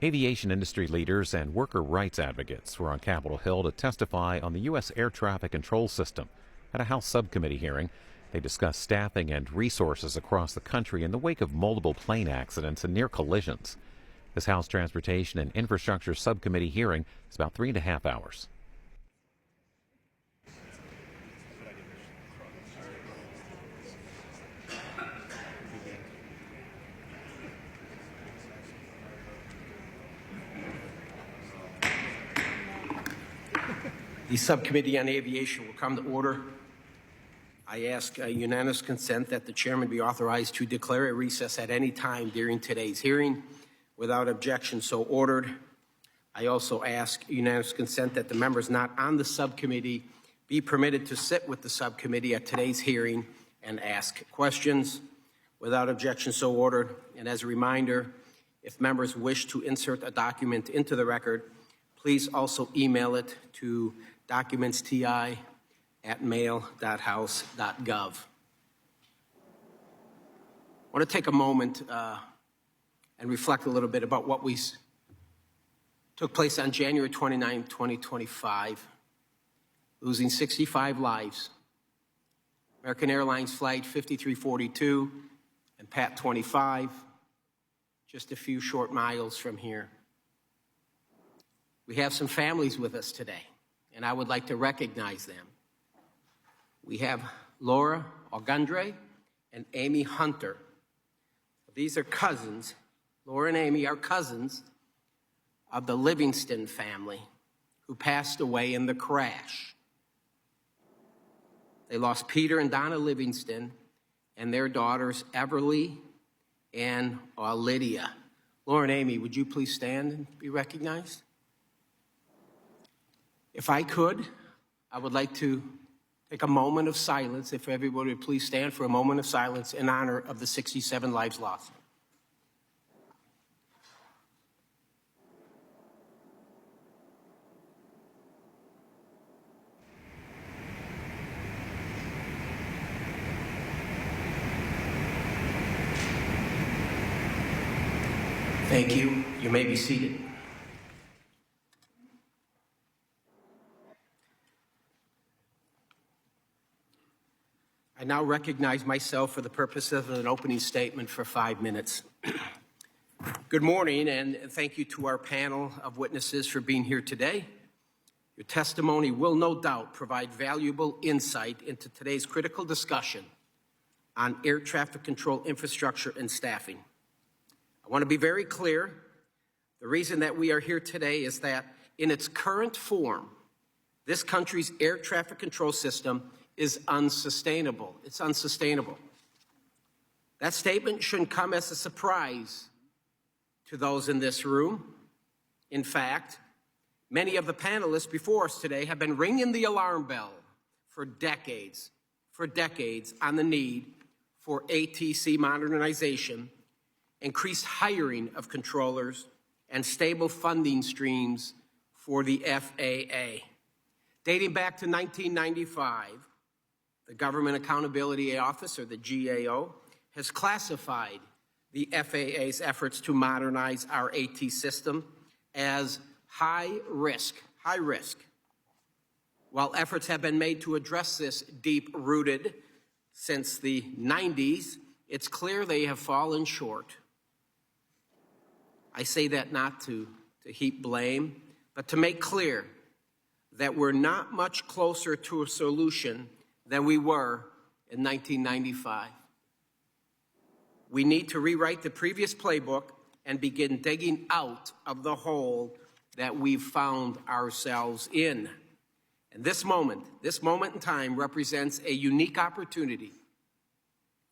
Aviation industry leaders and worker rights advocates were on Capitol Hill to testify on the U.S. air traffic control system. At a House subcommittee hearing, they discussed staffing and resources across the country in the wake of multiple plane accidents and near collisions. This House Transportation and Infrastructure Subcommittee hearing is about 3.5 hours. The Subcommittee on Aviation will come to order. I ask unanimous consent that the chairman be authorized to declare a recess at any time during today's hearing. Without objection, so ordered. I also ask unanimous consent that the members not on the subcommittee be permitted to sit with the subcommittee at today's hearing and ask questions. Without objection, so ordered. And as a reminder, if members wish to insert a document into the record, please also email it to documentsti@mail.house.gov. I want to take a moment and reflect a little bit about what took place on January 29, 2025, losing 65 lives. American Airlines Flight 5342 and PAT 25, just a few short miles from here. We have some families with us today, and I would like to recognize them. We have Laura Algundre and Amy Hunter. These are cousins. Laura and Amy are cousins of the Livingston family who passed away in the crash. They lost Peter and Donna Livingston and their daughters, Everly and Lydia. Laura and Amy, would you please stand and be recognized? If I could, I would like to take a moment of silence, if everybody would please stand for a moment of silence in honor of the 67 lives lost. Thank you. You may be seated. I now recognize myself for the purpose of an opening statement for 5 minutes. Good morning, and thank you to our panel of witnesses for being here today. Your testimony will no doubt provide valuable insight into today's critical discussion on air traffic control infrastructure and staffing. I want to be very clear. The reason that we are here today is that in its current form, this country's air traffic control system is unsustainable. It's unsustainable. That statement shouldn't come as a surprise to those in this room. In fact, many of the panelists before us today have been ringing the alarm bell for decades on the need for ATC modernization, increased hiring of controllers, and stable funding streams for the FAA. Dating back to 1995, the Government Accountability Office, or the GAO, has classified the FAA's efforts to modernize our AT system as high risk. While efforts have been made to address this deep-rooted since the 90s, it's clear they have fallen short. I say that not to heap blame, but to make clear that we're not much closer to a solution than we were in 1995. We need to rewrite the previous playbook and begin digging out of the hole that we've found ourselves in. And this moment in time represents a unique opportunity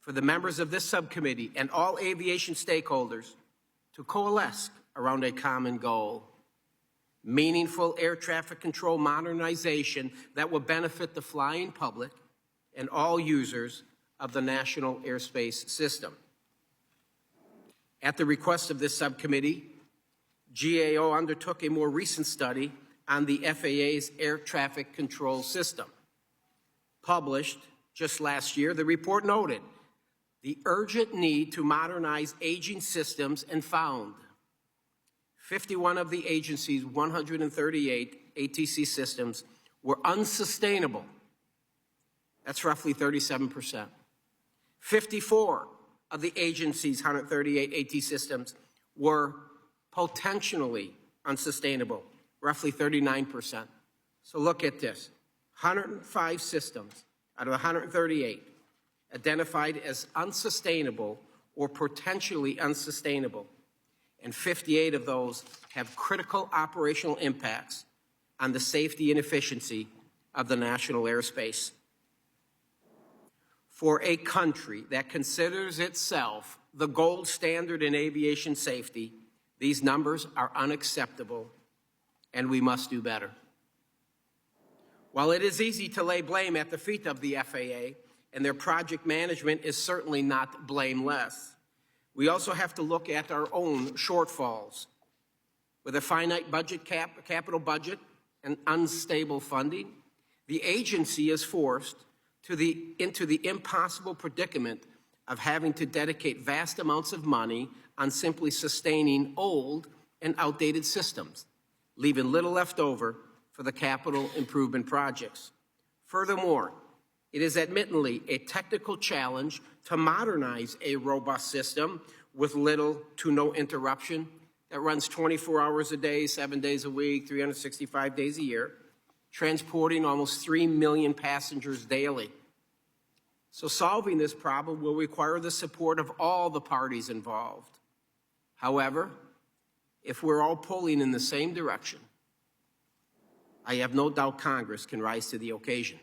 for the members of this subcommittee and all aviation stakeholders to coalesce around a common goal: meaningful air traffic control modernization that will benefit the flying public and all users of the national airspace system. At the request of this subcommittee, GAO undertook a more recent study on the FAA's air traffic control system. Published just last year, the report noted the urgent need to modernize aging systems and found 51 of the agency's 138 ATC systems were unsustainable. That's roughly 37%. 54 of the agency's 138 AT systems were potentially unsustainable, roughly 39%. So look at this. 105 systems out of the 138 identified as unsustainable or potentially unsustainable, and 58 of those have critical operational impacts on the safety and efficiency of the national airspace. For a country that considers itself the gold standard in aviation safety, these numbers are unacceptable, and we must do better. While it is easy to lay blame at the feet of the FAA, and their project management is certainly not blameless, we also have to look at our own shortfalls. With a finite capital budget and unstable funding, the agency is forced into the impossible predicament of having to dedicate vast amounts of money on simply sustaining old and outdated systems, leaving little left over for the capital improvement projects. Furthermore, it is admittedly a technical challenge to modernize a robust system with little to no interruption that runs 24 hours a day, 7 days a week, 365 days a year, transporting almost 3 million passengers daily. So solving this problem will require the support of all the parties involved. However, if we're all pulling in the same direction, I have no doubt Congress can rise to the occasion.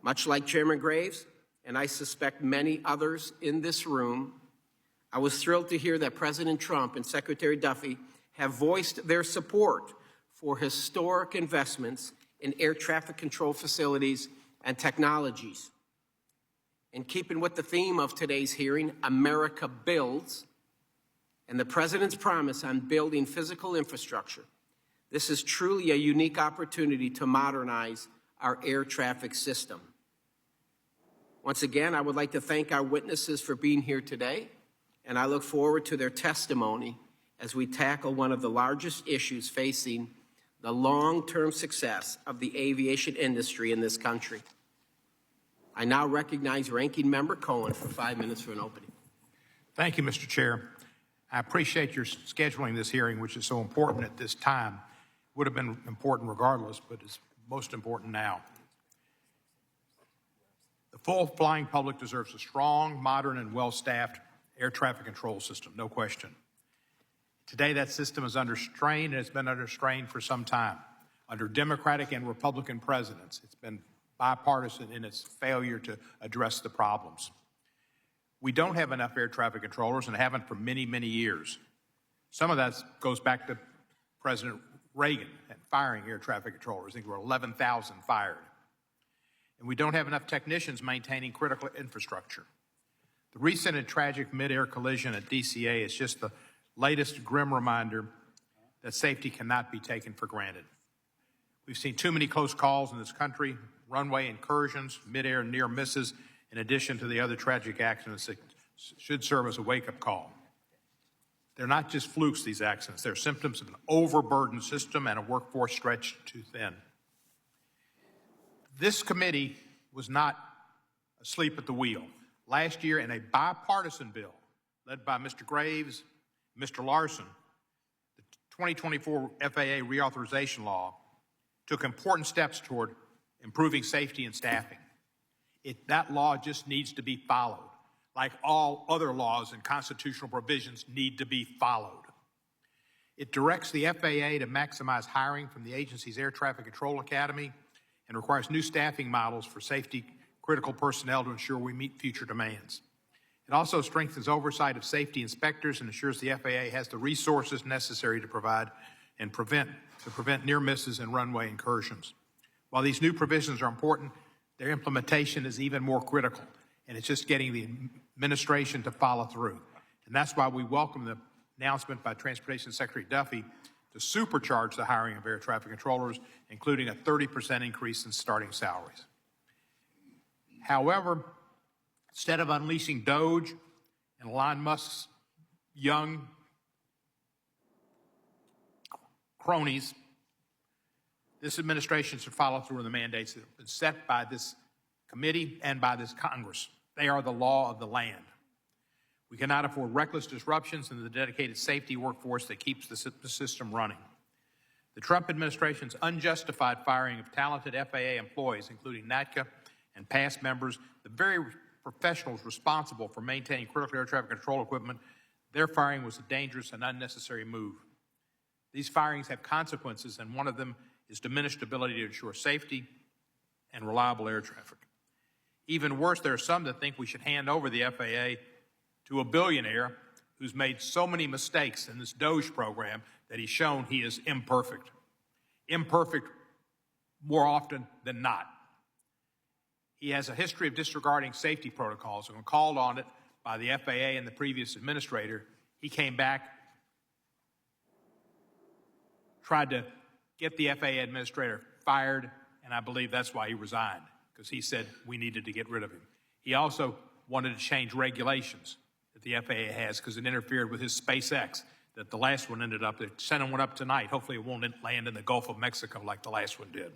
Much like Chairman Graves, and I suspect many others in this room, I was thrilled to hear that President Trump and Secretary Duffy have voiced their support for historic investments in air traffic control facilities and technologies. In keeping with the theme of today's hearing, America Builds, and the President's promise on building physical infrastructure, this is truly a unique opportunity to modernize our air traffic system. Once again, I would like to thank our witnesses for being here today, and I look forward to their testimony as we tackle one of the largest issues facing the long-term success of the aviation industry in this country. I now recognize Ranking Member Cohen for 5 minutes for an opening. Thank you, Mr. Chair. I appreciate your scheduling this hearing, which is so important at this time. Would have been important regardless, but it's most important now. The full flying public deserves a strong, modern, and well-staffed air traffic control system, no question. Today, that system is under strain, and it's been under strain for some time. Under Democratic and Republican presidents, it's been bipartisan in its failure to address the problems. We don't have enough air traffic controllers and haven't for many, many years. Some of that goes back to President Reagan and firing air traffic controllers. I think there were 11,000 fired. And we don't have enough technicians maintaining critical infrastructure. The recent and tragic mid-air collision at DCA is just the latest grim reminder that safety cannot be taken for granted. We've seen too many close calls in this country, runway incursions, mid-air near misses, in addition to the other tragic accidents that should serve as a wake-up call. They're not just flukes, these accidents. They're symptoms of an overburdened system and a workforce stretched too thin. This committee was not asleep at the wheel. Last year, in a bipartisan bill led by Mr. Graves, Mr. Larson, the 2024 FAA Reauthorization Law took important steps toward improving safety and staffing. That law just needs to be followed, like all other laws and constitutional provisions need to be followed. It directs the FAA to maximize hiring from the agency's Air Traffic Control Academy and requires new staffing models for safety-critical personnel to ensure we meet future demands. It also strengthens oversight of safety inspectors and ensures the FAA has the resources necessary to provide and prevent near misses and runway incursions. While these new provisions are important, their implementation is even more critical, and it's just getting the administration to follow through. And that's why we welcome the announcement by Transportation Secretary Duffy to supercharge the hiring of air traffic controllers, including a 30% increase in starting salaries. However, instead of unleashing DOGE and Elon Musk's young cronies. This administration should follow through on the mandates that have been set by this committee and by this Congress. They are the law of the land. We cannot afford reckless disruptions in the dedicated safety workforce that keeps the system running. The Trump administration's unjustified firing of talented FAA employees, including NATCA and past members, the very professionals responsible for maintaining critical air traffic control equipment, their firing was a dangerous and unnecessary move. These firings have consequences, and one of them is diminished ability to ensure safety and reliable air traffic. Even worse, there are some that think we should hand over the FAA to a billionaire who's made so many mistakes in this DOGE program that he's shown he is imperfect. Imperfect more often than not. He has a history of disregarding safety protocols, and when called on it by the FAA and the previous administrator, he came back, tried to get the FAA administrator fired, and I believe that's why he resigned, because he said we needed to get rid of him. He also wanted to change regulations that the FAA has because it interfered with his SpaceX, that the last one ended up, they're sending one up tonight. Hopefully it won't land in the Gulf of Mexico like the last one did.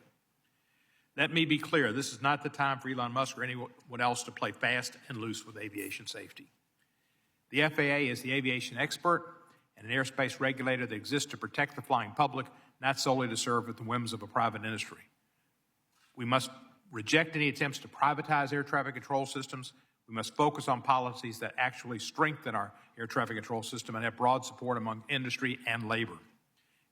Let me be clear, this is not the time for Elon Musk or anyone else to play fast and loose with aviation safety. The FAA is the aviation expert and an airspace regulator that exists to protect the flying public, not solely to serve at the whims of a private industry. We must reject any attempts to privatize air traffic control systems. We must focus on policies that actually strengthen our air traffic control system and have broad support among industry and labor.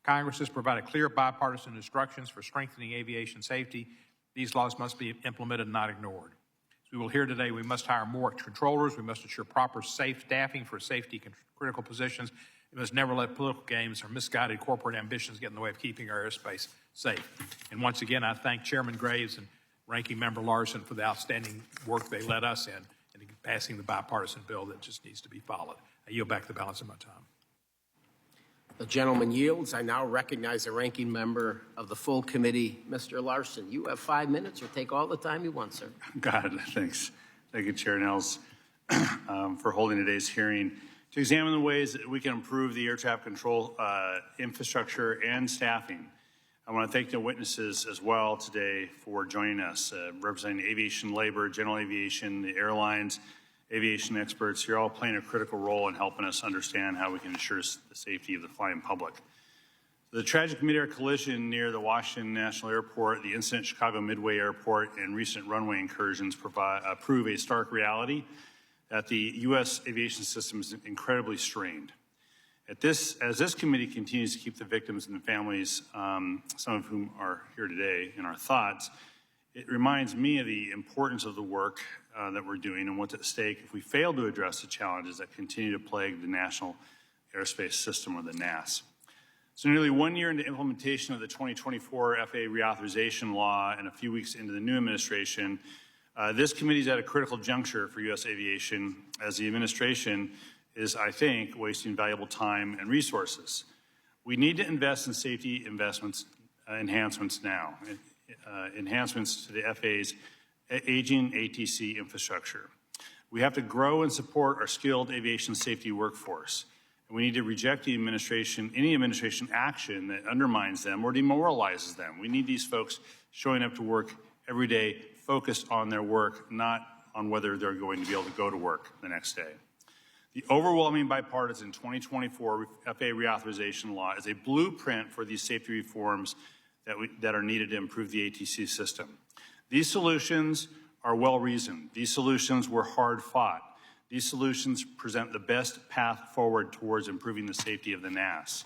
Congress has provided clear bipartisan instructions for strengthening aviation safety. These laws must be implemented and not ignored. As we will hear today, we must hire more controllers. We must ensure proper safe staffing for safety critical positions. We must never let political games or misguided corporate ambitions get in the way of keeping our airspace safe. And once again, I thank Chairman Graves and Ranking Member Larson for the outstanding work they led us in passing the bipartisan bill that just needs to be followed. I yield back the balance of my time. The gentleman yields. I now recognize the ranking member of the full committee, Mr. Larson. You have 5 minutes, or take all the time you want, sir. Got it. Thanks. Thank you, Chair Nels, for holding today's hearing to examine the ways that we can improve the air traffic control infrastructure and staffing. I want to thank the witnesses as well today for joining us, representing aviation labor, general aviation, the airlines, aviation experts. You're all playing a critical role in helping us understand how we can ensure the safety of the flying public. The tragic mid-air collision near the Washington National Airport, the incident at Chicago Midway Airport, and recent runway incursions prove a stark reality that the U.S. aviation system is incredibly strained. As this committee continues to keep the victims and the families, some of whom are here today, in our thoughts, it reminds me of the importance of the work that we're doing and what's at stake if we fail to address the challenges that continue to plague the National Airspace System, or the NAS. So nearly 1 year into implementation of the 2024 FAA Reauthorization Law and a few weeks into the new administration, this committee is at a critical juncture for U.S. aviation, as the administration is, I think, wasting valuable time and resources. We need to invest in safety enhancements now, enhancements to the FAA's aging ATC infrastructure. We have to grow and support our skilled aviation safety workforce. And we need to reject any administration action that undermines them or demoralizes them. We need these folks showing up to work every day, focused on their work, not on whether they're going to be able to go to work the next day. The overwhelming bipartisan 2024 FAA Reauthorization Law is a blueprint for these safety reforms that are needed to improve the ATC system. These solutions are well-reasoned. These solutions were hard-fought. These solutions present the best path forward towards improving the safety of the NAS.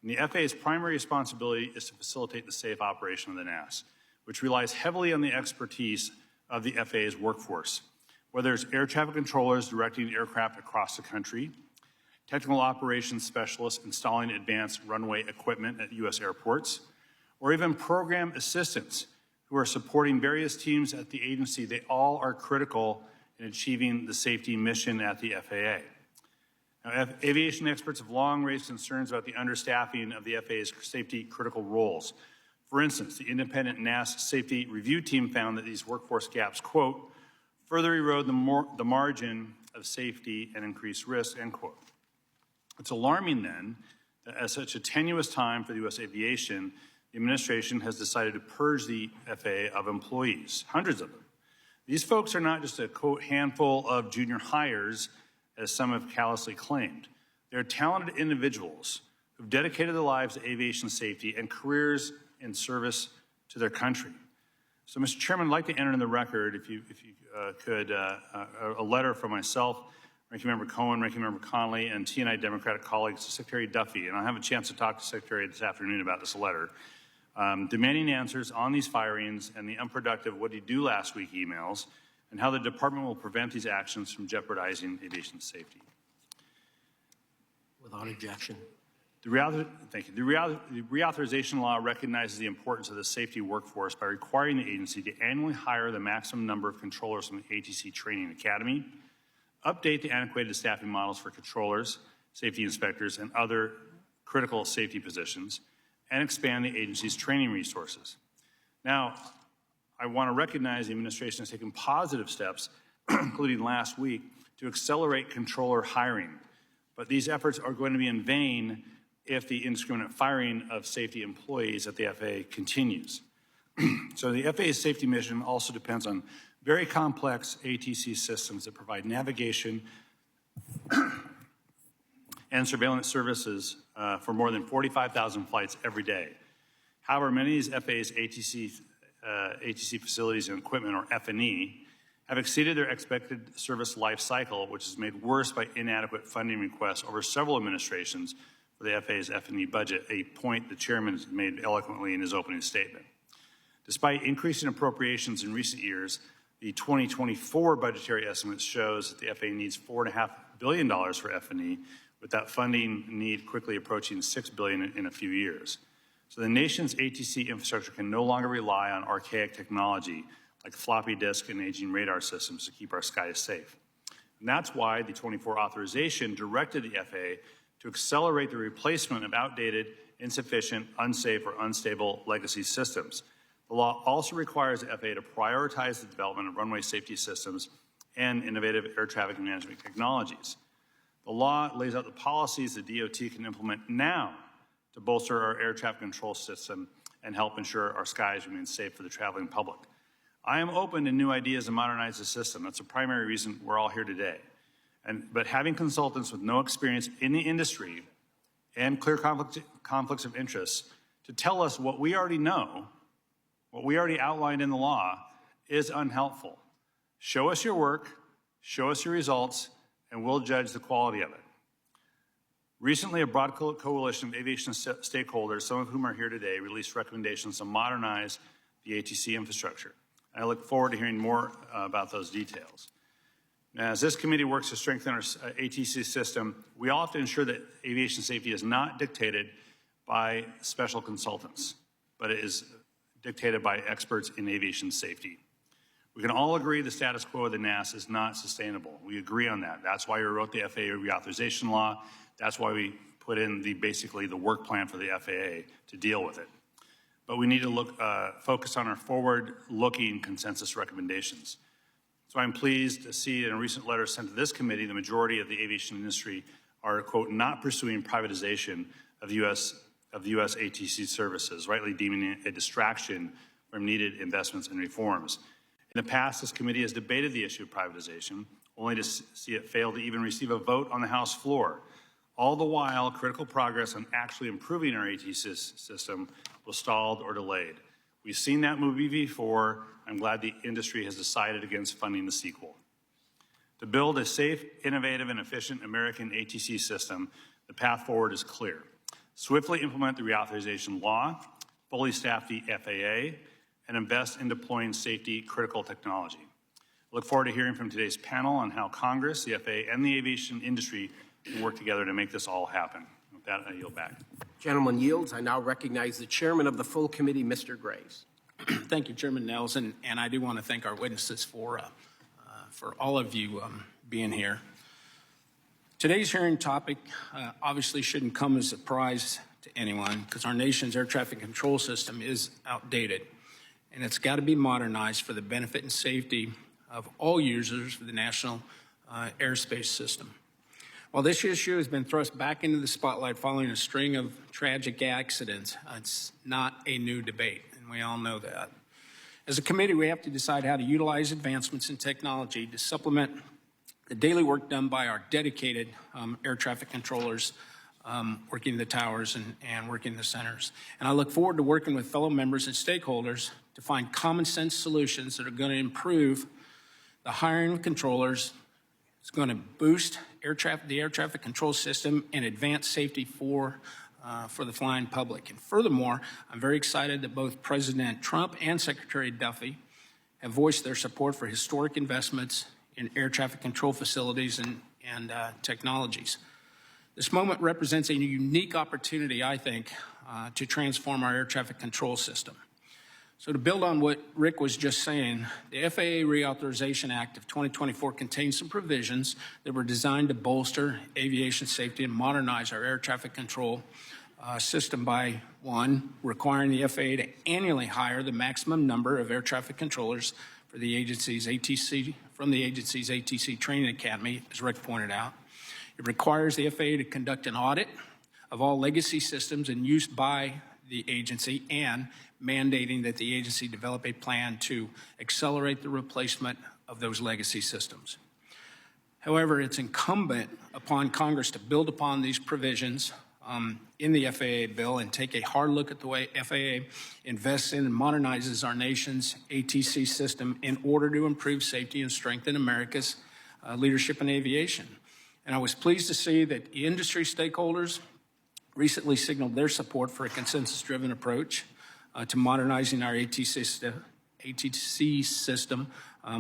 And the FAA's primary responsibility is to facilitate the safe operation of the NAS, which relies heavily on the expertise of the FAA's workforce. Whether it's air traffic controllers directing aircraft across the country, technical operations specialists installing advanced runway equipment at U.S. airports, or even program assistants who are supporting various teams at the agency, they all are critical in achieving the safety mission at the FAA. Now, aviation experts have long raised concerns about the understaffing of the FAA's safety critical roles. For instance, the independent NAS safety review team found that these workforce gaps, quote, further erode the margin of safety and increase risk, end quote. It's alarming then that at such a tenuous time for the U.S. aviation, the administration has decided to purge the FAA of employees, hundreds of them. These folks are not just a, quote, handful of junior hires, as some have callously claimed. They're talented individuals who've dedicated their lives to aviation safety and careers in service to their country. So, Mr. Chairman, I'd like to enter in the record, if you could, a letter from myself, Ranking Member Cohen, Ranking Member Connolly, and T&I Democratic colleagues to Secretary Duffy, and I'll have a chance to talk to Secretary this afternoon about this letter, demanding answers on these firings and the unproductive "what did you do last week" emails, and how the department will prevent these actions from jeopardizing aviation safety. Without objection. Thank you. The reauthorization law recognizes the importance of the safety workforce by requiring the agency to annually hire the maximum number of controllers from the ATC Training Academy, update the antiquated staffing models for controllers, safety inspectors, and other critical safety positions, and expand the agency's training resources. Now, I want to recognize the administration has taken positive steps, including last week, to accelerate controller hiring. But these efforts are going to be in vain if the indiscriminate firing of safety employees at the FAA continues. So the FAA's safety mission also depends on very complex ATC systems that provide navigation and surveillance services for more than 45,000 flights every day. However, many of these FAA's ATC facilities and equipment, or F&E, have exceeded their expected service life cycle, which is made worse by inadequate funding requests over several administrations for the FAA's F&E budget, a point the chairman has made eloquently in his opening statement. Despite increasing appropriations in recent years, the 2024 budgetary estimate shows that the FAA needs $4.5 billion for F&E, with that funding need quickly approaching $6 billion in a few years. So the nation's ATC infrastructure can no longer rely on archaic technology like floppy disk and aging radar systems to keep our skies safe. And that's why the 24 authorization directed the FAA to accelerate the replacement of outdated, insufficient, unsafe, or unstable legacy systems. The law also requires the FAA to prioritize the development of runway safety systems and innovative air traffic management technologies. The law lays out the policies the DOT can implement now to bolster our air traffic control system and help ensure our skies remain safe for the traveling public. I am open to new ideas to modernize the system. That's the primary reason we're all here today. But having consultants with no experience in the industry and clear conflicts of interest to tell us what we already know, what we already outlined in the law, is unhelpful. Show us your work, show us your results, and we'll judge the quality of it. Recently, a broad coalition of aviation stakeholders, some of whom are here today, released recommendations to modernize the ATC infrastructure. I look forward to hearing more about those details. Now, as this committee works to strengthen our ATC system, we all have to ensure that aviation safety is not dictated by special consultants, but it is dictated by experts in aviation safety. We can all agree the status quo of the NAS is not sustainable. We agree on that. That's why we wrote the FAA reauthorization law. That's why we put in basically the work plan for the FAA to deal with it. But we need to focus on our forward-looking consensus recommendations. So I'm pleased to see in a recent letter sent to this committee, the majority of the aviation industry are, quote, not pursuing privatization of the U.S. ATC services, rightly deeming it a distraction from needed investments and reforms. In the past, this committee has debated the issue of privatization, only to see it fail to even receive a vote on the House floor. All the while, critical progress on actually improving our ATC system was stalled or delayed. We've seen that movie before. I'm glad the industry has decided against funding the sequel. To build a safe, innovative, and efficient American ATC system, the path forward is clear. Swiftly implement the reauthorization law, fully staff the FAA, and invest in deploying safety-critical technology. I look forward to hearing from today's panel on how Congress, the FAA, and the aviation industry can work together to make this all happen. With that, I yield back. Gentleman yields. I now recognize the chairman of the full committee, Mr. Graves. Thank you, Chairman Nelson, and I do want to thank our witnesses for all of you being here. Today's hearing topic obviously shouldn't come as a surprise to anyone because our nation's air traffic control system is outdated, and it's got to be modernized for the benefit and safety of all users of the national airspace system. While this issue has been thrust back into the spotlight following a string of tragic accidents, it's not a new debate, and we all know that. As a committee, we have to decide how to utilize advancements in technology to supplement the daily work done by our dedicated air traffic controllers working the towers and working the centers. And I look forward to working with fellow members and stakeholders to find common sense solutions that are going to improve the hiring of controllers. It's going to boost the air traffic control system and advance safety for the flying public. And furthermore, I'm very excited that both President Trump and Secretary Duffy have voiced their support for historic investments in air traffic control facilities and technologies. This moment represents a unique opportunity, I think, to transform our air traffic control system. So to build on what Rick was just saying, the FAA Reauthorization Act of 2024 contains some provisions that were designed to bolster aviation safety and modernize our air traffic control system by, one, requiring the FAA to annually hire the maximum number of air traffic controllers for the agency's ATC, from the agency's ATC Training Academy, as Rick pointed out. It requires the FAA to conduct an audit of all legacy systems in use by the agency and mandating that the agency develop a plan to accelerate the replacement of those legacy systems. However, it's incumbent upon Congress to build upon these provisions in the FAA bill and take a hard look at the way FAA invests in and modernizes our nation's ATC system in order to improve safety and strengthen America's leadership in aviation. And I was pleased to see that industry stakeholders recently signaled their support for a consensus-driven approach to modernizing our ATC system,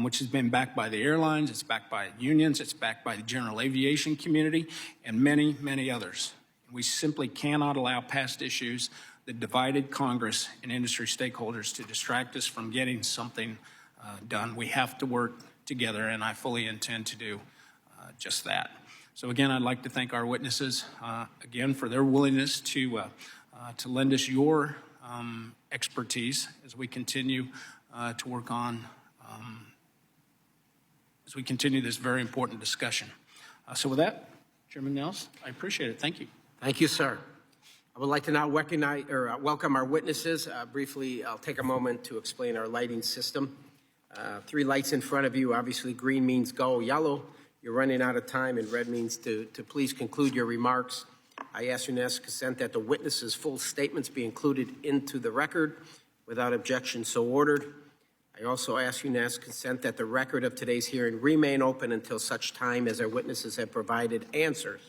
which has been backed by the airlines, it's backed by unions, it's backed by the general aviation community, and many, many others. We simply cannot allow past issues that divided Congress and industry stakeholders to distract us from getting something done. We have to work together, and I fully intend to do just that. So again, I'd like to thank our witnesses again for their willingness to lend us your expertise as we continue to work on, as we continue this very important discussion. So with that, Chairman Nels, I appreciate it. Thank you. Thank you, sir. I would like to now welcome our witnesses. Briefly, I'll take a moment to explain our lighting system. 3 lights in front of you. Obviously, green means go, yellow, you're running out of time, and red means to please conclude your remarks. I ask unanimous consent that the witnesses' full statements be included into the record. Without objection, so ordered. I also ask unanimous consent that the record of today's hearing remain open until such time as our witnesses have provided answers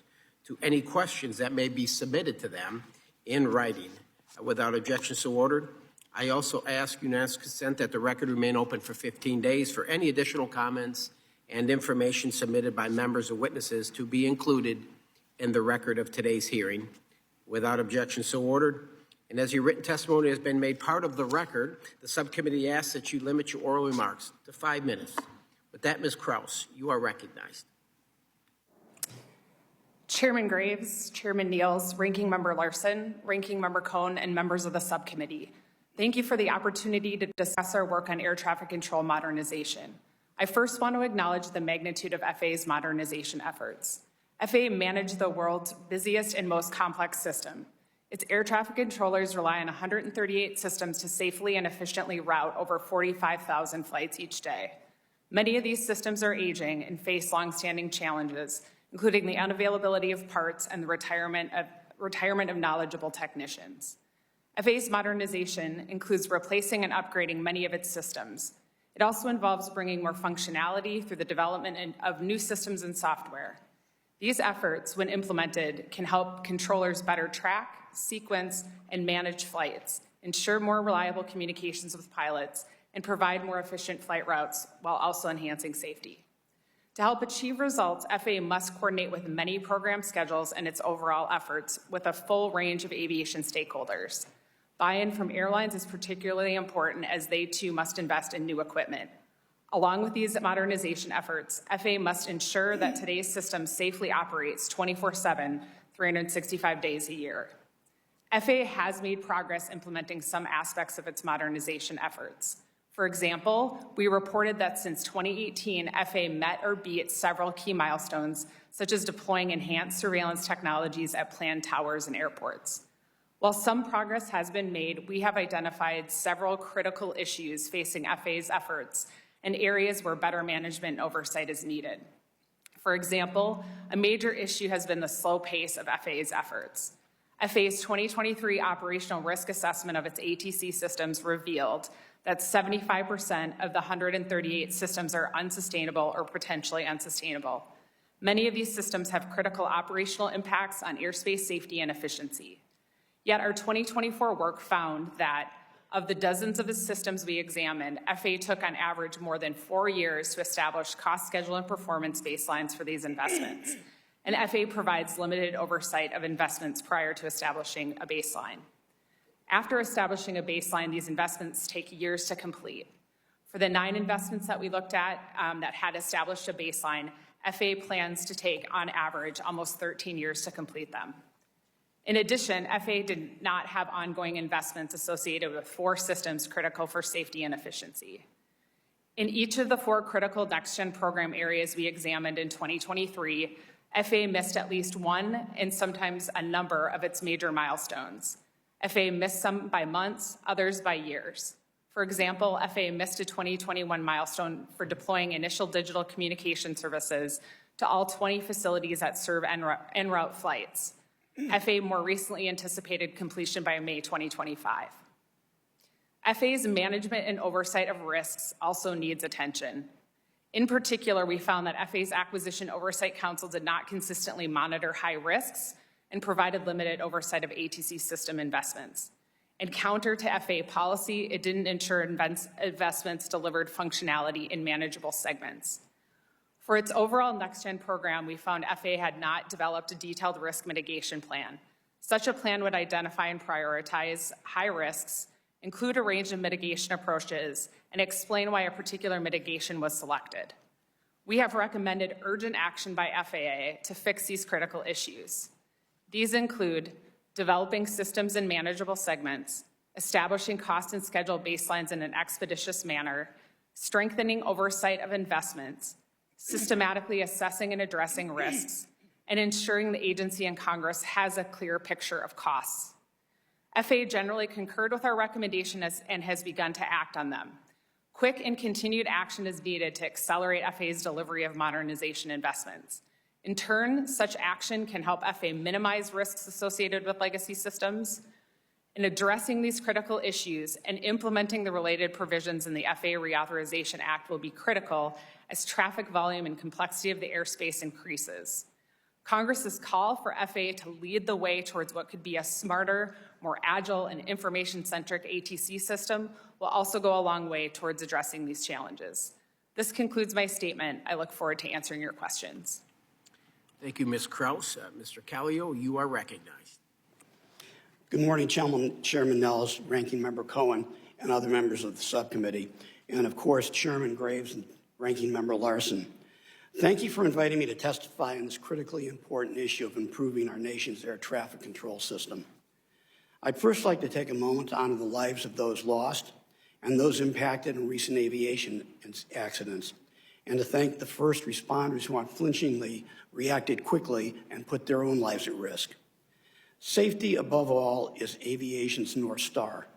to any questions that may be submitted to them in writing. Without objection, so ordered. I also ask unanimous consent that the record remain open for 15 days for any additional comments and information submitted by members or witnesses to be included in the record of today's hearing. Without objection, so ordered. And as your written testimony has been made part of the record, the subcommittee asks that you limit your oral remarks to 5 minutes. With that, Ms. Kraus, you are recognized. Chairman Graves, Chairman Niels, Ranking Member Larson, Ranking Member Cohn, and members of the subcommittee, thank you for the opportunity to discuss our work on air traffic control modernization. I first want to acknowledge the magnitude of FAA's modernization efforts. FAA manages the world's busiest and most complex system. Its air traffic controllers rely on 138 systems to safely and efficiently route over 45,000 flights each day. Many of these systems are aging and face longstanding challenges, including the unavailability of parts and the retirement of knowledgeable technicians. FAA's modernization includes replacing and upgrading many of its systems. It also involves bringing more functionality through the development of new systems and software. These efforts, when implemented, can help controllers better track, sequence, and manage flights, ensure more reliable communications with pilots, and provide more efficient flight routes while also enhancing safety. To help achieve results, FAA must coordinate with many program schedules and its overall efforts with a full range of aviation stakeholders. Buy-in from airlines is particularly important as they too must invest in new equipment. Along with these modernization efforts, FAA must ensure that today's system safely operates 24/7, 365 days a year. FAA has made progress implementing some aspects of its modernization efforts. For example, we reported that since 2018, FAA met or beat several key milestones, such as deploying enhanced surveillance technologies at planned towers and airports. While some progress has been made, we have identified several critical issues facing FAA's efforts and areas where better management and oversight is needed. For example, a major issue has been the slow pace of FAA's efforts. FAA's 2023 operational risk assessment of its ATC systems revealed that 75% of the 138 systems are unsustainable or potentially unsustainable. Many of these systems have critical operational impacts on airspace safety and efficiency. Yet our 2024 work found that of the dozens of systems we examined, FAA took on average more than 4 years to establish cost, schedule, and performance baselines for these investments. And FAA provides limited oversight of investments prior to establishing a baseline. After establishing a baseline, these investments take years to complete. For the 9 investments that we looked at that had established a baseline, FAA plans to take, on average, almost 13 years to complete them. In addition, FAA did not have ongoing investments associated with 4 systems critical for safety and efficiency. In each of the 4 critical next-gen program areas we examined in 2023, FAA missed at least one and sometimes a number of its major milestones. FAA missed some by months, others by years. For example, FAA missed a 2021 milestone for deploying initial digital communication services to all 20 facilities that serve en route flights. FAA more recently anticipated completion by May 2025. FAA's management and oversight of risks also needs attention. In particular, we found that FAA's Acquisition Oversight Council did not consistently monitor high risks and provided limited oversight of ATC system investments. And counter to FAA policy, it didn't ensure investments delivered functionality in manageable segments. For its overall next-gen program, we found FAA had not developed a detailed risk mitigation plan. Such a plan would identify and prioritize high risks, include a range of mitigation approaches, and explain why a particular mitigation was selected. We have recommended urgent action by FAA to fix these critical issues. These include developing systems in manageable segments, establishing cost and schedule baselines in an expeditious manner, strengthening oversight of investments, systematically assessing and addressing risks, and ensuring the agency and Congress has a clear picture of costs. FAA generally concurred with our recommendation and has begun to act on them. Quick and continued action is needed to accelerate FAA's delivery of modernization investments. In turn, such action can help FAA minimize risks associated with legacy systems. In addressing these critical issues and implementing the related provisions in the FAA Reauthorization Act will be critical as traffic volume and complexity of the airspace increases. Congress's call for FAA to lead the way towards what could be a smarter, more agile, and information-centric ATC system will also go a long way towards addressing these challenges. This concludes my statement. I look forward to answering your questions. Thank you, Ms. Kraus. Mr. Callio, you are recognized. Good morning, Chairman Nellis, Ranking Member Cohen, and other members of the subcommittee, and of course, Chairman Graves and Ranking Member Larson. Thank you for inviting me to testify on this critically important issue of improving our nation's air traffic control system. I'd first like to take a moment to honor the lives of those lost and those impacted in recent aviation accidents, and to thank the first responders who unflinchingly reacted quickly and put their own lives at risk. Safety, above all, is aviation's North Star.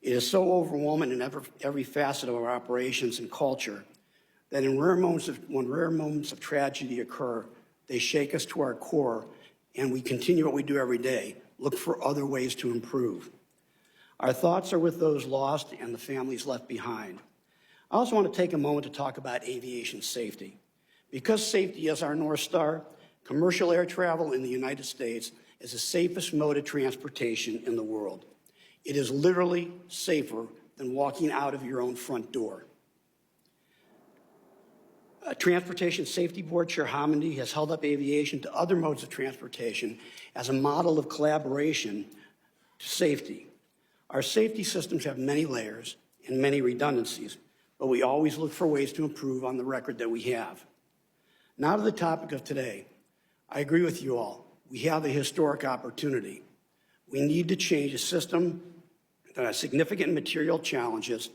It is so overwhelming in every facet of our operations and culture that when rare moments of tragedy occur, they shake us to our core, and we continue what we do every day, look for other ways to improve. Our thoughts are with those lost and the families left behind. I also want to take a moment to talk about aviation safety. Because safety is our North Star, commercial air travel in the United States is the safest mode of transportation in the world. It is literally safer than walking out of your own front door. Transportation Safety Board Chair Hamidi has held up aviation to other modes of transportation as a model of collaboration to safety. Our safety systems have many layers and many redundancies, but we always look for ways to improve on the record that we have. Now to the topic of today. I agree with you all. We have a historic opportunity. We need to change a system that has significant material challenges,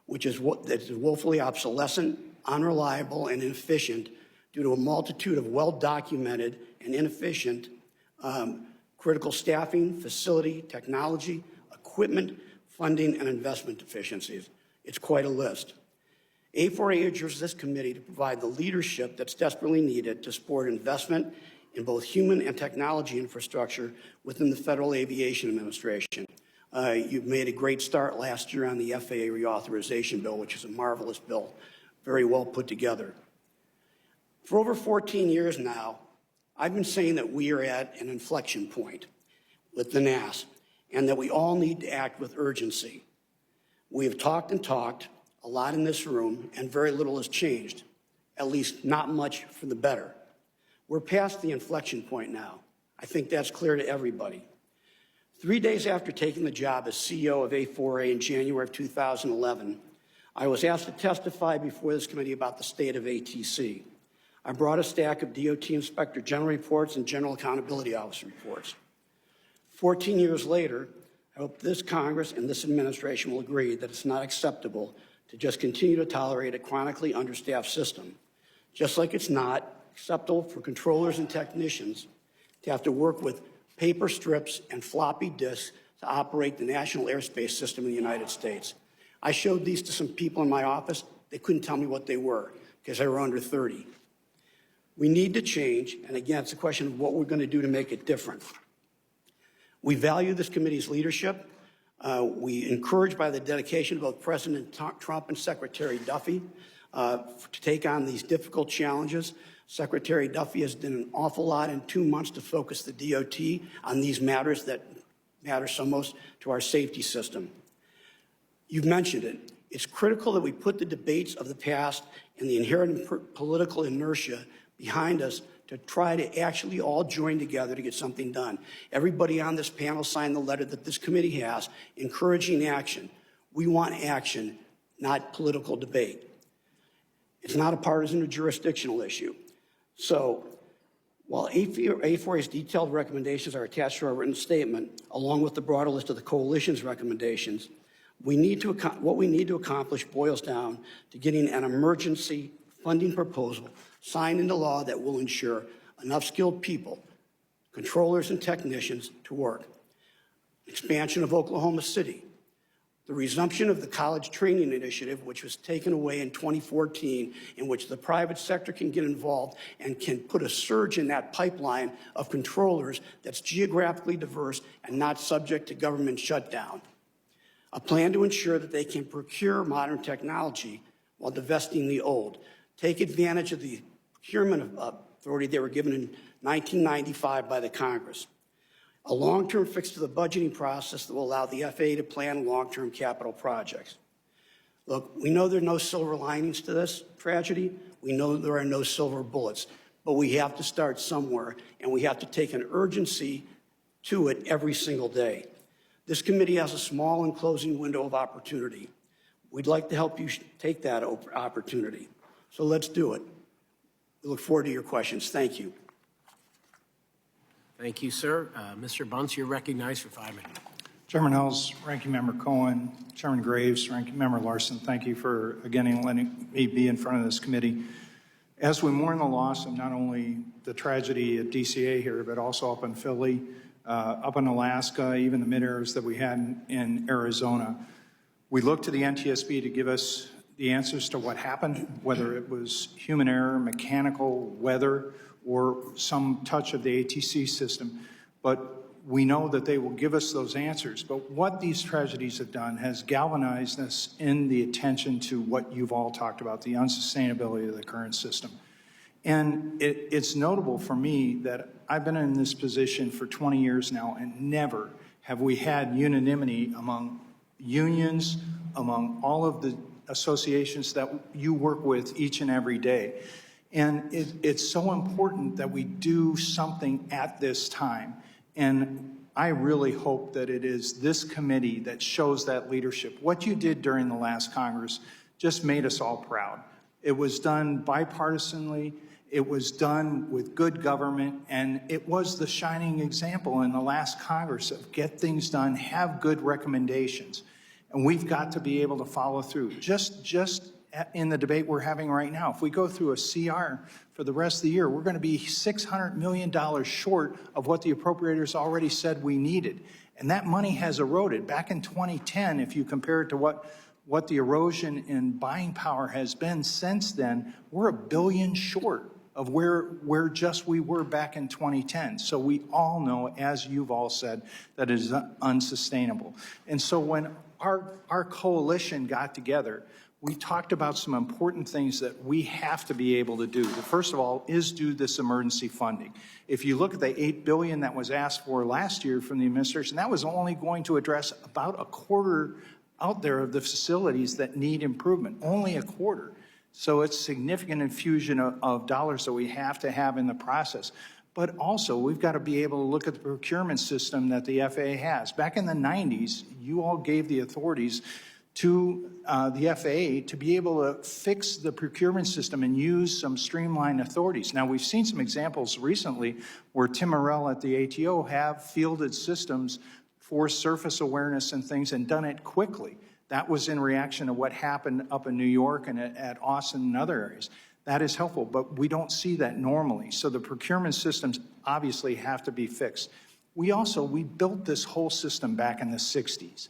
that is woefully obsolescent, unreliable, and inefficient due to a multitude of well-documented and inefficient critical staffing, facility, technology, equipment, funding, and investment deficiencies. It's quite a list. A4A urges this committee to provide the leadership that's desperately needed to support investment in both human and technology infrastructure within the Federal Aviation Administration. You've made a great start last year on the FAA Reauthorization Bill, which is a marvelous bill, very well put together. For over 14 years now, I've been saying that we are at an inflection point with the NAS and that we all need to act with urgency. We have talked and talked a lot in this room, and very little has changed, at least not much for the better. We're past the inflection point now. I think that's clear to everybody. 3 days after taking the job as CEO of A4A in January of 2011, I was asked to testify before this committee about the state of ATC. I brought a stack of DOT Inspector General reports and General Accountability Office reports. 14 years later, I hope this Congress and this administration will agree that it's not acceptable to just continue to tolerate a chronically understaffed system, just like it's not acceptable for controllers and technicians to have to work with paper strips and floppy disks to operate the national airspace system in the United States. I showed these to some people in my office. They couldn't tell me what they were because they were under 30. We need to change, and again, it's a question of what we're going to do to make it different. We value this committee's leadership. We encouraged by the dedication of both President Trump and Secretary Duffy to take on these difficult challenges. Secretary Duffy has done an awful lot in 2 months to focus the DOT on these matters that matter so most to our safety system. You've mentioned it. It's critical that we put the debates of the past and the inherent political inertia behind us to try to actually all join together to get something done. Everybody on this panel signed the letter that this committee has encouraging action. We want action, not political debate. It's not a partisan or jurisdictional issue. So while A4A's detailed recommendations are attached to our written statement, along with the broader list of the coalition's recommendations, what we need to accomplish boils down to getting an emergency funding proposal signed into law that will ensure enough skilled people, controllers and technicians, to work. Expansion of Oklahoma City. The resumption of the college training initiative, which was taken away in 2014, in which the private sector can get involved and can put a surge in that pipeline of controllers that's geographically diverse and not subject to government shutdown. A plan to ensure that they can procure modern technology while divesting the old. Take advantage of the procurement authority they were given in 1995 by the Congress. A long-term fix to the budgeting process that will allow the FAA to plan long-term capital projects. Look, we know there are no silver linings to this tragedy. We know there are no silver bullets, but we have to start somewhere, and we have to take an urgency to it every single day. This committee has a small and closing window of opportunity. We'd like to help you take that opportunity. So let's do it. We look forward to your questions. Thank you. Thank you, sir. Mr. Bunce, you're recognized for 5 minutes. Chairman Howells, Ranking Member Cohen, Chairman Graves, Ranking Member Larson, thank you for again letting me be in front of this committee. As we mourn the loss of not only the tragedy at DCA here, but also up in Philly, up in Alaska, even the mid-airs that we had in Arizona, we look to the NTSB to give us the answers to what happened, whether it was human error, mechanical, weather, or some touch of the ATC system. But we know that they will give us those answers. But what these tragedies have done has galvanized us in the attention to what you've all talked about, the unsustainability of the current system. And it's notable for me that I've been in this position for 20 years now, and never have we had unanimity among unions, among all of the associations that you work with each and every day. And it's so important that we do something at this time. And I really hope that it is this committee that shows that leadership. What you did during the last Congress just made us all proud. It was done bipartisanly. It was done with good government. And it was the shining example in the last Congress of get things done, have good recommendations. And we've got to be able to follow through. Just in the debate we're having right now. If we go through a CR for the rest of the year, we're going to be $600 million short of what the appropriators already said we needed. And that money has eroded. Back in 2010, if you compare it to what the erosion in buying power has been since then, we're $1 billion short of where just we were back in 2010. So we all know, as you've all said, that it is unsustainable. And so when our coalition got together, we talked about some important things that we have to be able to do. The first of all is do this emergency funding. If you look at the $8 billion that was asked for last year from the administration, that was only going to address about a quarter out there of the facilities that need improvement, only a quarter. So it's significant infusion of dollars that we have to have in the process. But also, we've got to be able to look at the procurement system that the FAA has. Back in the 90s, you all gave the authorities to the FAA to be able to fix the procurement system and use some streamlined authorities. Now, we've seen some examples recently where Tim Morrell at the ATO have fielded systems for surface awareness and things and done it quickly. That was in reaction to what happened up in New York and at Austin and other areas. That is helpful, but we don't see that normally. So the procurement systems obviously have to be fixed. We built this whole system back in the 60s.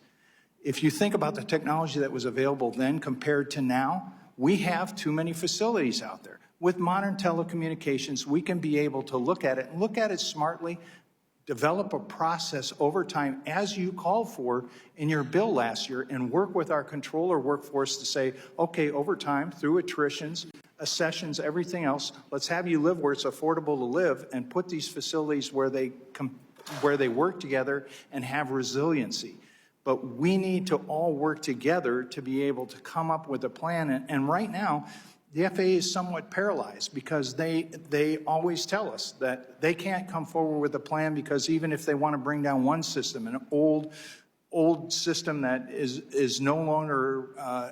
If you think about the technology that was available then compared to now, we have too many facilities out there. With modern telecommunications, we can be able to look at it smartly, develop a process over time as you called for in your bill last year, and work with our controller workforce to say, okay, over time, through attritions, accessions, everything else, let's have you live where it's affordable to live and put these facilities where they work together and have resiliency. But we need to all work together to be able to come up with a plan. And right now, the FAA is somewhat paralyzed because they always tell us that they can't come forward with a plan because even if they want to bring down one system, an old system that is no longer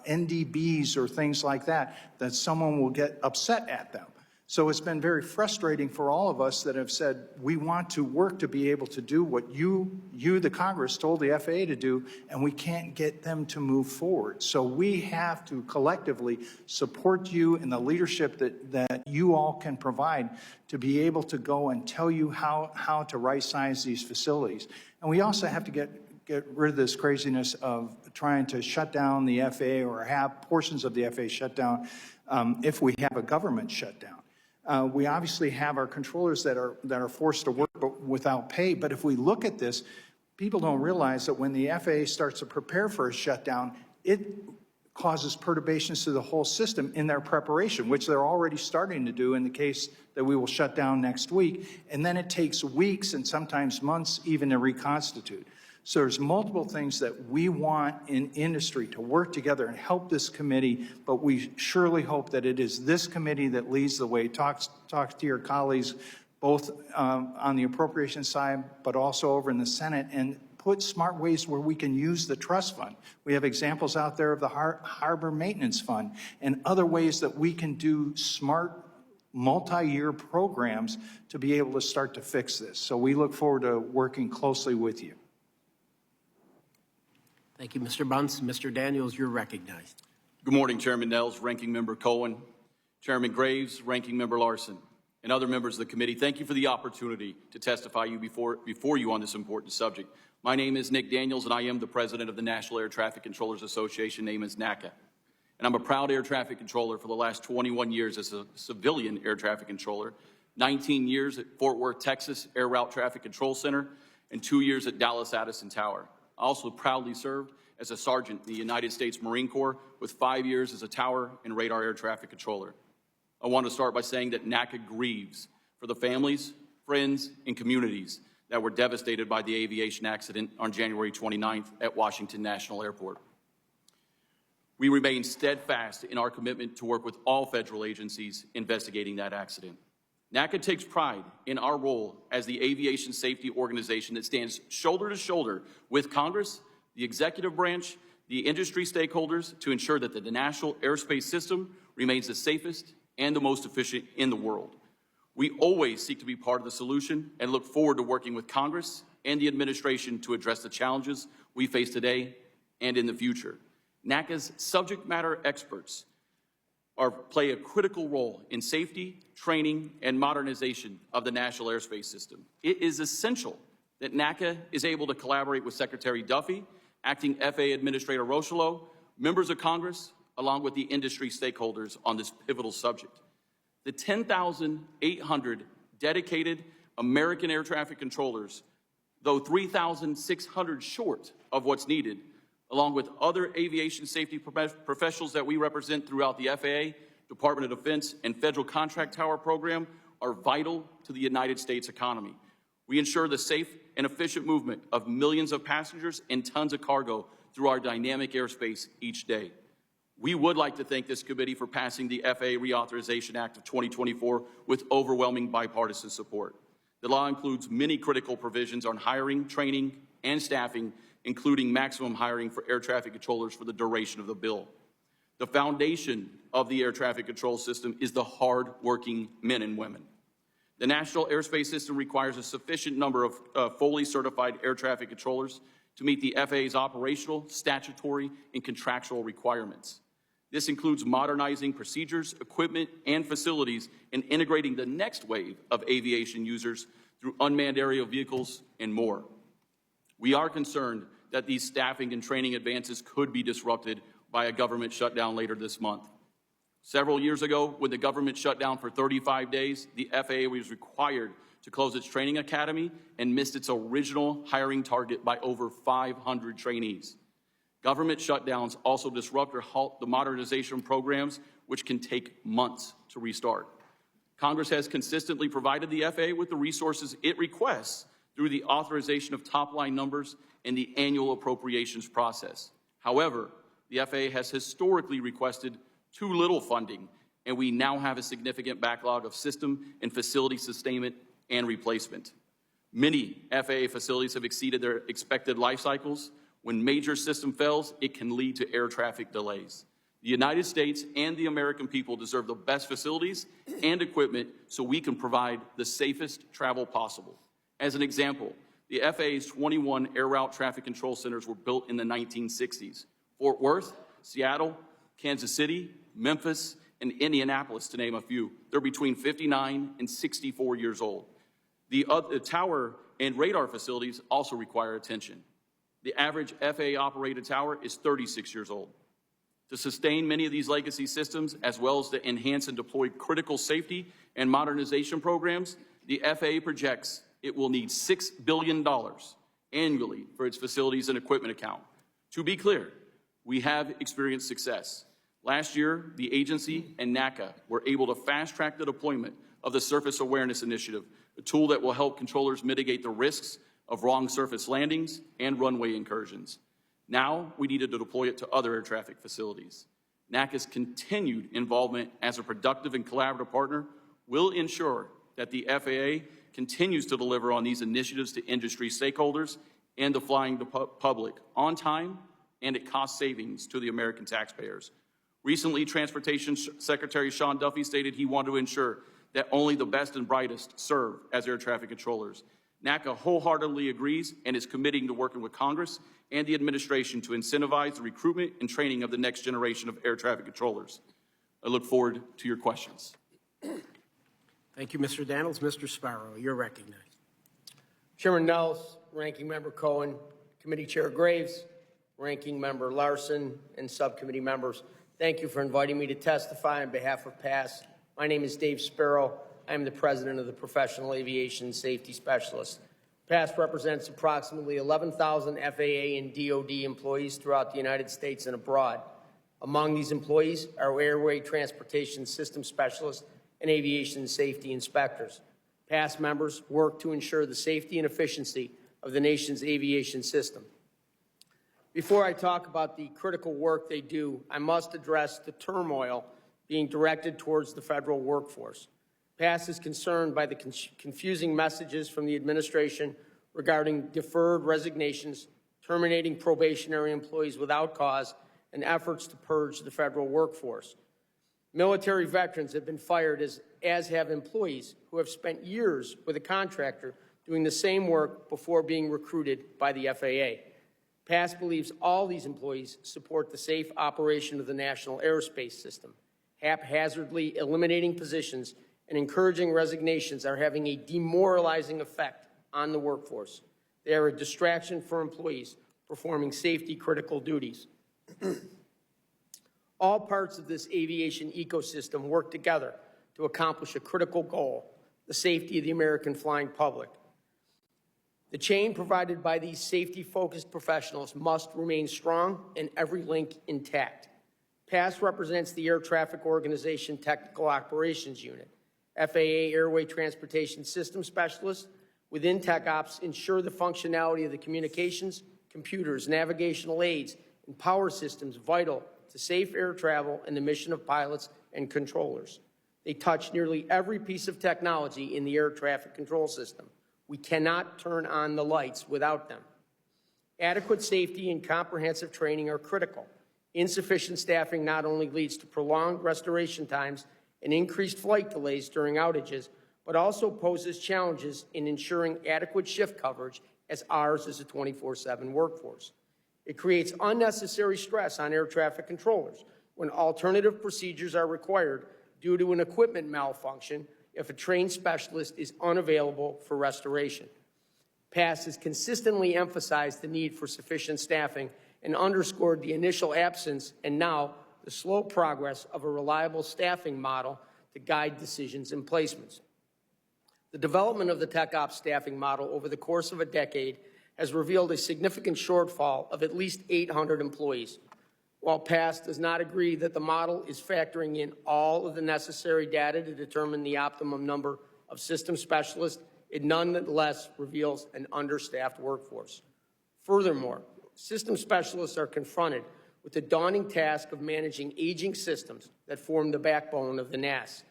NDBs or things like that someone will get upset at them. So it's been very frustrating for all of us that have said, we want to work to be able to do what you, the Congress, told the FAA to do, and we can't get them to move forward. So we have to collectively support you in the leadership that you all can provide to be able to go and tell you how to right-size these facilities. And we also have to get rid of this craziness of trying to shut down the FAA or have portions of the FAA shut down if we have a government shutdown. We obviously have our controllers that are forced to work without pay, but if we look at this, people don't realize that when the FAA starts to prepare for a shutdown, it causes perturbations to the whole system in their preparation, which they're already starting to do in the case that we will shut down next week, and then it takes weeks and sometimes months even to reconstitute. So there's multiple things that we want in industry to work together and help this committee, but we surely hope that it is this committee that leads the way. Talk to your colleagues, both on the appropriations side, but also over in the Senate, and put smart ways where we can use the trust fund. We have examples out there of the Harbor Maintenance Fund and other ways that we can do smart multi-year programs to be able to start to fix this. So we look forward to working closely with you. Thank you, Mr. Bunce. Mr. Daniels, you're recognized. Good morning, Chairman Nels, Ranking Member Cohen, Chairman Graves, Ranking Member Larson, and other members of the committee. Thank you for the opportunity to testify before you on this important subject. My name is Nick Daniels, and I am the president of the National Air Traffic Controllers Association, named as NACA. And I'm a proud air traffic controller for the last 21 years as a civilian air traffic controller, 19 years at Fort Worth, Texas Air Route Traffic Control Center, and 2 years at Dallas Addison Tower. I also proudly served as a sergeant in the United States Marine Corps with 5 years as a tower and radar air traffic controller. I want to start by saying that NACA grieves for the families, friends, and communities that were devastated by the aviation accident on January 29th at Washington National Airport. We remain steadfast in our commitment to work with all federal agencies investigating that accident. NACA takes pride in our role as the aviation safety organization that stands shoulder to shoulder with Congress, the executive branch, the industry stakeholders to ensure that the national airspace system remains the safest and the most efficient in the world. We always seek to be part of the solution and look forward to working with Congress and the administration to address the challenges we face today and in the future. NACA's subject matter experts play a critical role in safety, training, and modernization of the national airspace system. It is essential that NACA is able to collaborate with Secretary Duffy, Acting FAA Administrator Rocheleau, members of Congress, along with the industry stakeholders on this pivotal subject. The 10,800 dedicated American air traffic controllers, though 3,600 short of what's needed, along with other aviation safety professionals that we represent throughout the FAA, Department of Defense, and Federal Contract Tower program, are vital to the United States economy. We ensure the safe and efficient movement of millions of passengers and tons of cargo through our dynamic airspace each day. We would like to thank this committee for passing the FAA Reauthorization Act of 2024 with overwhelming bipartisan support. The law includes many critical provisions on hiring, training, and staffing, including maximum hiring for air traffic controllers for the duration of the bill. The foundation of the air traffic control system is the hard-working men and women. The National Airspace System requires a sufficient number of fully certified air traffic controllers to meet the FAA's operational, statutory, and contractual requirements. This includes modernizing procedures, equipment, and facilities, and integrating the next wave of aviation users through unmanned aerial vehicles and more. We are concerned that these staffing and training advances could be disrupted by a government shutdown later this month. Several years ago, when the government shut down for 35 days, the FAA was required to close its training academy and missed its original hiring target by over 500 trainees. Government shutdowns also disrupt or halt the modernization programs, which can take months to restart. Congress has consistently provided the FAA with the resources it requests through the authorization of top-line numbers and the annual appropriations process. However, the FAA has historically requested too little funding, and we now have a significant backlog of system and facility sustainment and replacement. Many FAA facilities have exceeded their expected life cycles. When major system fails, it can lead to air traffic delays. The United States and the American people deserve the best facilities and equipment so we can provide the safest travel possible. As an example, the FAA's 21 air route traffic control centers were built in the 1960s. Fort Worth, Seattle, Kansas City, Memphis, and Indianapolis, to name a few. They're between 59 and 64 years old. The tower and radar facilities also require attention. The average FAA-operated tower is 36 years old. To sustain many of these legacy systems, as well as to enhance and deploy critical safety and modernization programs, the FAA projects it will need $6 billion annually for its facilities and equipment account. To be clear, we have experienced success. Last year, the agency and NACA were able to fast-track the deployment of the Surface Awareness Initiative, a tool that will help controllers mitigate the risks of wrong surface landings and runway incursions. Now, we needed to deploy it to other air traffic facilities. NACA's continued involvement as a productive and collaborative partner will ensure that the FAA continues to deliver on these initiatives to industry stakeholders and the flying public on time and at cost savings to the American taxpayers. Recently, Transportation Secretary Sean Duffy stated he wanted to ensure that only the best and brightest serve as air traffic controllers. NACA wholeheartedly agrees and is committing to working with Congress and the administration to incentivize the recruitment and training of the next generation of air traffic controllers. I look forward to your questions. Thank you, Mr. Daniels. Mr. Spero, you're recognized. Chairman Nelson, Ranking Member Cohen, Committee Chair Graves, Ranking Member Larson, and subcommittee members, thank you for inviting me to testify on behalf of PASS. My name is Dave Spero. I am the president of the Professional Aviation Safety Specialists. PASS represents approximately 11,000 FAA and DoD employees throughout the United States and abroad. Among these employees are airway transportation system specialists and aviation safety inspectors. PASS members work to ensure the safety and efficiency of the nation's aviation system. Before I talk about the critical work they do, I must address the turmoil being directed towards the federal workforce. PASS is concerned by the confusing messages from the administration regarding deferred resignations, terminating probationary employees without cause, and efforts to purge the federal workforce. Military veterans have been fired, as have employees who have spent years with a contractor doing the same work before being recruited by the FAA. PASS believes all these employees support the safe operation of the national aerospace system. haphazardly eliminating positions and encouraging resignations are having a demoralizing effect on the workforce. They are a distraction for employees performing safety-critical duties. All parts of this aviation ecosystem work together to accomplish a critical goal, the safety of the American flying public. The chain provided by these safety-focused professionals must remain strong and every link intact. PASS represents the Air Traffic Organization Technical Operations Unit. FAA Airway Transportation System Specialists within TechOps ensure the functionality of the communications, computers, navigational aids, and power systems vital to safe air travel and the mission of pilots and controllers. They touch nearly every piece of technology in the air traffic control system. We cannot turn on the lights without them. Adequate safety and comprehensive training are critical. Insufficient staffing not only leads to prolonged restoration times and increased flight delays during outages, but also poses challenges in ensuring adequate shift coverage, as ours is a 24/7 workforce. It creates unnecessary stress on air traffic controllers when alternative procedures are required due to an equipment malfunction if a trained specialist is unavailable for restoration. PASS has consistently emphasized the need for sufficient staffing and underscored the initial absence and now the slow progress of a reliable staffing model to guide decisions and placements. The development of the TechOps staffing model over the course of a decade has revealed a significant shortfall of at least 800 employees. While PASS does not agree that the model is factoring in all of the necessary data to determine the optimum number of system specialists, it nonetheless reveals an understaffed workforce. Furthermore, system specialists are confronted with the daunting task of managing aging systems that form the backbone of the NAS.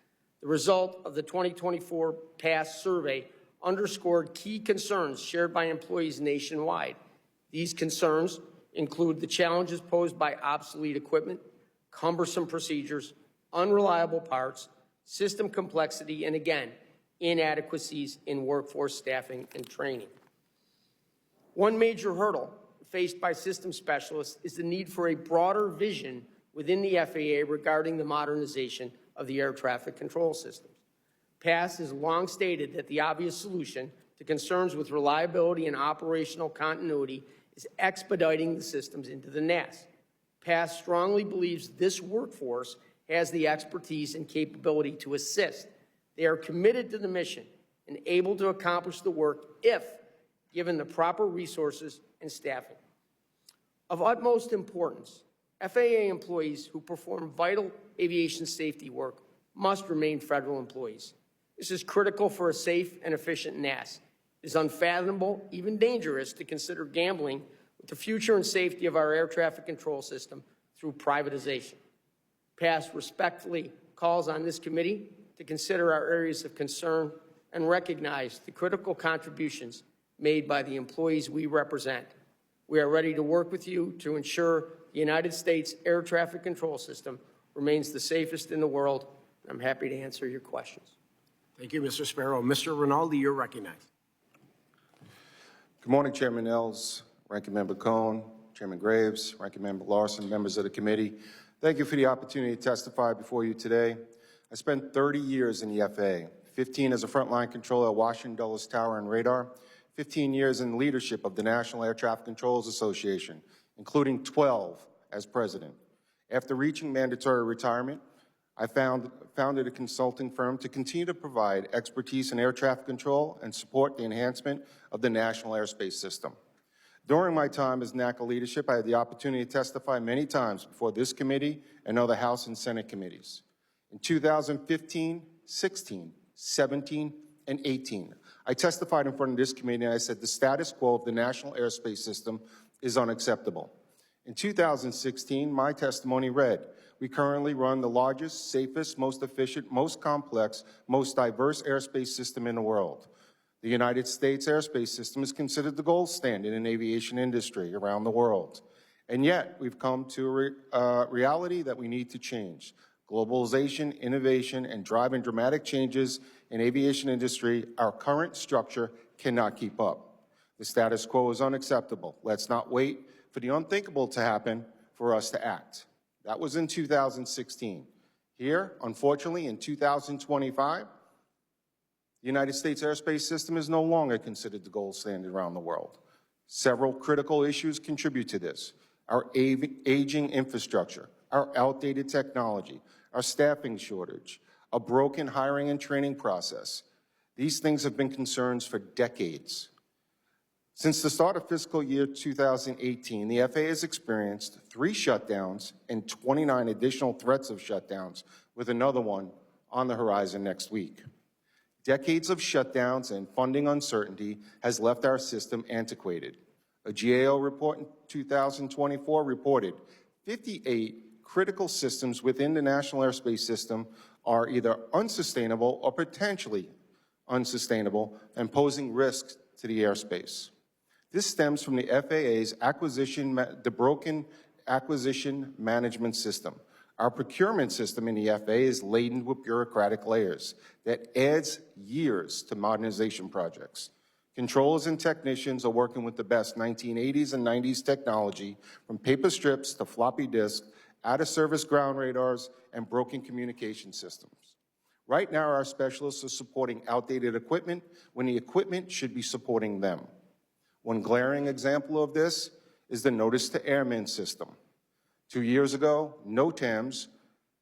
The result of the 2024 PASS survey underscored key concerns shared by employees nationwide. These concerns include the challenges posed by obsolete equipment, cumbersome procedures, unreliable parts, system complexity, and again, inadequacies in workforce staffing and training. One major hurdle faced by system specialists is the need for a broader vision within the FAA regarding the modernization of the air traffic control systems. PASS has long stated that the obvious solution to concerns with reliability and operational continuity is expediting the systems into the NAS. PASS strongly believes this workforce has the expertise and capability to assist. They are committed to the mission and able to accomplish the work if given the proper resources and staffing. Of utmost importance, FAA employees who perform vital aviation safety work must remain federal employees. This is critical for a safe and efficient NAS. It is unfathomable, even dangerous, to consider gambling with the future and safety of our air traffic control system through privatization. PASS respectfully calls on this committee to consider our areas of concern and recognize the critical contributions made by the employees we represent. We are ready to work with you to ensure the United States air traffic control system remains the safest in the world. I'm happy to answer your questions. Thank you, Mr. Spero. Mr. Rinaldi, you're recognized. Good morning, Chairman Nels, Ranking Member Cohen, Chairman Graves, Ranking Member Larson, members of the committee. Thank you for the opportunity to testify before you today. I spent 30 years in the FAA, 15 as a frontline controller at Washington Dulles Tower and Radar, 15 years in leadership of the National Air Traffic Controllers Association, including 12 as president. After reaching mandatory retirement, I founded a consulting firm to continue to provide expertise in air traffic control and support the enhancement of the national airspace system. During my time as NACA leadership, I had the opportunity to testify many times before this committee and other House and Senate committees. In 2015, 16, 17, and 18, I testified in front of this committee and I said the status quo of the national airspace system is unacceptable. In 2016, my testimony read, we currently run the largest, safest, most efficient, most complex, most diverse airspace system in the world. The United States airspace system is considered the gold standard in aviation industry around the world. And yet, we've come to a reality that we need to change. Globalization, innovation, and driving dramatic changes in aviation industry, our current structure cannot keep up. The status quo is unacceptable. Let's not wait for the unthinkable to happen for us to act. That was in 2016. Here, unfortunately, in 2025, the United States airspace system is no longer considered the gold standard around the world. Several critical issues contribute to this: our aging infrastructure, our outdated technology, our staffing shortage, a broken hiring and training process. These things have been concerns for decades. Since the start of fiscal year 2018, the FAA has experienced 3 shutdowns and 29 additional threats of shutdowns, with another one on the horizon next week. Decades of shutdowns and funding uncertainty has left our system antiquated. A GAO report in 2024 reported 58 critical systems within the National Airspace System are either unsustainable or potentially unsustainable and posing risks to the airspace. This stems from the FAA's broken acquisition management system. Our procurement system in the FAA is laden with bureaucratic layers that adds years to modernization projects. Controllers and technicians are working with the best 1980s and 90s technology, from paper strips to floppy disks, out-of-service ground radars, and broken communication systems. Right now, our specialists are supporting outdated equipment when the equipment should be supporting them. One glaring example of this is the Notice to Airmen system. 2 years ago, NOTAM's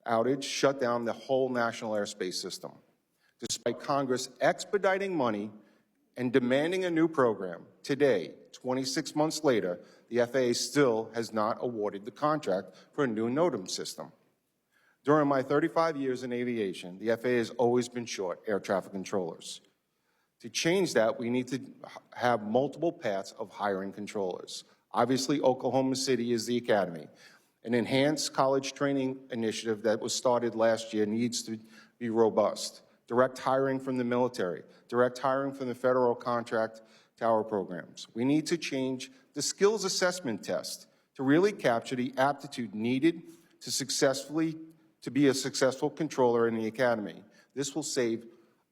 outage shut down the whole national airspace system. Despite Congress expediting money and demanding a new program, today, 26 months later, the FAA still has not awarded the contract for a new NOTAM system. During my 35 years in aviation, the FAA has always been short air traffic controllers. To change that, we need to have multiple paths of hiring controllers. Obviously, Oklahoma City is the academy. An enhanced college training initiative that was started last year needs to be robust. Direct hiring from the military, direct hiring from the federal contract tower programs. We need to change the skills assessment test to really capture the aptitude needed to be a successful controller in the academy. This will save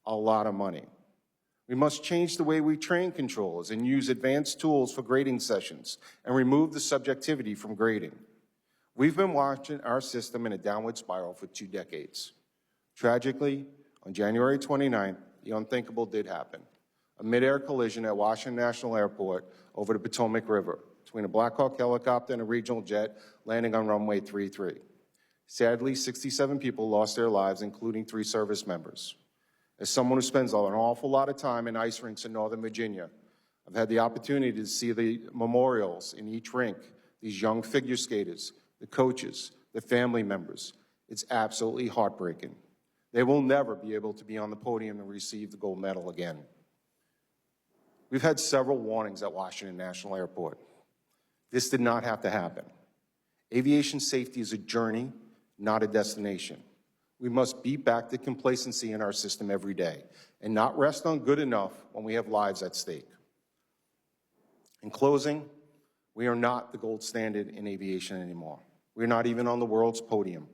a lot of money. We must change the way we train controllers and use advanced tools for grading sessions and remove the subjectivity from grading. We've been watching our system in a downward spiral for 2 decades. Tragically, on January 29th, the unthinkable did happen. A mid-air collision at Washington National Airport over the Potomac River between a Black Hawk helicopter and a regional jet landing on runway 33. Sadly, 67 people lost their lives, including 3 service members. As someone who spends an awful lot of time in ice rinks in Northern Virginia, I've had the opportunity to see the memorials in each rink, these young figure skaters, the coaches, the family members. It's absolutely heartbreaking. They will never be able to be on the podium and receive the gold medal again. We've had several warnings at Washington National Airport. This did not have to happen. Aviation safety is a journey, not a destination. We must beat back the complacency in our system every day and not rest on good enough when we have lives at stake. In closing, we are not the gold standard in aviation anymore. We're not even on the world's podium.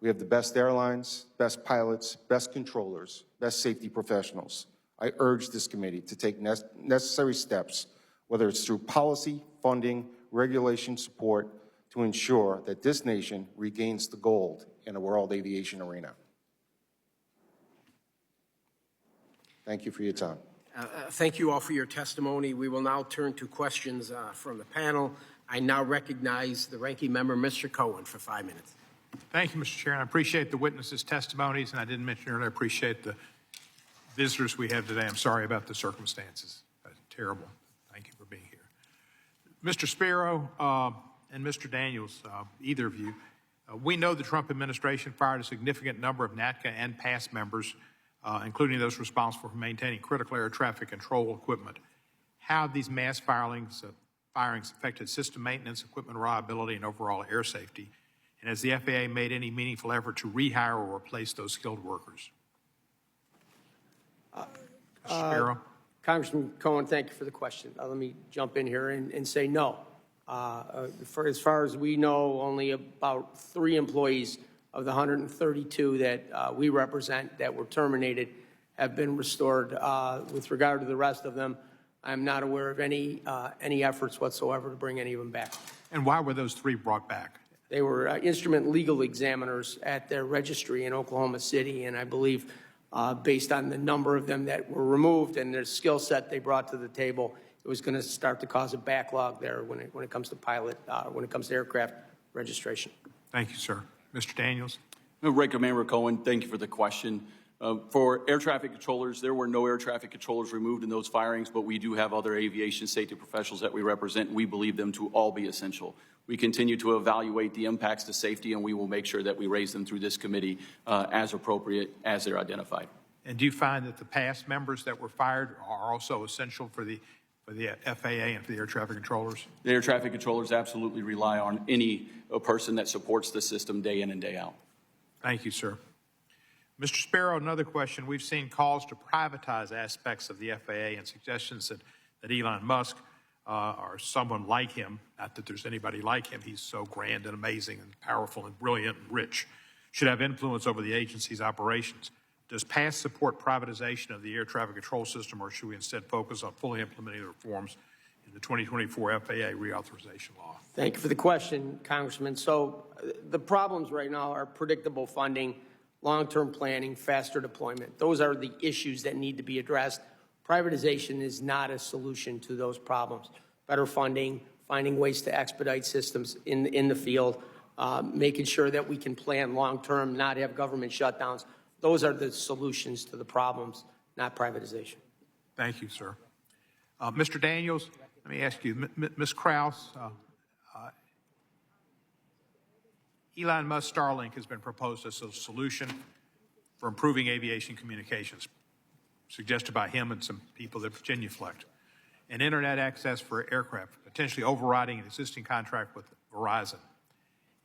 We have the best airlines, best pilots, best controllers, best safety professionals. I urge this committee to take necessary steps, whether it's through policy, funding, regulation support, to ensure that this nation regains the gold in the world aviation arena. Thank you for your time. Thank you all for your testimony. We will now turn to questions from the panel. I now recognize the ranking member, Mr. Cohen, for 5 minutes. Thank you, Mr. Chair, and I appreciate the witnesses' testimonies, and I didn't mention earlier, I appreciate the visitors we have today. I'm sorry about the circumstances. Terrible. Thank you for being here. Mr. Spero and Mr. Daniels, either of you, we know the Trump administration fired a significant number of NATCA and past members, including those responsible for maintaining critical air traffic control equipment. How have these mass firings affected system maintenance, equipment reliability, and overall air safety? And has the FAA made any meaningful effort to rehire or replace those skilled workers? Mr. Spero? Congressman Cohen, thank you for the question. Let me jump in here and say no. As far as we know, only about 3 employees of the 132 that we represent that were terminated have been restored. With regard to the rest of them, I'm not aware of any efforts whatsoever to bring any of them back. And why were those 3 brought back? They were instrument legal examiners at their registry in Oklahoma City, and I believe based on the number of them that were removed and their skill set they brought to the table, it was going to start to cause a backlog there when it comes to when it comes to aircraft registration. Thank you, sir. Mr. Daniels. Ranking Member Cohen, thank you for the question. For air traffic controllers, there were no air traffic controllers removed in those firings, but we do have other aviation safety professionals that we represent. We believe them to all be essential. We continue to evaluate the impacts to safety, and we will make sure that we raise them through this committee as appropriate as they're identified. And do you find that the past members that were fired are also essential for the FAA and for the air traffic controllers? The air traffic controllers absolutely rely on any person that supports the system day in and day out. Thank you, sir. Mr. Spero, another question. We've seen calls to privatize aspects of the FAA and suggestions that Elon Musk or someone like him, not that there's anybody like him, he's so grand and amazing and powerful and brilliant and rich, should have influence over the agency's operations. Does PASS support privatization of the air traffic control system, or should we instead focus on fully implementing the reforms in the 2024 FAA Reauthorization Law? Thank you for the question, Congressman. So the problems right now are predictable funding, long-term planning, faster deployment. Those are the issues that need to be addressed. Privatization is not a solution to those problems. Better funding, finding ways to expedite systems in the field, making sure that we can plan long-term, not have government shutdowns. Those are the solutions to the problems, not privatization. Thank you, sir. Mr. Daniels, let me ask you, Ms. Krause, Elon Musk Starlink has been proposed as a solution for improving aviation communications, suggested by him and some people at Virginia Flecht, and internet access for aircraft, potentially overriding an existing contract with Verizon.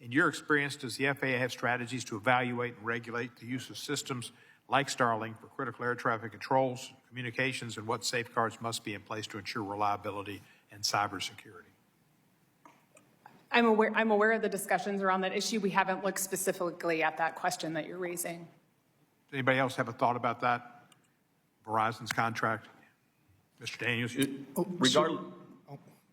In your experience, does the FAA have strategies to evaluate and regulate the use of systems like Starlink for critical air traffic controls, communications, and what safeguards must be in place to ensure reliability and cybersecurity? I'm aware of the discussions around that issue. We haven't looked specifically at that question that you're raising. Does anybody else have a thought about that? Verizon's contract? Mr. Daniels?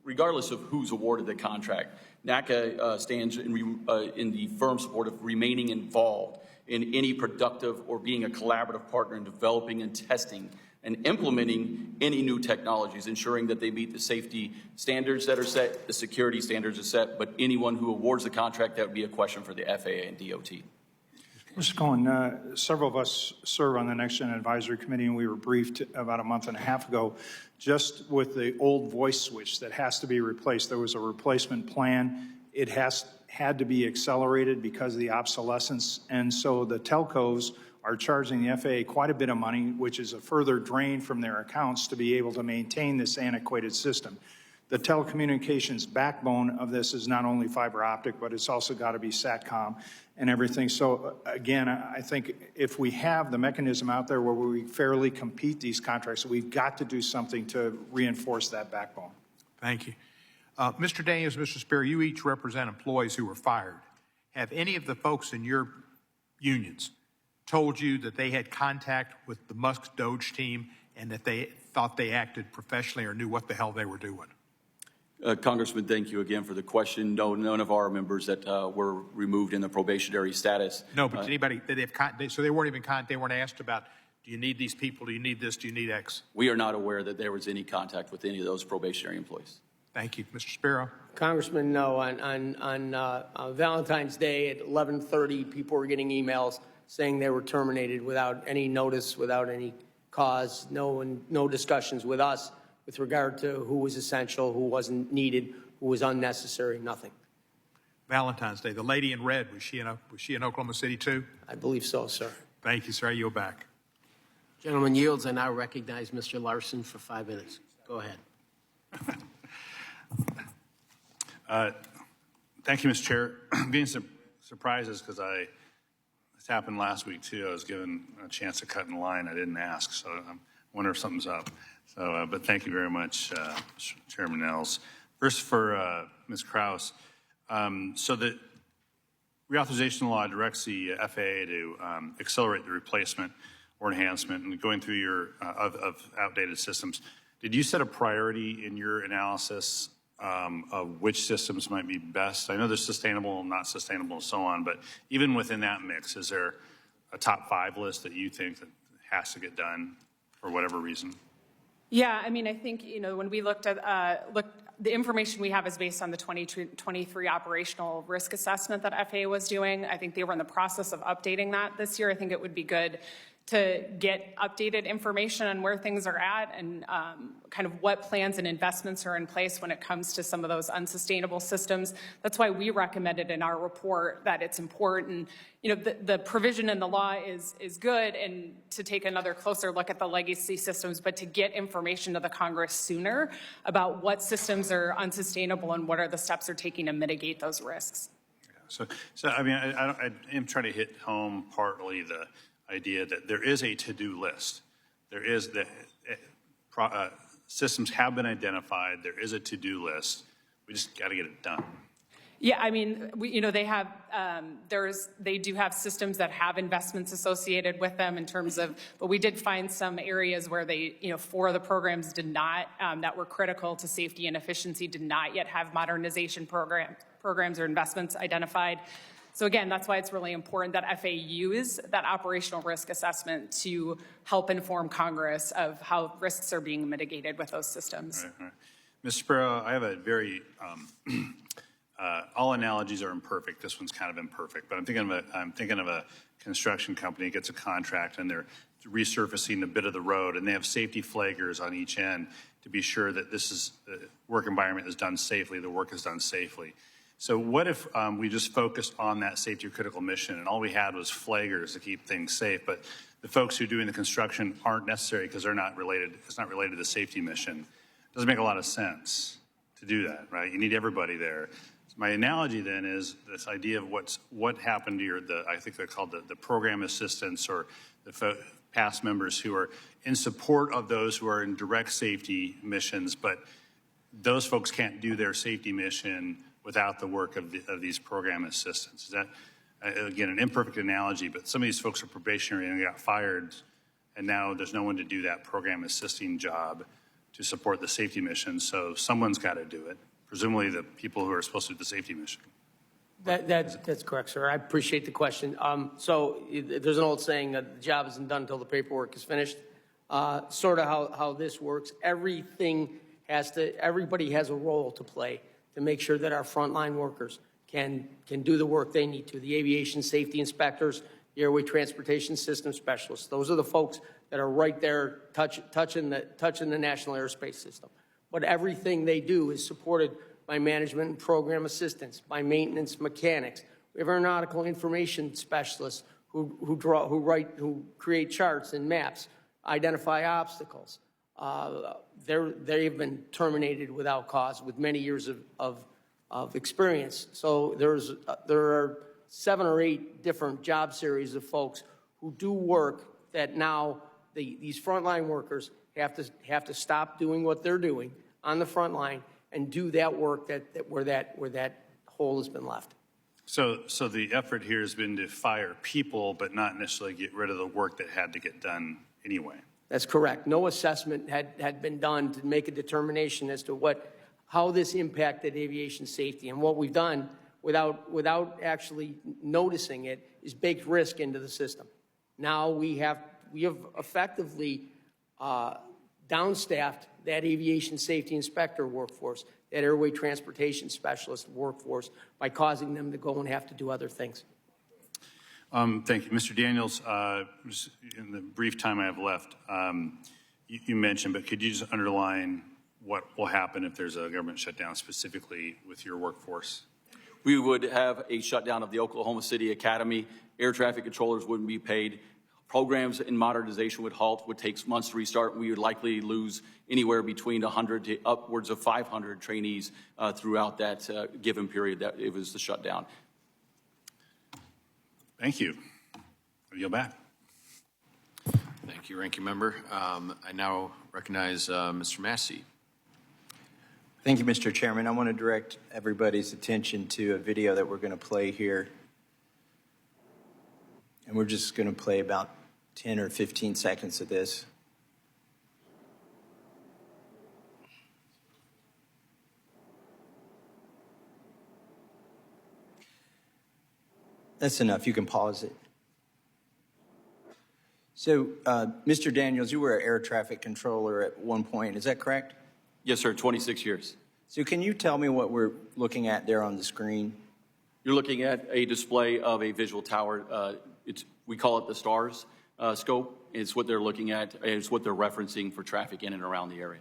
Regardless of who's awarded the contract, NACA stands in the firm support of remaining involved in any productive or being a collaborative partner in developing and testing and implementing any new technologies, ensuring that they meet the safety standards that are set, the security standards are set, but anyone who awards the contract, that would be a question for the FAA and DOT. Mr. Cohen, several of us serve on the Next Gen Advisory Committee, and we were briefed about a month and a half ago just with the old voice switch that has to be replaced. There was a replacement plan. It had to be accelerated because of the obsolescence, and so the telcos are charging the FAA quite a bit of money, which is a further drain from their accounts to be able to maintain this antiquated system. The telecommunications backbone of this is not only fiber optic, but it's also got to be SATCOM and everything. So again, I think if we have the mechanism out there where we fairly compete these contracts, we've got to do something to reinforce that backbone. Thank you. Mr. Daniels, Mr. Spero, you each represent employees who were fired. Have any of the folks in your unions told you that they had contact with the Musk Doge team and that they thought they acted professionally or knew what the hell they were doing? Congressman, thank you again for the question. No, none of our members that were removed in the probationary status. No, but anybody that so they weren't even they weren't asked about, do you need these people? Do you need this? Do you need X? We are not aware that there was any contact with any of those probationary employees. Thank you. Mr. Spero? Congressman, no. On Valentine's Day at 11:30, people were getting emails saying they were terminated without any notice, without any cause, no discussions with us with regard to who was essential, who wasn't needed, who was unnecessary, nothing. Valentine's Day. The lady in red, was she in Oklahoma City too? I believe so, sir. Thank you, sir. I yield back. Gentleman yields. I now recognize Mr. Larson for 5 minutes. Go ahead. Thank you, Mr. Chair. I'm getting some surprises because this happened last week too. I was given a chance to cut in line. I didn't ask, so I wonder if something's up. So, but thank you very much, Chairman Nels. First for Ms. Krause. So the reauthorization law directs the FAA to accelerate the replacement or enhancement and going through your of outdated systems. Did you set a priority in your analysis of which systems might be best? I know there's sustainable, not sustainable, and so on, but even within that mix, is there a top 5 list that you think that has to get done for whatever reason? Yeah, I mean, I think, when we looked at, the information we have is based on the 2023 operational risk assessment that FAA was doing. I think they were in the process of updating that this year. I think it would be good to get updated information on where things are at and kind of what plans and investments are in place when it comes to some of those unsustainable systems. That's why we recommended in our report that it's important. The provision in the law is good, and to take another closer look at the legacy systems, but to get information to the Congress sooner about what systems are unsustainable and what are the steps they're taking to mitigate those risks. So I mean, I am trying to hit home partly the idea that there is a to-do list. There is systems have been identified. There is a to-do list. We just got to get it done. Yeah, I mean, they have, they do have systems that have investments associated with them in terms of, but we did find some areas where they, 4 of the programs did not, that were critical to safety and efficiency, did not yet have modernization programs or investments identified. So again, that's why it's really important that FAA use that operational risk assessment to help inform Congress of how risks are being mitigated with those systems. Right. Mr. Spero, I have a very, all analogies are imperfect. This one's kind of imperfect, but I'm thinking of a construction company gets a contract and they're resurfacing a bit of the road, and they have safety flaggers on each end to be sure that the work environment is done safely, the work is done safely. So what if we just focused on that safety critical mission and all we had was flaggers to keep things safe, but the folks who are doing the construction aren't necessary because they're not related, it's not related to the safety mission. It doesn't make a lot of sense to do that, right? You need everybody there. So my analogy then is this idea of what happened to I think they're called the program assistants or the past members who are in support of those who are in direct safety missions, but those folks can't do their safety mission without the work of these program assistants. Is that, again, an imperfect analogy, but some of these folks are probationary and got fired, and now there's no one to do that program assisting job to support the safety mission, so someone's got to do it, presumably the people who are supposed to do the safety mission. That's correct, sir. I appreciate the question. So there's an old saying that the job isn't done until the paperwork is finished. Sort of how this works. Everybody has a role to play to make sure that our frontline workers can do the work they need to. The aviation safety inspectors, the airway transportation system specialists, those are the folks that are right there touching the national airspace system. But everything they do is supported by management and program assistants, by maintenance mechanics. We have aeronautical information specialists who create charts and maps, identify obstacles. They've been terminated without cause with many years of experience. So there are 7 or 8 different job series of folks who do work that now these frontline workers have to stop doing what they're doing on the front line and do that work where that hole has been left. So the effort here has been to fire people, but not necessarily get rid of the work that had to get done anyway. That's correct. No assessment had been done to make a determination as to how this impacted aviation safety. And what we've done without actually noticing it is baked risk into the system. Now we have effectively downstaffed that aviation safety inspector workforce, that airway transportation specialist workforce, by causing them to go and have to do other things. Thank you. Mr. Daniels, just in the brief time I have left, you mentioned, but could you just underline what will happen if there's a government shutdown specifically with your workforce? We would have a shutdown of the Oklahoma City Academy. Air traffic controllers wouldn't be paid. Programs in modernization would halt, would take months to restart. We would likely lose anywhere between 100 to upwards of 500 trainees throughout that given period that it was the shutdown. Thank you. I'll yield back. Thank you, Ranking Member. I now recognize Mr. Massey. Thank you, Mr. Chairman. I want to direct everybody's attention to a video that we're going to play here. And we're just going to play about 10 or 15 seconds of this. That's enough. You can pause it. So, Mr. Daniels, you were an air traffic controller at one point. Is that correct? Yes, sir, 26 years. So can you tell me what we're looking at there on the screen? You're looking at a display of a visual tower. We call it the STARS scope. It's what they're looking at. It's what they're referencing for traffic in and around the area.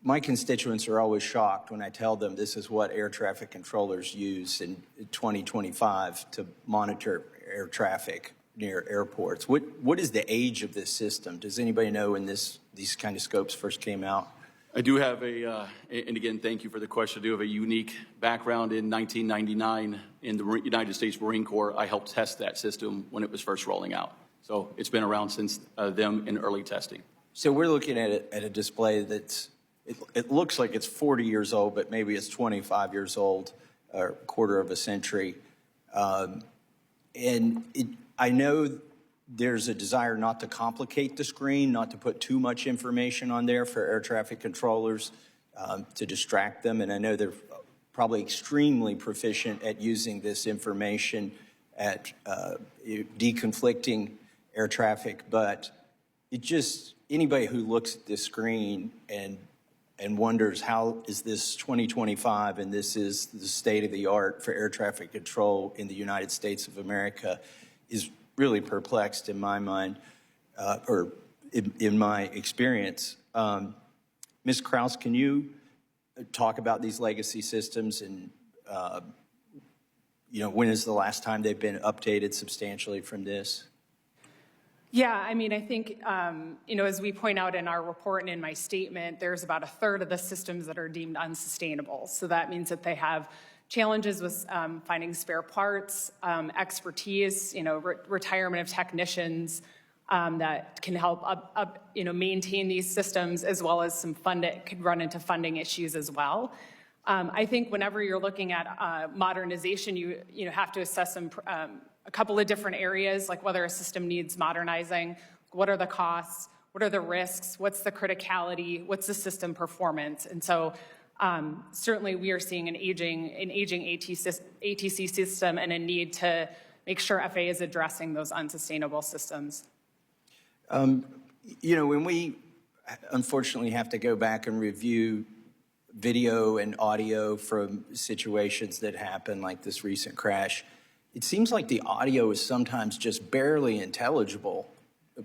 My constituents are always shocked when I tell them this is what air traffic controllers use in 2025 to monitor air traffic near airports. What is the age of this system? Does anybody know when these kind of scopes first came out? I do have and again, thank you for the question. I do have a unique background. In 1999 in the United States Marine Corps. I helped test that system when it was first rolling out. So it's been around since them in early testing. So we're looking at a display that's, it looks like it's 40 years old, but maybe it's 25 years old, or a quarter of a century. I know there's a desire not to complicate the screen, not to put too much information on there for air traffic controllers to distract them. And I know they're probably extremely proficient at using this information at deconflicting air traffic. But it just, anybody who looks at this screen and wonders how is this 2025 and this is the state of the art for air traffic control in the United States of America is really perplexed in my mind, or in my experience. Ms. Krause, can you talk about these legacy systems and, when is the last time they've been updated substantially from this? Yeah, I mean, I think, as we point out in our report and in my statement, there's about a third of the systems that are deemed unsustainable. So that means that they have challenges with finding spare parts, expertise, retirement of technicians that can help maintain these systems, as well as some could run into funding issues as well. I think whenever you're looking at modernization, you have to assess a couple of different areas, like whether a system needs modernizing, what are the costs, what are the risks, what's the criticality, what's the system performance. And so certainly we are seeing an aging ATC system and a need to make sure FAA is addressing those unsustainable systems. When we unfortunately have to go back and review video and audio from situations that happen, like this recent crash, it seems like the audio is sometimes just barely intelligible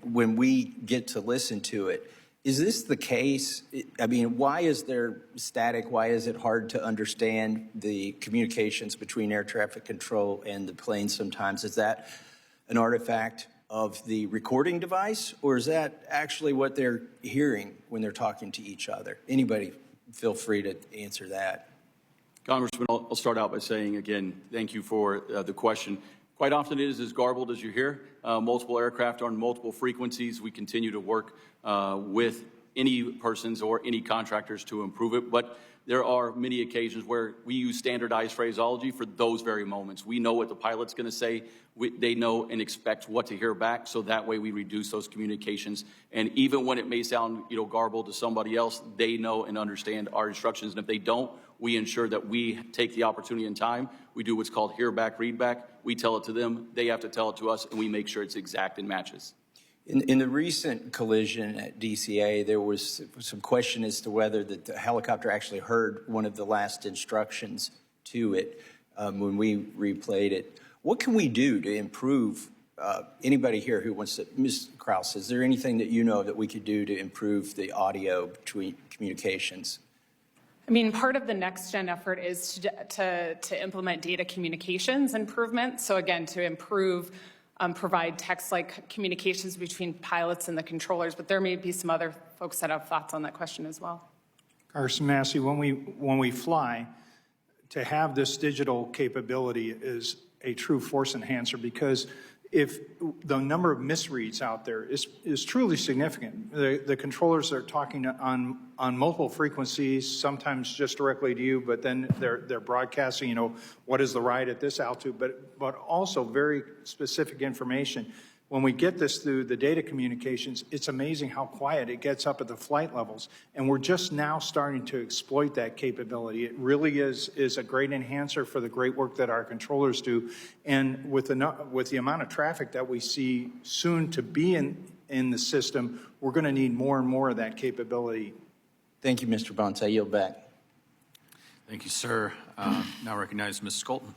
when we get to listen to it. Is this the case? I mean, why is there static? Why is it hard to understand the communications between air traffic control and the plane sometimes? Is that an artifact of the recording device, or is that actually what they're hearing when they're talking to each other? Anybody feel free to answer that. Congressman, I'll start out by saying, again, thank you for the question. Quite often it is as garbled as you hear. Multiple aircraft on multiple frequencies. We continue to work with any persons or any contractors to improve it, but there are many occasions where we use standardized phraseology for those very moments. We know what the pilot's going to say. They know and expect what to hear back, so that way we reduce those communications. And even when it may sound, garbled to somebody else, they know and understand our instructions. And if they don't, we ensure that we take the opportunity and time. We do what's called hear back, read back. We tell it to them, they have to tell it to us, and we make sure it's exact and matches. In the recent collision at DCA, there was some question as to whether the helicopter actually heard one of the last instructions to it when we replayed it. What can we do to improve? Anybody here who wants to, Ms. Krause, is there anything that you know that we could do to improve the audio between communications? I mean, part of the next-gen effort is to implement data communications improvements. So again, to improve, provide text-like communications between pilots and the controllers, but there may be some other folks that have thoughts on that question as well. Congressman Massey, when we fly, to have this digital capability is a true force enhancer, because if the number of misreads out there is truly significant. The controllers are talking on multiple frequencies, sometimes just directly to you, but then they're broadcasting, what is the ride at this altitude, but also very specific information. when we get this through the data communications, it's amazing how quiet it gets up at the flight levels. And we're just now starting to exploit that capability. It really is a great enhancer for the great work that our controllers do. And with the amount of traffic that we see soon to be in the system, we're going to need more and more of that capability. Thank you, Mr. Bunce. I yield back. Thank you, sir. Now recognize Ms. Skolton.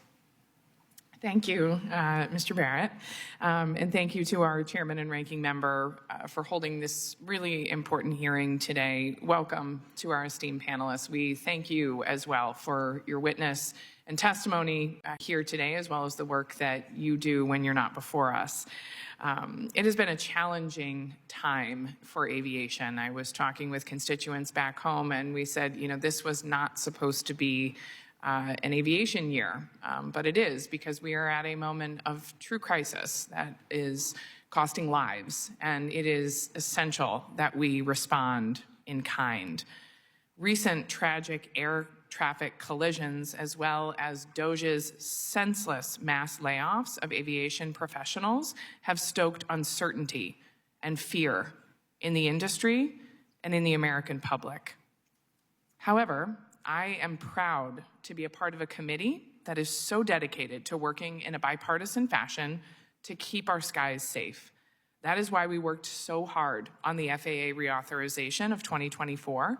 Thank you, Mr. Barrett, and thank you to our chairman and ranking member for holding this really important hearing today. Welcome to our esteemed panelists. We thank you as well for your witness and testimony here today, as well as the work that you do when you're not before us. It has been a challenging time for aviation. I was talking with constituents back home, and we said, you know, this was not supposed to be an aviation year, but it is, because we are at a moment of true crisis that is costing lives, and it is essential that we respond in kind. Recent tragic air traffic collisions, as well as DOJ's senseless mass layoffs of aviation professionals, have stoked uncertainty and fear in the industry and in the American public. However, I am proud to be a part of a committee that is so dedicated to working in a bipartisan fashion to keep our skies safe. That is why we worked so hard on the FAA reauthorization of 2024,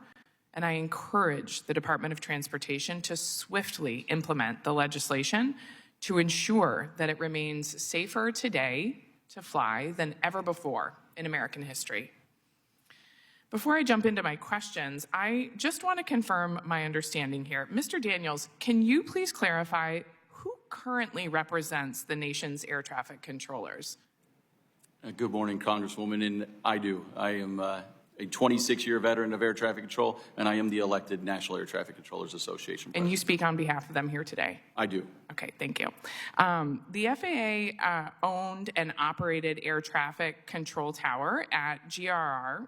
and I encourage the Department of Transportation to swiftly implement the legislation to ensure that it remains safer today to fly than ever before in American history. Before I jump into my questions, I just want to confirm my understanding here. Mr. Daniels, can you please clarify who currently represents the nation's air traffic controllers? Good morning, Congresswoman, and I do. I am a 26-year veteran of air traffic control, and I am the elected National Air Traffic Controllers Association president. And you speak on behalf of them here today? I do. Okay, thank you. The FAA owned and operated air traffic control tower at GRR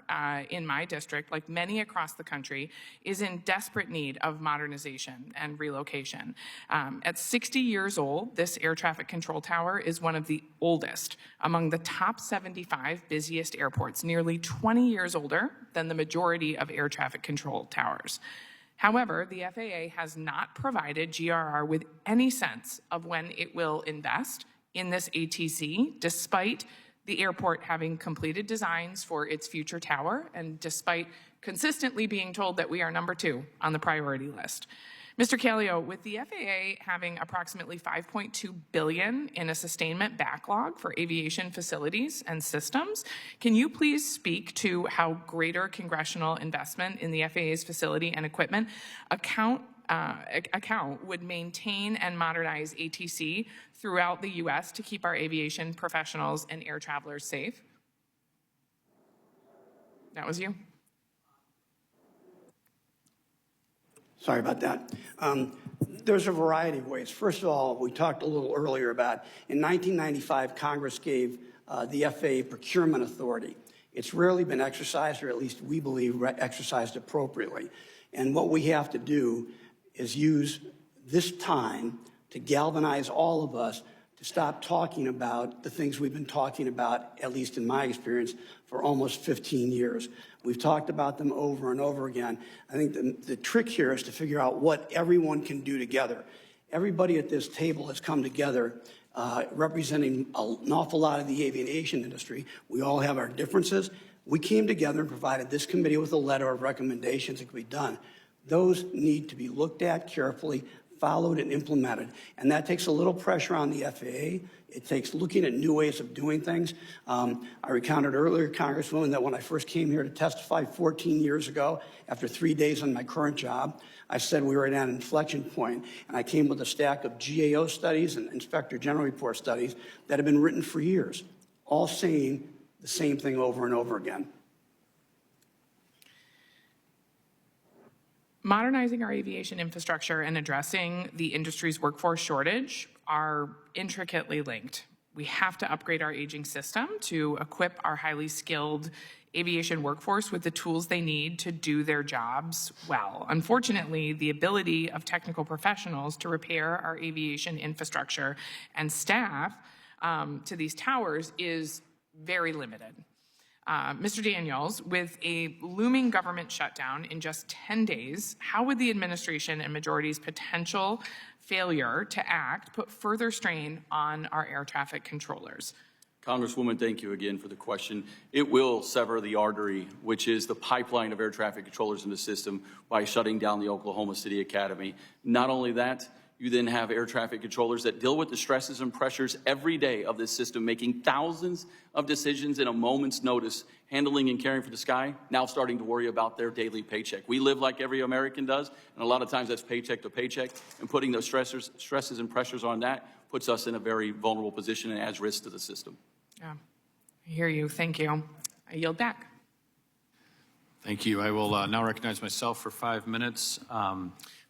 in my district, like many across the country, is in desperate need of modernization and relocation. At 60 years old, this air traffic control tower is one of the oldest among the top 75 busiest airports, nearly 20 years older than the majority of air traffic control towers. However, the FAA has not provided GRR with any sense of when it will invest in this ATC, despite the airport having completed designs for its future tower and despite consistently being told that we are number 2 on the priority list. Mr. Callio, with the FAA having approximately $5.2 billion in a sustainment backlog for aviation facilities and systems, can you please speak to how greater congressional investment in the FAA's facility and equipment account would maintain and modernize ATC throughout the U.S. to keep our aviation professionals and air travelers safe? That was you. Sorry about that. There's a variety of ways. First of all, we talked a little earlier about, in 1995, Congress gave the FAA procurement authority. It's rarely been exercised, or at least we believe exercised appropriately. And what we have to do is use this time to galvanize all of us to stop talking about the things we've been talking about, at least in my experience, for almost 15 years. We've talked about them over and over again. I think the trick here is to figure out what everyone can do together. Everybody at this table has come together representing an awful lot of the aviation industry. We all have our differences. We came together and provided this committee with a letter of recommendations that could be done. Those need to be looked at carefully, followed and implemented. And that takes a little pressure on the FAA. It takes looking at new ways of doing things. I recounted earlier, Congresswoman, that when I first came here to testify 14 years ago, after 3 days on my current job, I said we were at an inflection point, and I came with a stack of GAO studies and Inspector General Report studies that have been written for years, all saying the same thing over and over again. Modernizing our aviation infrastructure and addressing the industry's workforce shortage are intricately linked. We have to upgrade our aging system to equip our highly skilled aviation workforce with the tools they need to do their jobs well. Unfortunately, the ability of technical professionals to repair our aviation infrastructure and staff to these towers is very limited. Mr. Daniels, with a looming government shutdown in just 10 days, how would the administration and majority's potential failure to act put further strain on our air traffic controllers? Congresswoman, thank you again for the question. It will sever the artery, which is the pipeline of air traffic controllers in the system, by shutting down the Oklahoma City Academy. Not only that, you then have air traffic controllers that deal with the stresses and pressures every day of this system, making thousands of decisions in a moment's notice, handling and caring for the sky, now starting to worry about their daily paycheck. We live like every American does, and a lot of times that's paycheck to paycheck, and putting those stresses and pressures on that puts us in a very vulnerable position and adds risk to the system. Yeah, I hear you. Thank you. I yield back. Thank you. I will now recognize myself for 5 minutes.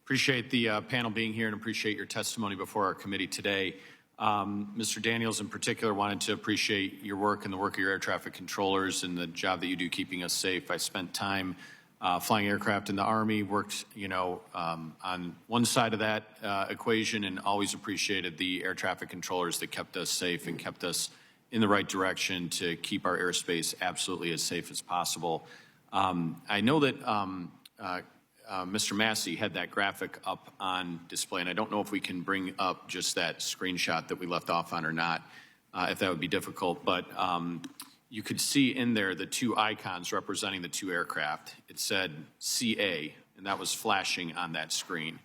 Appreciate the panel being here and appreciate your testimony before our committee today. Mr. Daniels in particular, wanted to appreciate your work and the work of your air traffic controllers and the job that you do keeping us safe. I spent time flying aircraft in the Army, worked, on one side of that equation, and always appreciated the air traffic controllers that kept us safe and kept us in the right direction to keep our airspace absolutely as safe as possible. I know that Mr. Massey had that graphic up on display, and I don't know if we can bring up just that screenshot that we left off on or not, if that would be difficult, but you could see in there the two icons representing the two aircraft. It said CA, and that was flashing on that screen.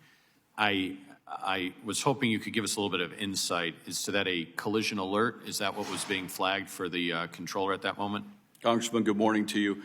I was hoping you could give us a little bit of insight. Is that a collision alert? Is that what was being flagged for the controller at that moment? Congressman, good morning to you.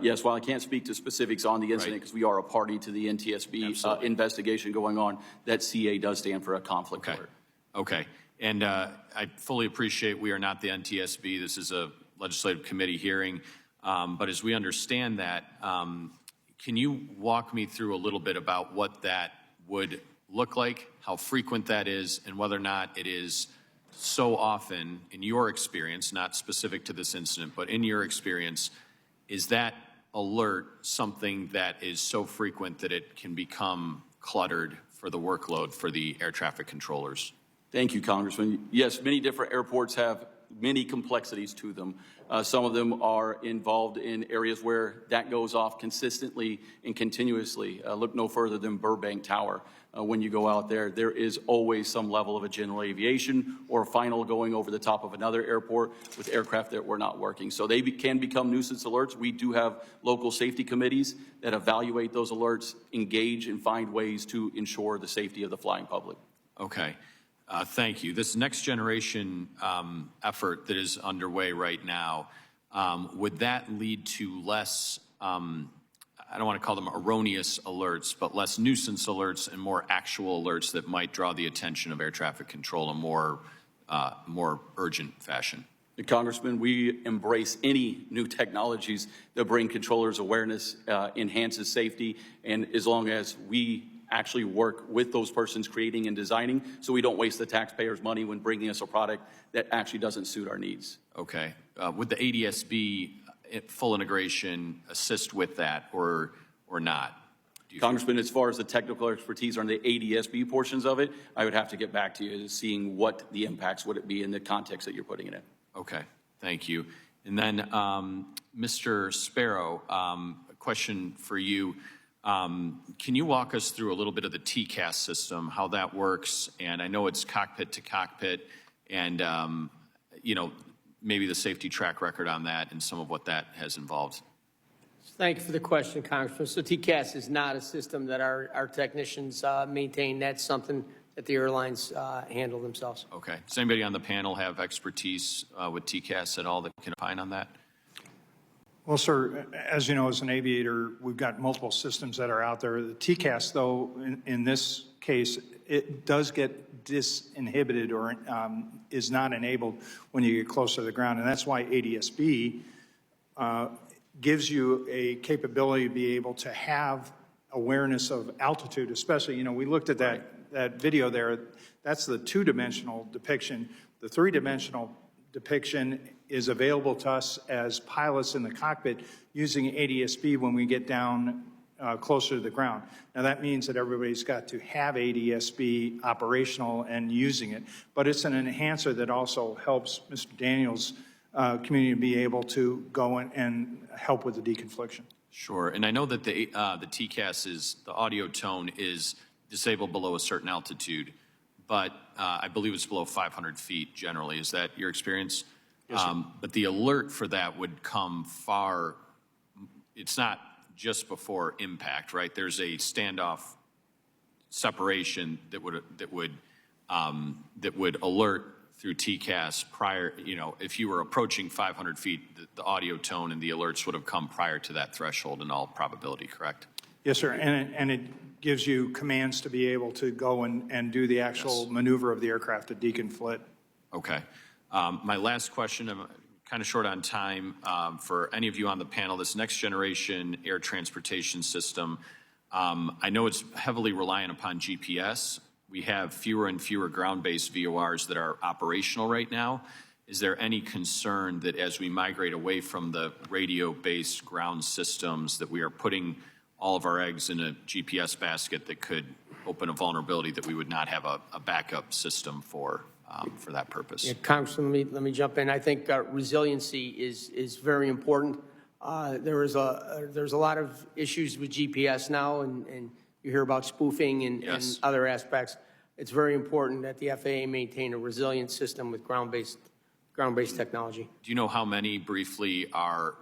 Yes, while I can't speak to specifics on the incident because we are a party to the NTSB investigation going on, that CA does stand for a conflict alert. Okay. And I fully appreciate we are not the NTSB. This is a legislative committee hearing. But as we understand that, can you walk me through a little bit about what that would look like, how frequent that is, and whether or not it is so often, in your experience, not specific to this incident, but in your experience, is that alert something that is so frequent that it can become cluttered for the workload for the air traffic controllers? Thank you, Congressman. Yes, many different airports have many complexities to them. Some of them are involved in areas where that goes off consistently and continuously. Look no further than Burbank Tower. When you go out there, there is always some level of a general aviation or a final going over the top of another airport with aircraft that were not working. So they can become nuisance alerts. We do have local safety committees that evaluate those alerts, engage, and find ways to ensure the safety of the flying public. Okay. Thank you. This next generation effort that is underway right now, would that lead to less, I don't want to call them erroneous alerts, but less nuisance alerts and more actual alerts that might draw the attention of air traffic control in a more urgent fashion? Congressman, we embrace any new technologies that bring controllers awareness, enhances safety, and as long as we actually work with those persons creating and designing so we don't waste the taxpayers' money when bringing us a product that actually doesn't suit our needs. Okay. Would the ADSB full integration assist with that or not? Congressman, as far as the technical expertise on the ADSB portions of it, I would have to get back to you seeing what the impacts would it be in the context that you're putting it in. Okay. Thank you. And then Mr. Spero, a question for you. Can you walk us through a little bit of the TCAS system, how that works? And I know it's cockpit to cockpit and, maybe the safety track record on that and some of what that has involved. Thank you for the question, Congressman. So TCAS is not a system that our technicians maintain. That's something that the airlines handle themselves. Okay. Does anybody on the panel have expertise with TCAS at all that can opine on that? Well, sir, as you know, as an aviator, we've got multiple systems that are out there. The TCAS, though, in this case, it does get disinhibited or is not enabled when you get close to the ground. And that's why ADSB gives you a capability to be able to have awareness of altitude, especially, we looked at that video there. That's the two-dimensional depiction. The three-dimensional depiction is available to us as pilots in the cockpit using ADSB when we get down closer to the ground. Now that means that everybody's got to have ADSB operational and using it, but it's an enhancer that also helps Mr. Daniels community to be able to go and help with the deconfliction. Sure, and I know that the TCAS is, the audio tone is disabled below a certain altitude, but I believe it's below 500 feet generally. Is that your experience? Yes, sir. But the alert for that would come far, it's not just before impact, right? There's a standoff separation that would alert through TCAS prior, if you were approaching 500 feet, the audio tone and the alerts would have come prior to that threshold in all probability, correct? Yes, sir, and it gives you commands to be able to go and do the actual maneuver of the aircraft to deconflict. Okay. My last question, I'm kind of short on time. For any of you on the panel, this next generation air transportation system, I know it's heavily reliant upon GPS. We have fewer and fewer ground-based VORs that are operational right now. Is there any concern that as we migrate away from the radio-based ground systems that we are putting all of our eggs in a GPS basket that could open a vulnerability that we would not have a backup system for that purpose? Yeah, Congressman, let me jump in. I think resiliency is very important. There's a lot of issues with GPS now, and you hear about spoofing and other aspects. It's very important that the FAA maintain a resilient system with ground-based technology. Do you know how many briefly are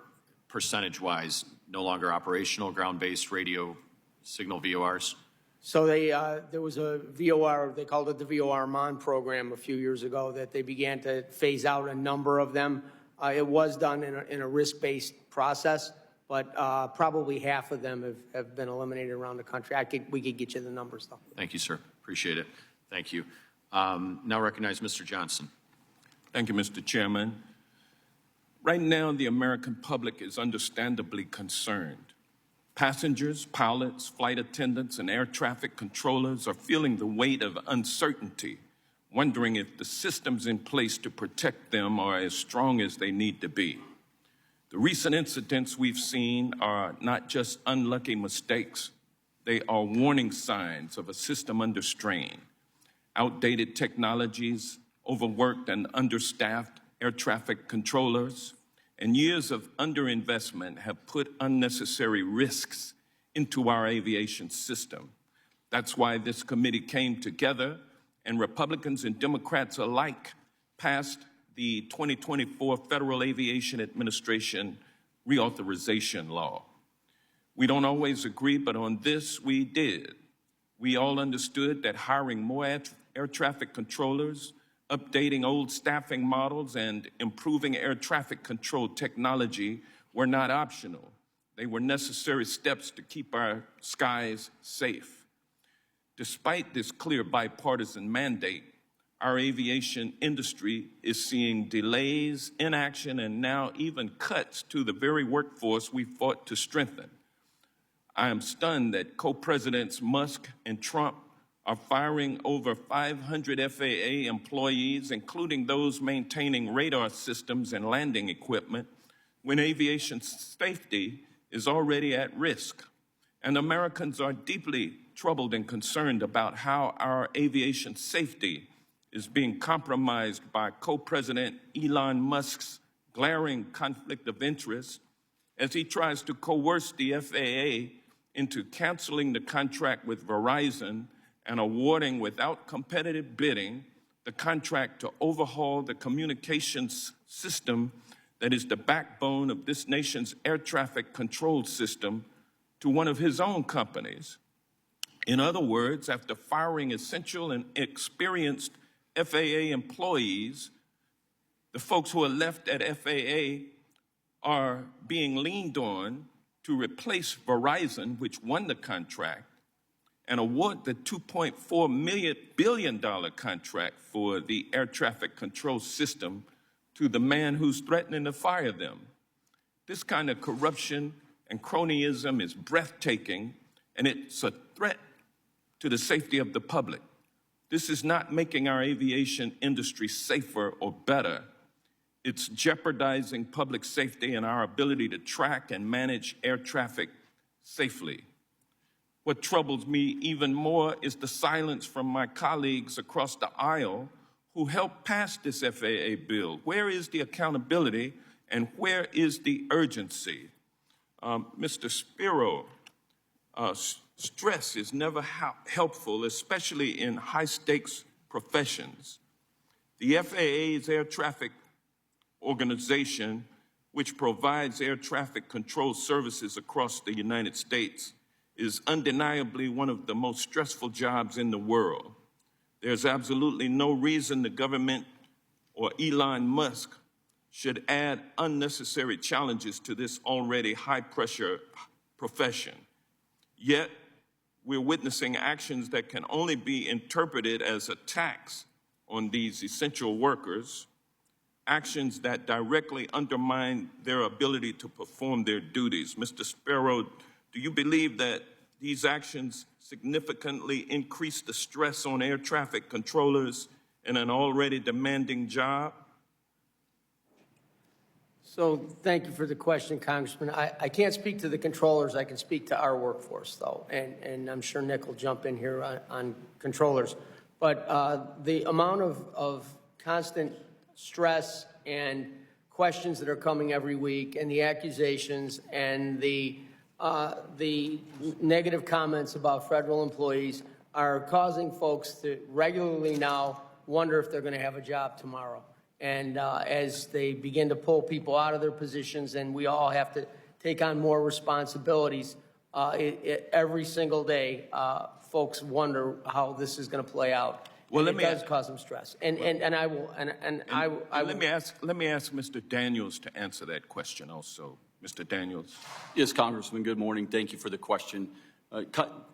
percentage-wise no longer operational ground-based radio signal VORs? So there was a VOR, they called it the VOR MON program a few years ago, that they began to phase out a number of them. It was done in a risk-based process, but probably half of them have been eliminated around the country. We could get you the numbers, though. Thank you, sir. Appreciate it. Thank you. Now recognize Mr. Johnson. Thank you, Mr. Chairman. Right now, the American public is understandably concerned. Passengers, pilots, flight attendants, and air traffic controllers are feeling the weight of uncertainty, wondering if the systems in place to protect them are as strong as they need to be. The recent incidents we've seen are not just unlucky mistakes, they are warning signs of a system under strain. Outdated technologies, overworked and understaffed air traffic controllers, and years of underinvestment have put unnecessary risks into our aviation system. That's why this committee came together, and Republicans and Democrats alike passed the 2024 Federal Aviation Administration Reauthorization Law. We don't always agree, but on this we did. We all understood that hiring more air traffic controllers, updating old staffing models, and improving air traffic control technology were not optional. They were necessary steps to keep our skies safe. Despite this clear bipartisan mandate, our aviation industry is seeing delays, inaction, and now even cuts to the very workforce we fought to strengthen. I am stunned that co-presidents Musk and Trump are firing over 500 FAA employees, including those maintaining radar systems and landing equipment, when aviation safety is already at risk. And Americans are deeply troubled and concerned about how our aviation safety is being compromised by co-president Elon Musk's glaring conflict of interest as he tries to coerce the FAA into canceling the contract with Verizon and awarding without competitive bidding the contract to overhaul the communications system that is the backbone of this nation's air traffic control system to one of his own companies. In other words, after firing essential and experienced FAA employees, the folks who are left at FAA are being leaned on to replace Verizon, which won the contract, and award the $2.4 billion contract for the air traffic control system to the man who's threatening to fire them. This kind of corruption and cronyism is breathtaking, and it's a threat to the safety of the public. This is not making our aviation industry safer or better. It's jeopardizing public safety and our ability to track and manage air traffic safely. What troubles me even more is the silence from my colleagues across the aisle who helped pass this FAA bill? Where is the accountability and where is the urgency? Mr. Spero, stress is never helpful, especially in high-stakes professions. The FAA's air traffic organization, which provides air traffic control services across the United States, is undeniably one of the most stressful jobs in the world. There's absolutely no reason the government or Elon Musk should add unnecessary challenges to this already high-pressure profession. Yet, we're witnessing actions that can only be interpreted as attacks on these essential workers, actions that directly undermine their ability to perform their duties. Mr. Spero, do you believe that these actions significantly increase the stress on air traffic controllers in an already demanding job? So thank you for the question, Congressman. I can't speak to the controllers. I can speak to our workforce, though, and I'm sure Nick will jump in here on controllers. But the amount of constant stress and questions that are coming every week, and the accusations, and the negative comments about federal employees are causing folks to regularly now wonder if they're going to have a job tomorrow. And as they begin to pull people out of their positions and we all have to take on more responsibilities, every single day, folks wonder how this is going to play out. Well, it does cause them stress. Let me ask Mr. Daniels to answer that question also. Mr. Daniels. Yes, Congressman, good morning. Thank you for the question.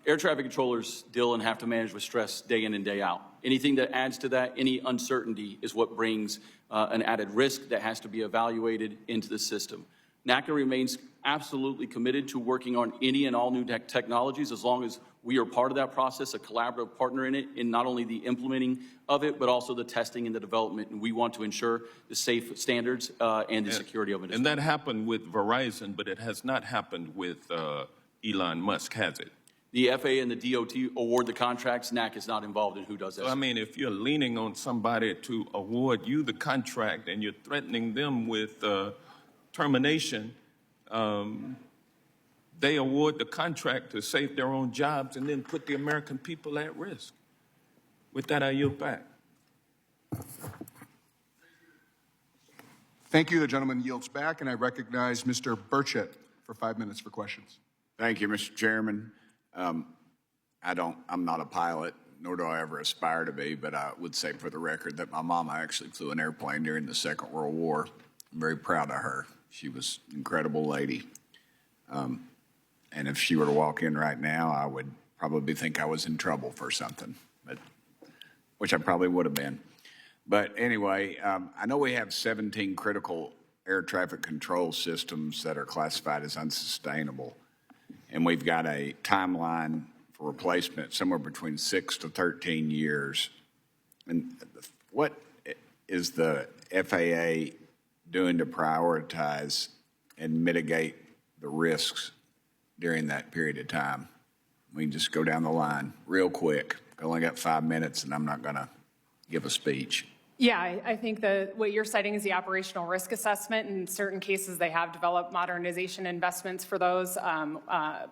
Air traffic controllers deal and have to manage with stress day in and day out. Anything that adds to that, any uncertainty, is what brings an added risk that has to be evaluated into the system. NACA remains absolutely committed to working on any and all new technologies as long as we are part of that process, a collaborative partner in it, in not only the implementing of it, but also the testing and the development. And we want to ensure the safe standards and the security of it. And that happened with Verizon, but it has not happened with Elon Musk, has it? The FAA and the DOT award the contracts. NAC is not involved in who does that. So, I mean, if you're leaning on somebody to award you the contract and you're threatening them with termination, they award the contract to save their own jobs and then put the American people at risk. With that, I yield back. Thank you. The gentleman yields back, and I recognize Mr. Burchett for 5 minutes for questions. Thank you, Mr. Chairman. I'm not a pilot, nor do I ever aspire to be, but I would say for the record that my mama actually flew an airplane during the Second World War. I'm very proud of her. She was an incredible lady. And if she were to walk in right now, I would probably think I was in trouble for something, which I probably would have been. But anyway, I know we have 17 critical air traffic control systems that are classified as unsustainable. And we've got a timeline for replacement somewhere between 6 to 13 years. And what is the FAA doing to prioritize and mitigate the risks during that period of time? We can just go down the line real quick. I only got 5 minutes, and I'm not going to give a speech. Yeah, I think what you're citing is the operational risk assessment. In certain cases, they have developed modernization investments for those,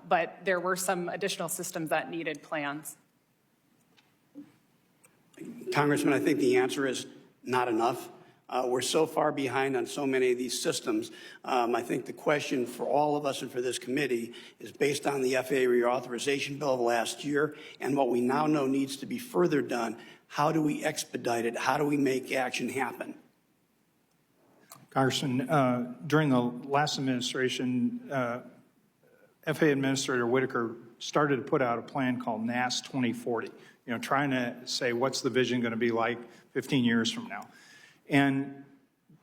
but there were some additional systems that needed plans. Congressman, I think the answer is not enough. We're so far behind on so many of these systems. I think the question for all of us and for this committee is based on the FAA Reauthorization Bill of last year and what we now know needs to be further done. How do we expedite it? How do we make action happen? Congressman, during the last administration, FAA Administrator Whitaker started to put out a plan called NAS 2040, trying to say what's the vision going to be like 15 years from now. And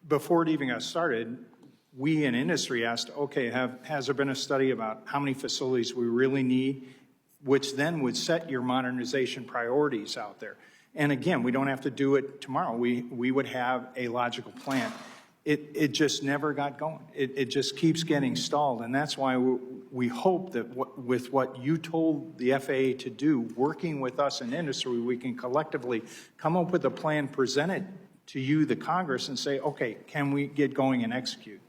before it even got started, we in industry asked, okay, has there been a study about how many facilities we really need, which then would set your modernization priorities out there. And again, we don't have to do it tomorrow. We would have a logical plan. It just never got going. It just keeps getting stalled. And that's why we hope that with what you told the FAA to do, working with us in industry, we can collectively come up with a plan, present it to you, the Congress, and say, okay, can we get going and execute?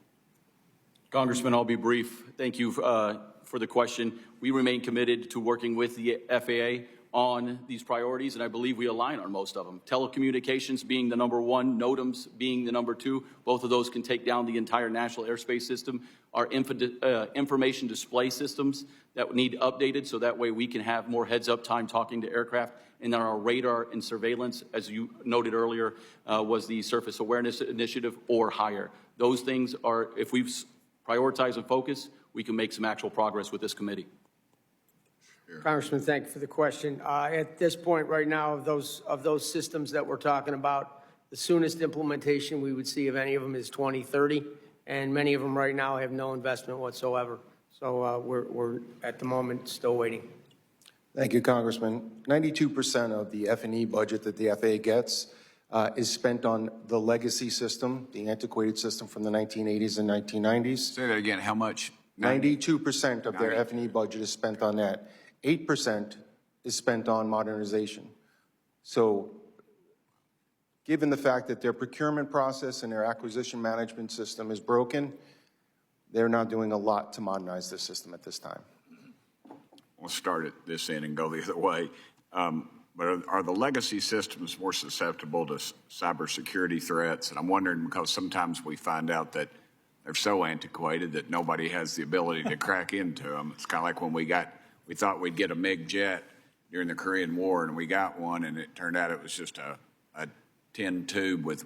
Congressman, I'll be brief. Thank you for the question. We remain committed to working with the FAA on these priorities, and I believe we align on most of them. Telecommunications being the number one, NOTAMs being the number two. Both of those can take down the entire national airspace system. Our information display systems that need updated so that way we can have more heads-up time talking to aircraft. And then our radar and surveillance, as you noted earlier, was the Surface Awareness Initiative or higher. Those things are, if we prioritize and focus, we can make some actual progress with this committee. Congressman, thank you for the question. At this point right now, of those systems that we're talking about, the soonest implementation we would see of any of them is 2030, and many of them right now have no investment whatsoever. So we're at the moment still waiting. Thank you, Congressman. 92% of the F&E budget that the FAA gets is spent on the legacy system, the antiquated system from the 1980s and 1990s. Say that again, how much? 92% of their F&E budget is spent on that. 8% is spent on modernization. So given the fact that their procurement process and their acquisition management system is broken, they're not doing a lot to modernize this system at this time. We'll start at this end and go the other way. But are the legacy systems more susceptible to cybersecurity threats? And I'm wondering because sometimes we find out that they're so antiquated that nobody has the ability to crack into them. It's kind of like when we thought we'd get a MiG jet during the Korean War, and we got one, and it turned out it was just a tin tube with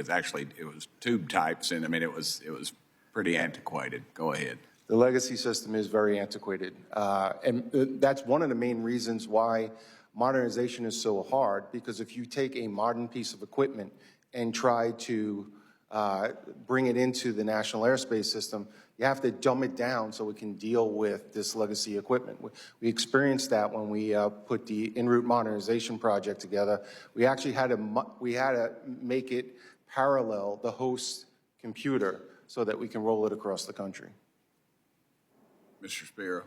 actually, it was tube types, and I mean, it was pretty antiquated. Go ahead. The legacy system is very antiquated, and that's one of the main reasons why modernization is so hard, because if you take a modern piece of equipment and try to bring it into the national airspace system, you have to dumb it down so it can deal with this legacy equipment. We experienced that when we put the en route modernization project together. We actually had to make it parallel the host computer so that we can roll it across the country. Mr. Spero.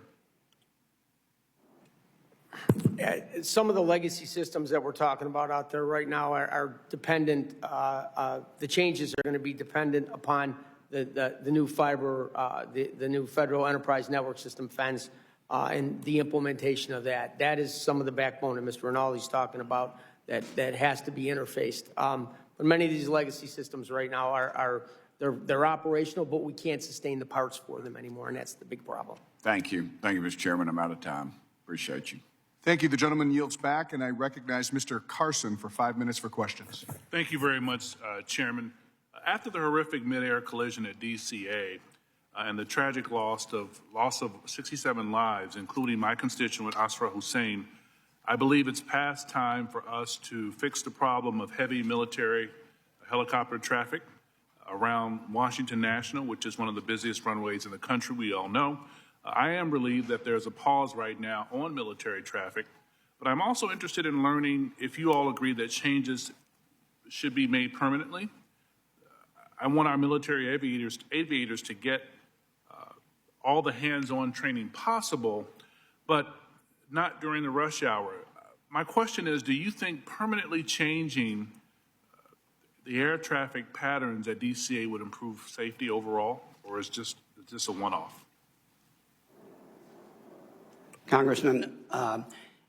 Some of the legacy systems that we're talking about out there right now are dependent, the changes are going to be dependent upon the new fiber, the new Federal Enterprise Network System, FENS, and the implementation of that. That is some of the backbone that Mr. Rinaldi's talking about that has to be interfaced. But many of these legacy systems right now they're operational, but we can't sustain the parts for them anymore, and that's the big problem. Thank you. Thank you, Mr. Chairman. I'm out of time. Appreciate you. Thank you. The gentleman yields back, and I recognize Mr. Carson for 5 minutes for questions. Thank you very much, Chairman. After the horrific mid-air collision at DCA and the tragic loss of 67 lives, including my constituent Asra Hussein, I believe it's past time for us to fix the problem of heavy military helicopter traffic around Washington National, which is one of the busiest runways in the country, we all know. I am relieved that there's a pause right now on military traffic, but I'm also interested in learning if you all agree that changes should be made permanently. I want our military aviators to get all the hands-on training possible, but not during the rush hour. My question is, do you think permanently changing the air traffic patterns at DCA would improve safety overall, or is this a one-off? Congressman,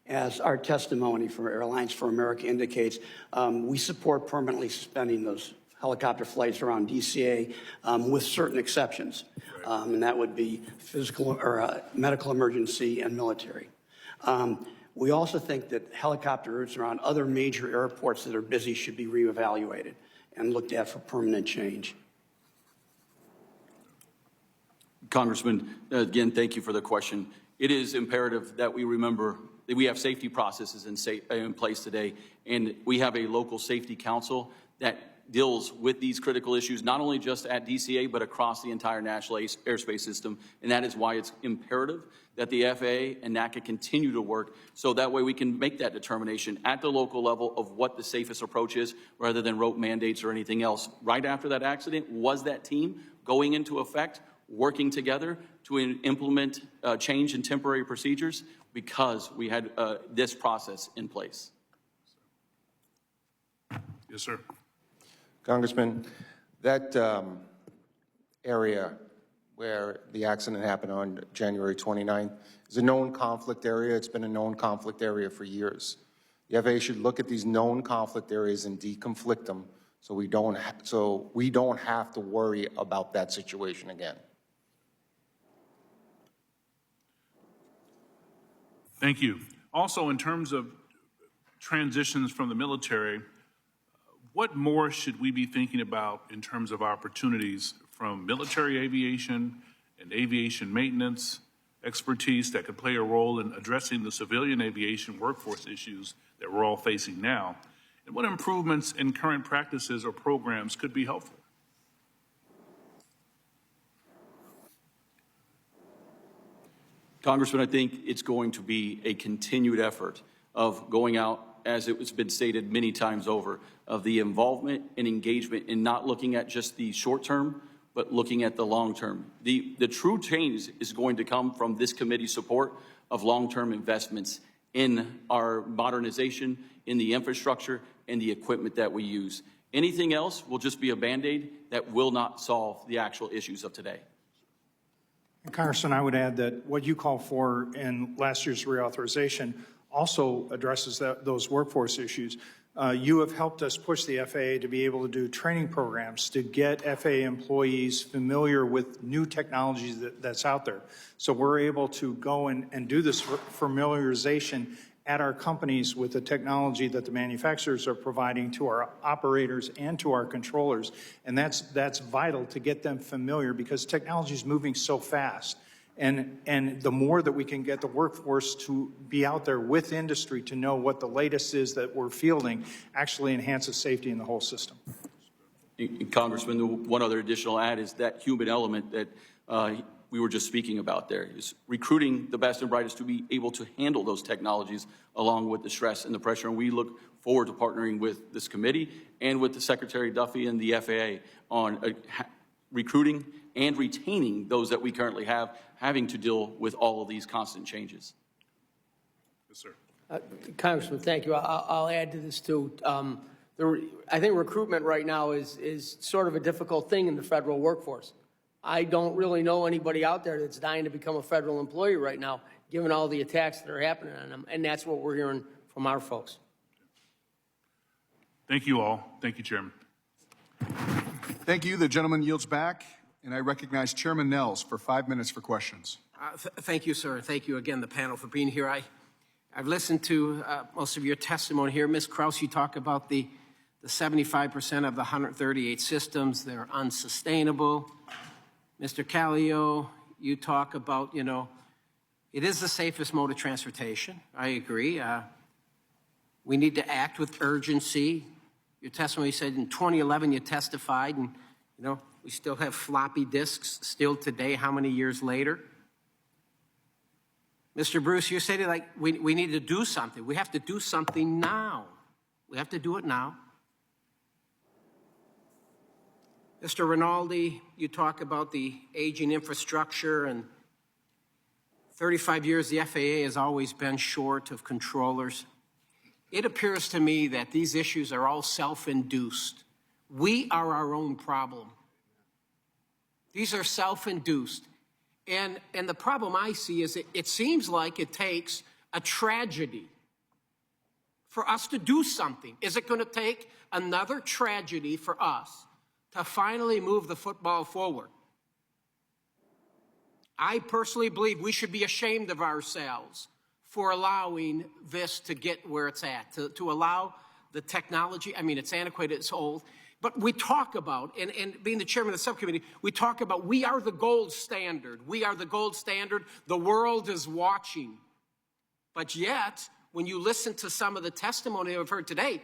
as our testimony for Airlines for America indicates, we support permanently suspending those helicopter flights around DCA with certain exceptions, and that would be physical or medical emergency and military. We also think that helicopter routes around other major airports that are busy should be reevaluated and looked at for permanent change. Congressman, again, thank you for the question. It is imperative that we remember that we have safety processes in place today, and we have a local safety council that deals with these critical issues, not only just at DCA, but across the entire national airspace system. And that is why it's imperative that the FAA and NACA continue to work so that way we can make that determination at the local level of what the safest approach is rather than rote mandates or anything else. Right after that accident, was that team going into effect, working together? to implement change in temporary procedures because we had this process in place. Yes, sir. Congressman, that area where the accident happened on January 29th is a known conflict area. It's been a known conflict area for years. The FAA should look at these known conflict areas and deconflict them so we don't have to worry about that situation again. Thank you. Also, in terms of transitions from the military, what more should we be thinking about in terms of opportunities from military aviation and aviation maintenance expertise that could play a role in addressing the civilian aviation workforce issues that we're all facing now? And what improvements in current practices or programs could be helpful? Congressman, I think it's going to be a continued effort of going out, as it has been stated many times over, of the involvement and engagement in not looking at just the short term, but looking at the long term. The true change is going to come from this committee's support of long-term investments in our modernization, in the infrastructure, and the equipment that we use. Anything else will just be a Band-Aid that will not solve the actual issues of today. And Congressman, I would add that what you call for in last year's reauthorization also addresses those workforce issues. You have helped us push the FAA to be able to do training programs to get FAA employees familiar with new technologies that's out there. So we're able to go and do this familiarization at our companies with the technology that the manufacturers are providing to our operators and to our controllers. And that's vital to get them familiar because technology is moving so fast. And the more that we can get the workforce to be out there with industry to know what the latest is that we're fielding actually enhances safety in the whole system. Congressman, the one other additional add is that human element that we were just speaking about there, is recruiting the best and brightest to be able to handle those technologies along with the stress and the pressure. And we look forward to partnering with this committee and with the Secretary Duffy and the FAA on recruiting and retaining those that we currently have, having to deal with all of these constant changes. Yes, sir. Congressman, thank you. I'll add to this too. I think recruitment right now is sort of a difficult thing in the federal workforce. I don't really know anybody out there that's dying to become a federal employee right now, given all the attacks that are happening on them, and that's what we're hearing from our folks. Thank you all. Thank you, Chairman. Thank you. The gentleman yields back, and I recognize Chairman Nels for 5 minutes for questions. Thank you, sir. Thank you again, the panel, for being here. I've listened to most of your testimony here. Ms. Krause, you talk about the 75% of the 138 systems. They're unsustainable. Mr. Callio, you talk about, it is the safest mode of transportation. I agree. We need to act with urgency. Your testimony said in 2011 you testified, and, we still have floppy disks still today, how many years later? Mr. Bruce, you said we need to do something. We have to do something now. We have to do it now. Mr. Rinaldi, you talk about the aging infrastructure, and 35 years the FAA has always been short of controllers. It appears to me that these issues are all self-induced. We are our own problem. These are self-induced. And the problem I see is it seems like it takes a tragedy for us to do something. Is it going to take another tragedy for us to finally move the football forward? I personally believe we should be ashamed of ourselves for allowing this to get where it's at, to allow the technology. I mean, it's antiquated, it's old. But we talk about, and being the chairman of the subcommittee, we talk about we are the gold standard. We are the gold standard. The world is watching. But yet, when you listen to some of the testimony I've heard today,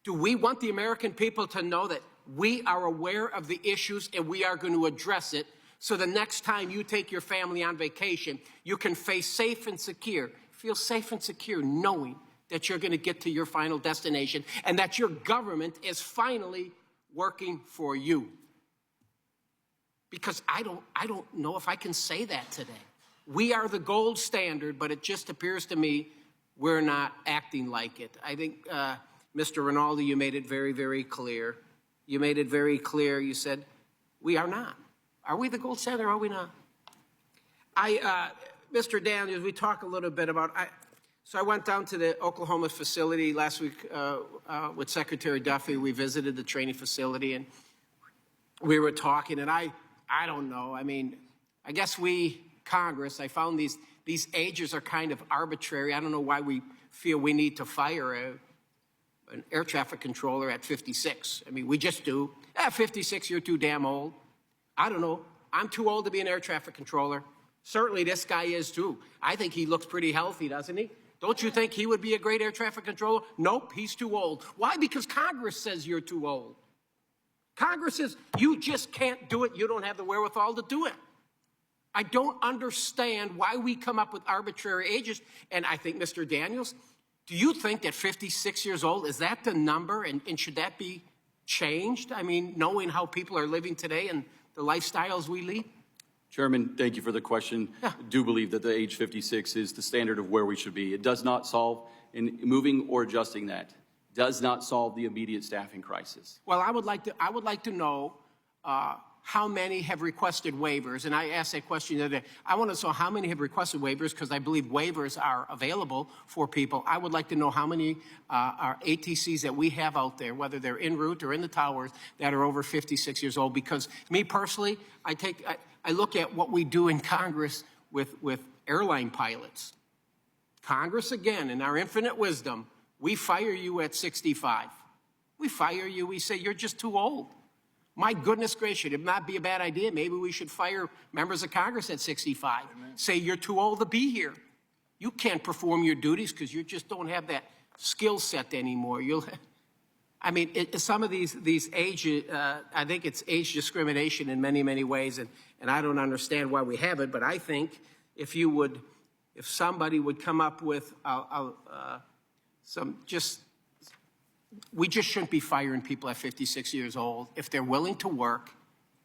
do we want the American people to know that we are aware of the issues and we are going to address it so the next time you take your family on vacation, you can feel safe and secure knowing that you're going to get to your final destination and that your government is finally working for you? because I don't know if I can say that today. We are the gold standard, but it just appears to me we're not acting like it. I think, Mr. Rinaldi, you made it very, very clear. You made it very clear. You said, we are not. Are we the gold standard or are we not? Mr. Daniels, we talk a little bit about, so I went down to the Oklahoma facility last week with Secretary Duffy. We visited the training facility and we were talking, and I don't know. I mean, I guess Congress, I found these ages are kind of arbitrary. I don't know why we feel we need to fire an air traffic controller at 56. I mean, we just do. At 56, you're too damn old. I don't know. I'm too old to be an air traffic controller. Certainly this guy is too. I think he looks pretty healthy, doesn't he? Don't you think he would be a great air traffic controller? Nope, he's too old. Why? Because Congress says you're too old. Congress says you just can't do it. You don't have the wherewithal to do it. I don't understand why we come up with arbitrary ages. And I think, Mr. Daniels, do you think that 56 years old, is that the number? And should that be changed? I mean, knowing how people are living today and the lifestyles we lead? Chairman, thank you for the question. Yeah. I do believe that the age 56 is the standard of where we should be. It does not solve, in moving or adjusting that, does not solve the immediate staffing crisis. Well, I would like to know how many have requested waivers. And I asked that question the other day. I want to know how many have requested waivers because I believe waivers are available for people. I would like to know how many are ATCs that we have out there, whether they're en route or in the towers, that are over 56 years old. Because me personally, I look at what we do in Congress with airline pilots. Congress, again, in our infinite wisdom, we fire you at 65. We fire you, we say you're just too old. My goodness gracious, it would not be a bad idea. Maybe we should fire members of Congress at 65. Amen. Say you're too old to be here. You can't perform your duties because you just don't have that skill set anymore. I mean, some of these age, I think it's age discrimination in many, many ways, and I don't understand why we have it, but I think if somebody would come up with we just shouldn't be firing people at 56 years old. If they're willing to work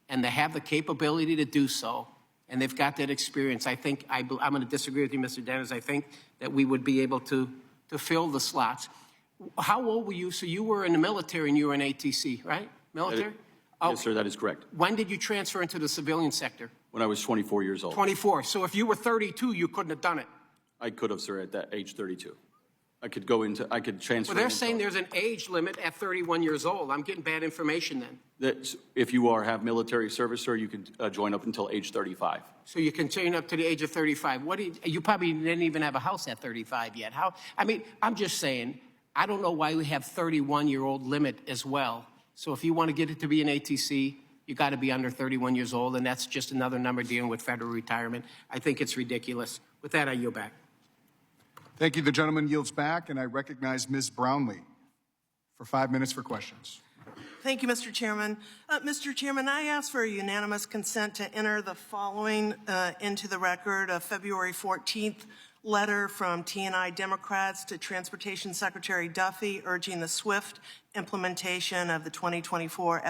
and they have the capability to do so, and they've got that experience, I'm going to disagree with you, Mr. Daniels. I think that we would be able to fill the slots. How old were you? So you were in the military and you were in ATC, right? Military? Yes, sir, that is correct. When did you transfer into the civilian sector? When I was 24 years old. 24. So if you were 32, you couldn't have done it. I could have, sir, at that age 32. I could transfer. Well, they're saying there's an age limit at 31 years old. I'm getting bad information then. That if you have military service, sir, you can join up until age 35. So you can join up to the age of 35. You probably didn't even have a house at 35 yet. I'm just saying, I don't know why we have 31-year-old limit as well. So if you want to get it to be an ATC, you got to be under 31 years old, and that's just another number dealing with federal retirement. I think it's ridiculous. With that, I yield back. Thank you. The gentleman yields back, and I recognize Ms. Brownlee for 5 minutes for questions. Thank you, Mr. Chairman. Mr. Chairman, I ask for a unanimous consent to enter the following into the record: a February 14th letter from T&I Democrats to Transportation Secretary Duffy urging the swift implementation of the 2024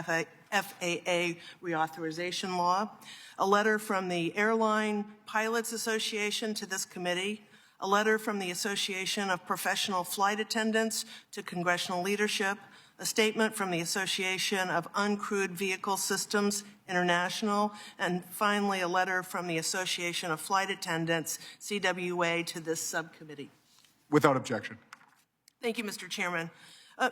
FAA Reauthorization Law, a letter from the Airline Pilots Association to this committee, a letter from the Association of Professional Flight Attendants to congressional leadership, a statement from the Association of Uncrewed Vehicle Systems International, and finally a letter from the Association of Flight Attendants, CWA, to this subcommittee. Without objection. Thank you, Mr. Chairman.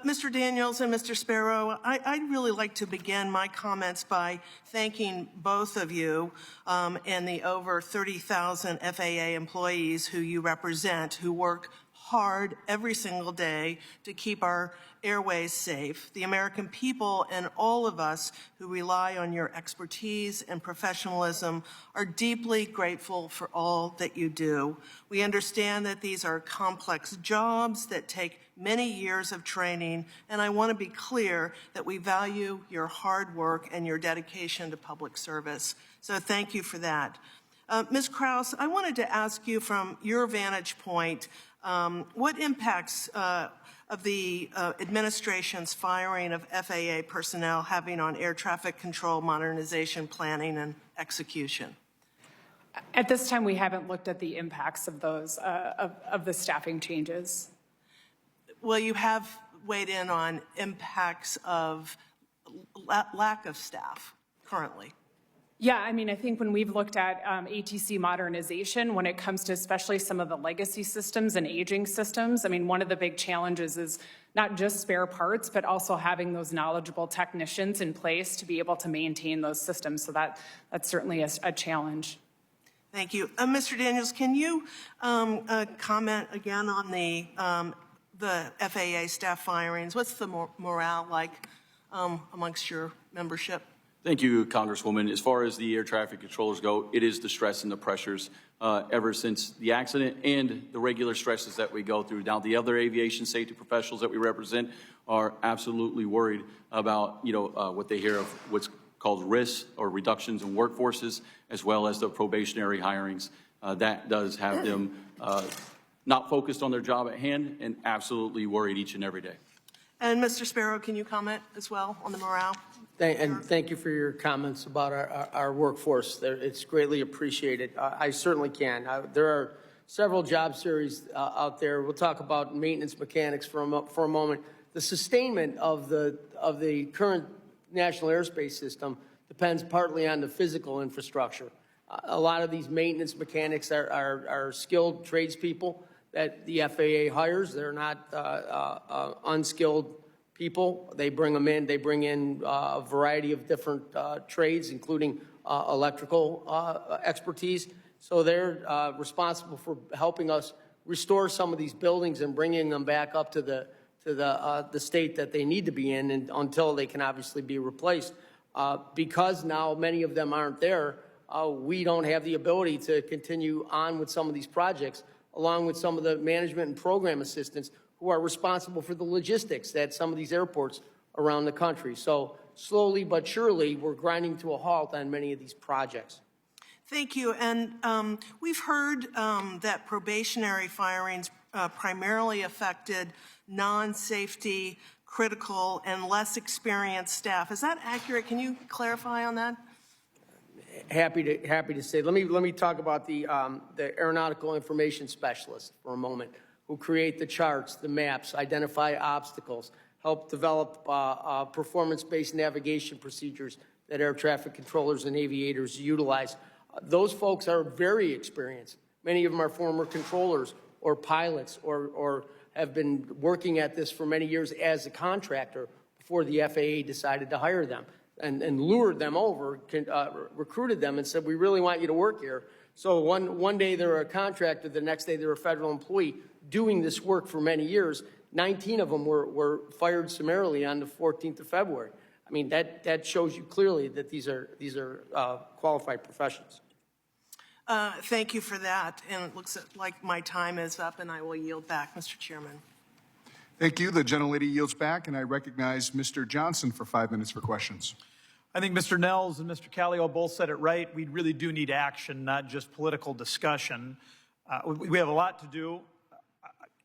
Mr. Daniels and Mr. Spero, I'd really like to begin my comments by thanking both of you and the over 30,000 FAA employees who you represent, who work hard every single day to keep our airways safe. The American people and all of us who rely on your expertise and professionalism are deeply grateful for all that you do. We understand that these are complex jobs that take many years of training, and I want to be clear that we value your hard work and your dedication to public service. So thank you for that. Ms. Krause, I wanted to ask you from your vantage point, What impacts of the administration's firing of FAA personnel having on air traffic control modernization planning and execution? At this time, we haven't looked at the impacts of those, of the staffing changes. Well, you have weighed in on impacts of lack of staff currently. Yeah, I mean, I think when we've looked at ATC modernization, when it comes to especially some of the legacy systems and aging systems, I mean, one of the big challenges is not just spare parts, but also having those knowledgeable technicians in place to be able to maintain those systems. So that's certainly a challenge. Thank you. Mr. Daniels, can you comment again on the FAA staff firings? What's the morale like amongst your membership? Thank you, Congresswoman. As far as the air traffic controllers go, it is the stress and the pressures ever since the accident and the regular stresses that we go through. Now, the other aviation safety professionals that we represent are absolutely worried about, what they hear of what's called risks or reductions in workforces, as well as the probationary hirings. That does have them not focused on their job at hand and absolutely worried each and every day. And Mr. Spero, can you comment as well on the morale? And thank you for your comments about our workforce. It's greatly appreciated. I certainly can. There are several job series out there. We'll talk about maintenance mechanics for a moment. The sustainment of the current national airspace system depends partly on the physical infrastructure. A lot of these maintenance mechanics are skilled tradespeople that the FAA hires. They're not unskilled people. They bring them in. They bring in a variety of different trades, including electrical expertise. So they're responsible for helping us restore some of these buildings and bringing them back up to the state that they need to be in, and until they can obviously be replaced. Because now many of them aren't there, we don't have the ability to continue on with some of these projects, along with some of the management and program assistants who are responsible for the logistics at some of these airports around the country. So slowly but surely, we're grinding to a halt on many of these projects. Thank you. And we've heard that probationary firings primarily affected non-safety, critical, and less experienced staff. Is that accurate? Can you clarify on that? Happy to say. Let me talk about the aeronautical information specialists for a moment, who create the charts, the maps, identify obstacles, help develop performance-based navigation procedures that air traffic controllers and aviators utilize. Those folks are very experienced. Many of them are former controllers or pilots or have been working at this for many years as a contractor before the FAA decided to hire them and lured them over, recruited them and said, we really want you to work here. So one day they're a contractor, the next day they're a federal employee doing this work for many years. 19 of them were fired summarily on the 14th of February. I mean, that shows you clearly that these are qualified professionals. Thank you for that. And it looks like my time is up, and I will yield back, Mr. Chairman. Thank you. The gentlelady yields back, and I recognize Mr. Johnson for 5 minutes for questions. I think Mr. Nels and Mr. Callio both said it right. We really do need action, not just political discussion. We have a lot to do.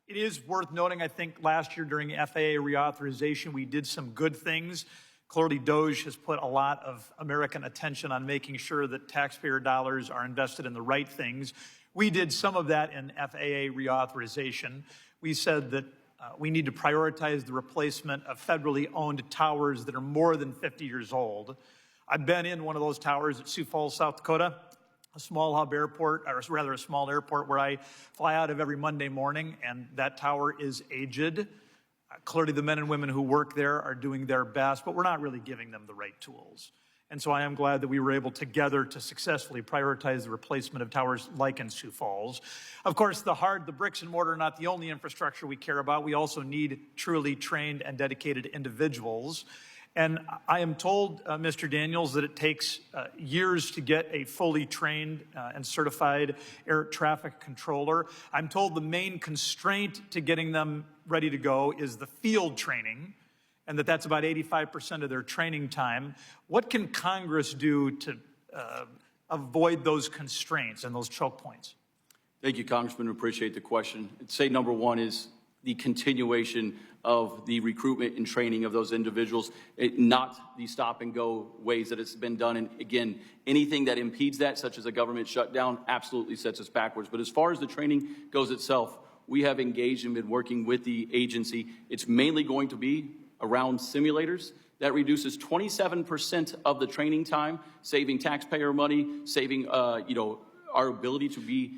It is worth noting, I think, last year during FAA reauthorization, we did some good things. Clearly, DOGE has put a lot of American attention on making sure that taxpayer dollars are invested in the right things. We did some of that in FAA reauthorization. We said that we need to prioritize the replacement of federally owned towers that are more than 50 years old. I've been in one of those towers at Sioux Falls, South Dakota, a small hub airport, or rather a small airport where I fly out of every Monday morning, and that tower is aged. Clearly, the men and women who work there are doing their best, but we're not really giving them the right tools. And so I am glad that we were able together to successfully prioritize the replacement of towers like in Sioux Falls. Of course, the bricks and mortar are not the only infrastructure we care about. We also need truly trained and dedicated individuals. And I am told, Mr. Daniels, that it takes years to get a fully trained and certified air traffic controller. I'm told the main constraint to getting them ready to go is the field training, and that's about 85% of their training time. What can Congress do to avoid those constraints and those choke points? Thank you, Congressman. Appreciate the question. I'd say number one is the continuation of the recruitment and training of those individuals, not the stop-and-go ways that it's been done. And again, anything that impedes that, such as a government shutdown, absolutely sets us backwards. But as far as the training goes itself, we have engaged and been working with the agency. It's mainly going to be around simulators. That reduces 27% of the training time, saving taxpayer money, saving our ability to be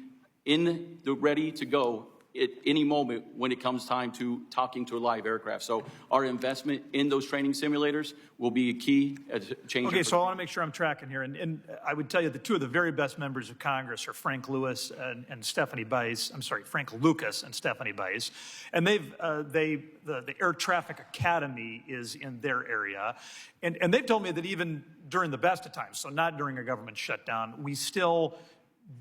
in the ready to go at any moment when it comes time to talking to a live aircraft. So our investment in those training simulators will be a key change. Okay, so I want to make sure I'm tracking here. And I would tell you the two of the very best members of Congress are Frank Lucas and Stephanie Bice. And the Air Traffic Academy is in their area. And they've told me that even during the best of times, so not during a government shutdown,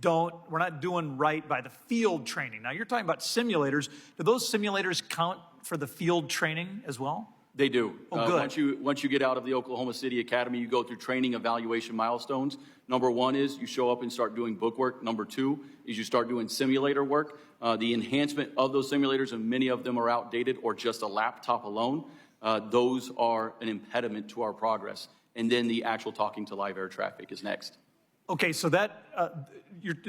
we're not doing right by the field training. Now, you're talking about simulators. Do those simulators count for the field training as well? They do. Oh, good. Once you get out of the Oklahoma City Academy, you go through training evaluation milestones. Number one is you show up and start doing book work. Number two is you start doing simulator work. The enhancement of those simulators, and many of them are outdated or just a laptop alone, those are an impediment to our progress. And then the actual talking to live air traffic is next. Okay, so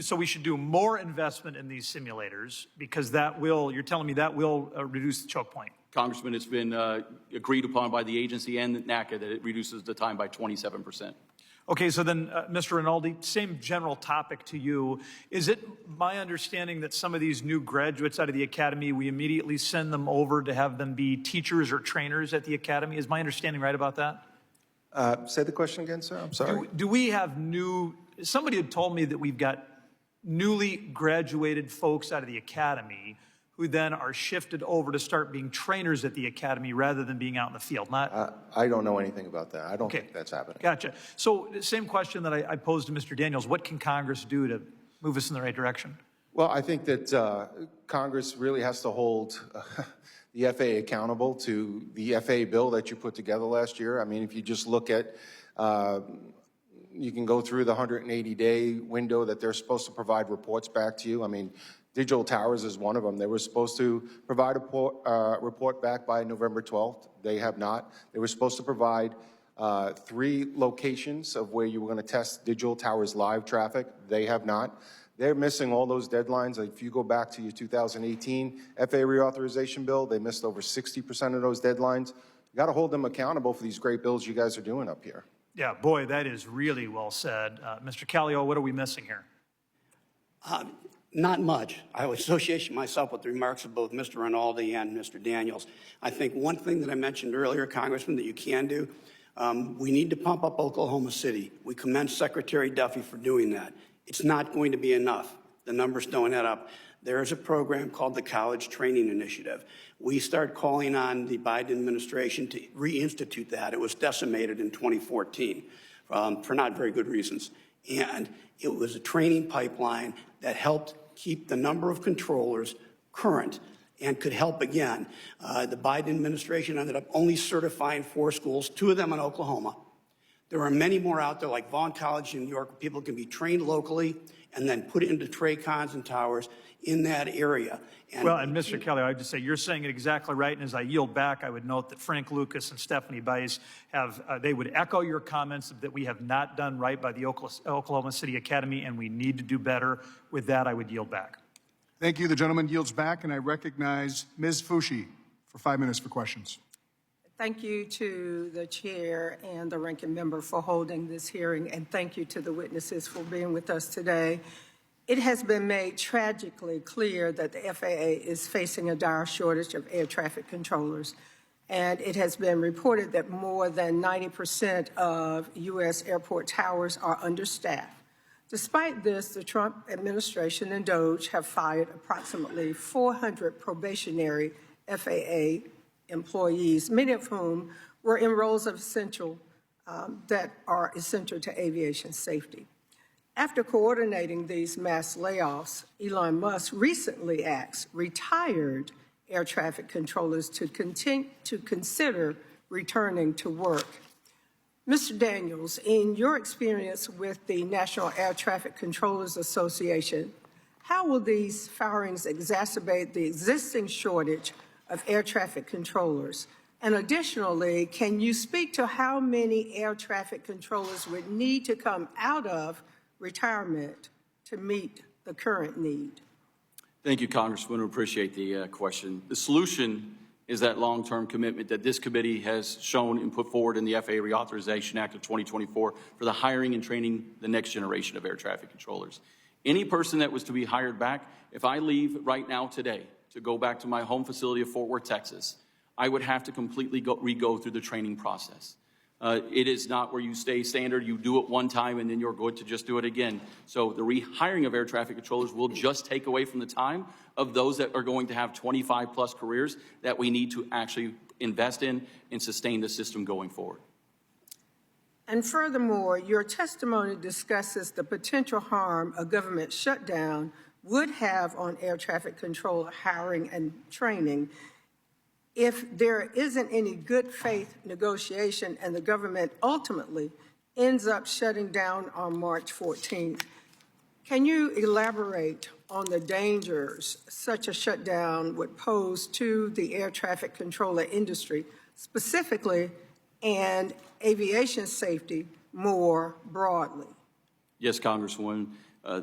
so we should do more investment in these simulators because you're telling me that will reduce the choke point. Congressman, it's been agreed upon by the agency and NACA that it reduces the time by 27%. Okay, so then, Mr. Rinaldi, same general topic to you. Is it my understanding that some of these new graduates out of the academy, we immediately send them over to have them be teachers or trainers at the academy? Is my understanding right about that? Say the question again, sir. I'm sorry. Do we have somebody had told me that we've got newly graduated folks out of the academy who then are shifted over to start being trainers at the academy rather than being out in the field. I don't know anything about that. I don't think that's happening. Gotcha. So the same question that I posed to Mr. Daniels, what can Congress do to move us in the right direction? Well, I think that Congress really has to hold the FAA accountable to the FAA bill that you put together last year. I mean, if you just look at, you can go through the 180-day window that they're supposed to provide reports back to you. I mean, Digital Towers is one of them. They were supposed to provide a report back by November 12th. They have not. They were supposed to provide 3 locations of where you were going to test Digital Towers live traffic. They have not. They're missing all those deadlines. If you go back to your 2018 FAA Reauthorization bill, they missed over 60% of those deadlines. You got to hold them accountable for these great bills you guys are doing up here. Yeah, boy, that is really well said. Mr. Callio, what are we missing here? Not much. I would associate myself with the remarks of both Mr. Rinaldi and Mr. Daniels. I think one thing that I mentioned earlier, Congressman, that you can do, we need to pump up Oklahoma City. We commend Secretary Duffy for doing that. It's not going to be enough. The numbers don't add up. There is a program called the College Training Initiative. We start calling on the Biden administration to reinstitute that. It was decimated in 2014 for not very good reasons. And it was a training pipeline that helped keep the number of controllers current and could help again. The Biden administration ended up only certifying 4 schools, 2 of them in Oklahoma. There are many more out there, like Vaughn College in New York, where people can be trained locally and then put into TRACONs and towers in that area. And Mr. Kelly, I would just say you're saying it exactly right. And as I yield back, I would note that Frank Lucas and Stephanie Bice they would echo your comments that we have not done right by the Oklahoma City Academy, and we need to do better. With that, I would yield back. Thank you. The gentleman yields back, and I recognize Ms. Fushi for 5 minutes for questions. Thank you to the chair and the ranking member for holding this hearing, and thank you to the witnesses for being with us today. It has been made tragically clear that the FAA is facing a dire shortage of air traffic controllers, and it has been reported that more than 90% of U.S. airport towers are understaffed. Despite this, the Trump administration and DOJ have fired approximately 400 probationary FAA employees, many of whom were in roles of that are essential to aviation safety. After coordinating these mass layoffs, Elon Musk recently asked retired air traffic controllers to consider returning to work. Mr. Daniels, in your experience with the National Air Traffic Controllers Association, How will these firings exacerbate the existing shortage of air traffic controllers? And additionally, can you speak to how many air traffic controllers would need to come out of retirement to meet the current need? Thank you, Congresswoman. We appreciate the question. The solution is that long-term commitment that this committee has shown and put forward in the FAA Reauthorization Act of 2024 for the hiring and training the next generation of air traffic controllers. Any person that was to be hired back, if I leave right now today to go back to my home facility of Fort Worth, Texas, I would have to completely re-go through the training process. It is not where you stay standard, you do it one time and then you're good to just do it again. So the rehiring of air traffic controllers will just take away from the time of those that are going to have 25 plus careers that we need to actually invest in and sustain the system going forward. And furthermore, your testimony discusses the potential harm a government shutdown would have on air traffic controller hiring and training if there isn't any good faith negotiation and the government ultimately ends up shutting down on March 14th. Can you elaborate on the dangers such a shutdown would pose to the air traffic controller industry specifically and aviation safety more broadly? Yes, Congresswoman.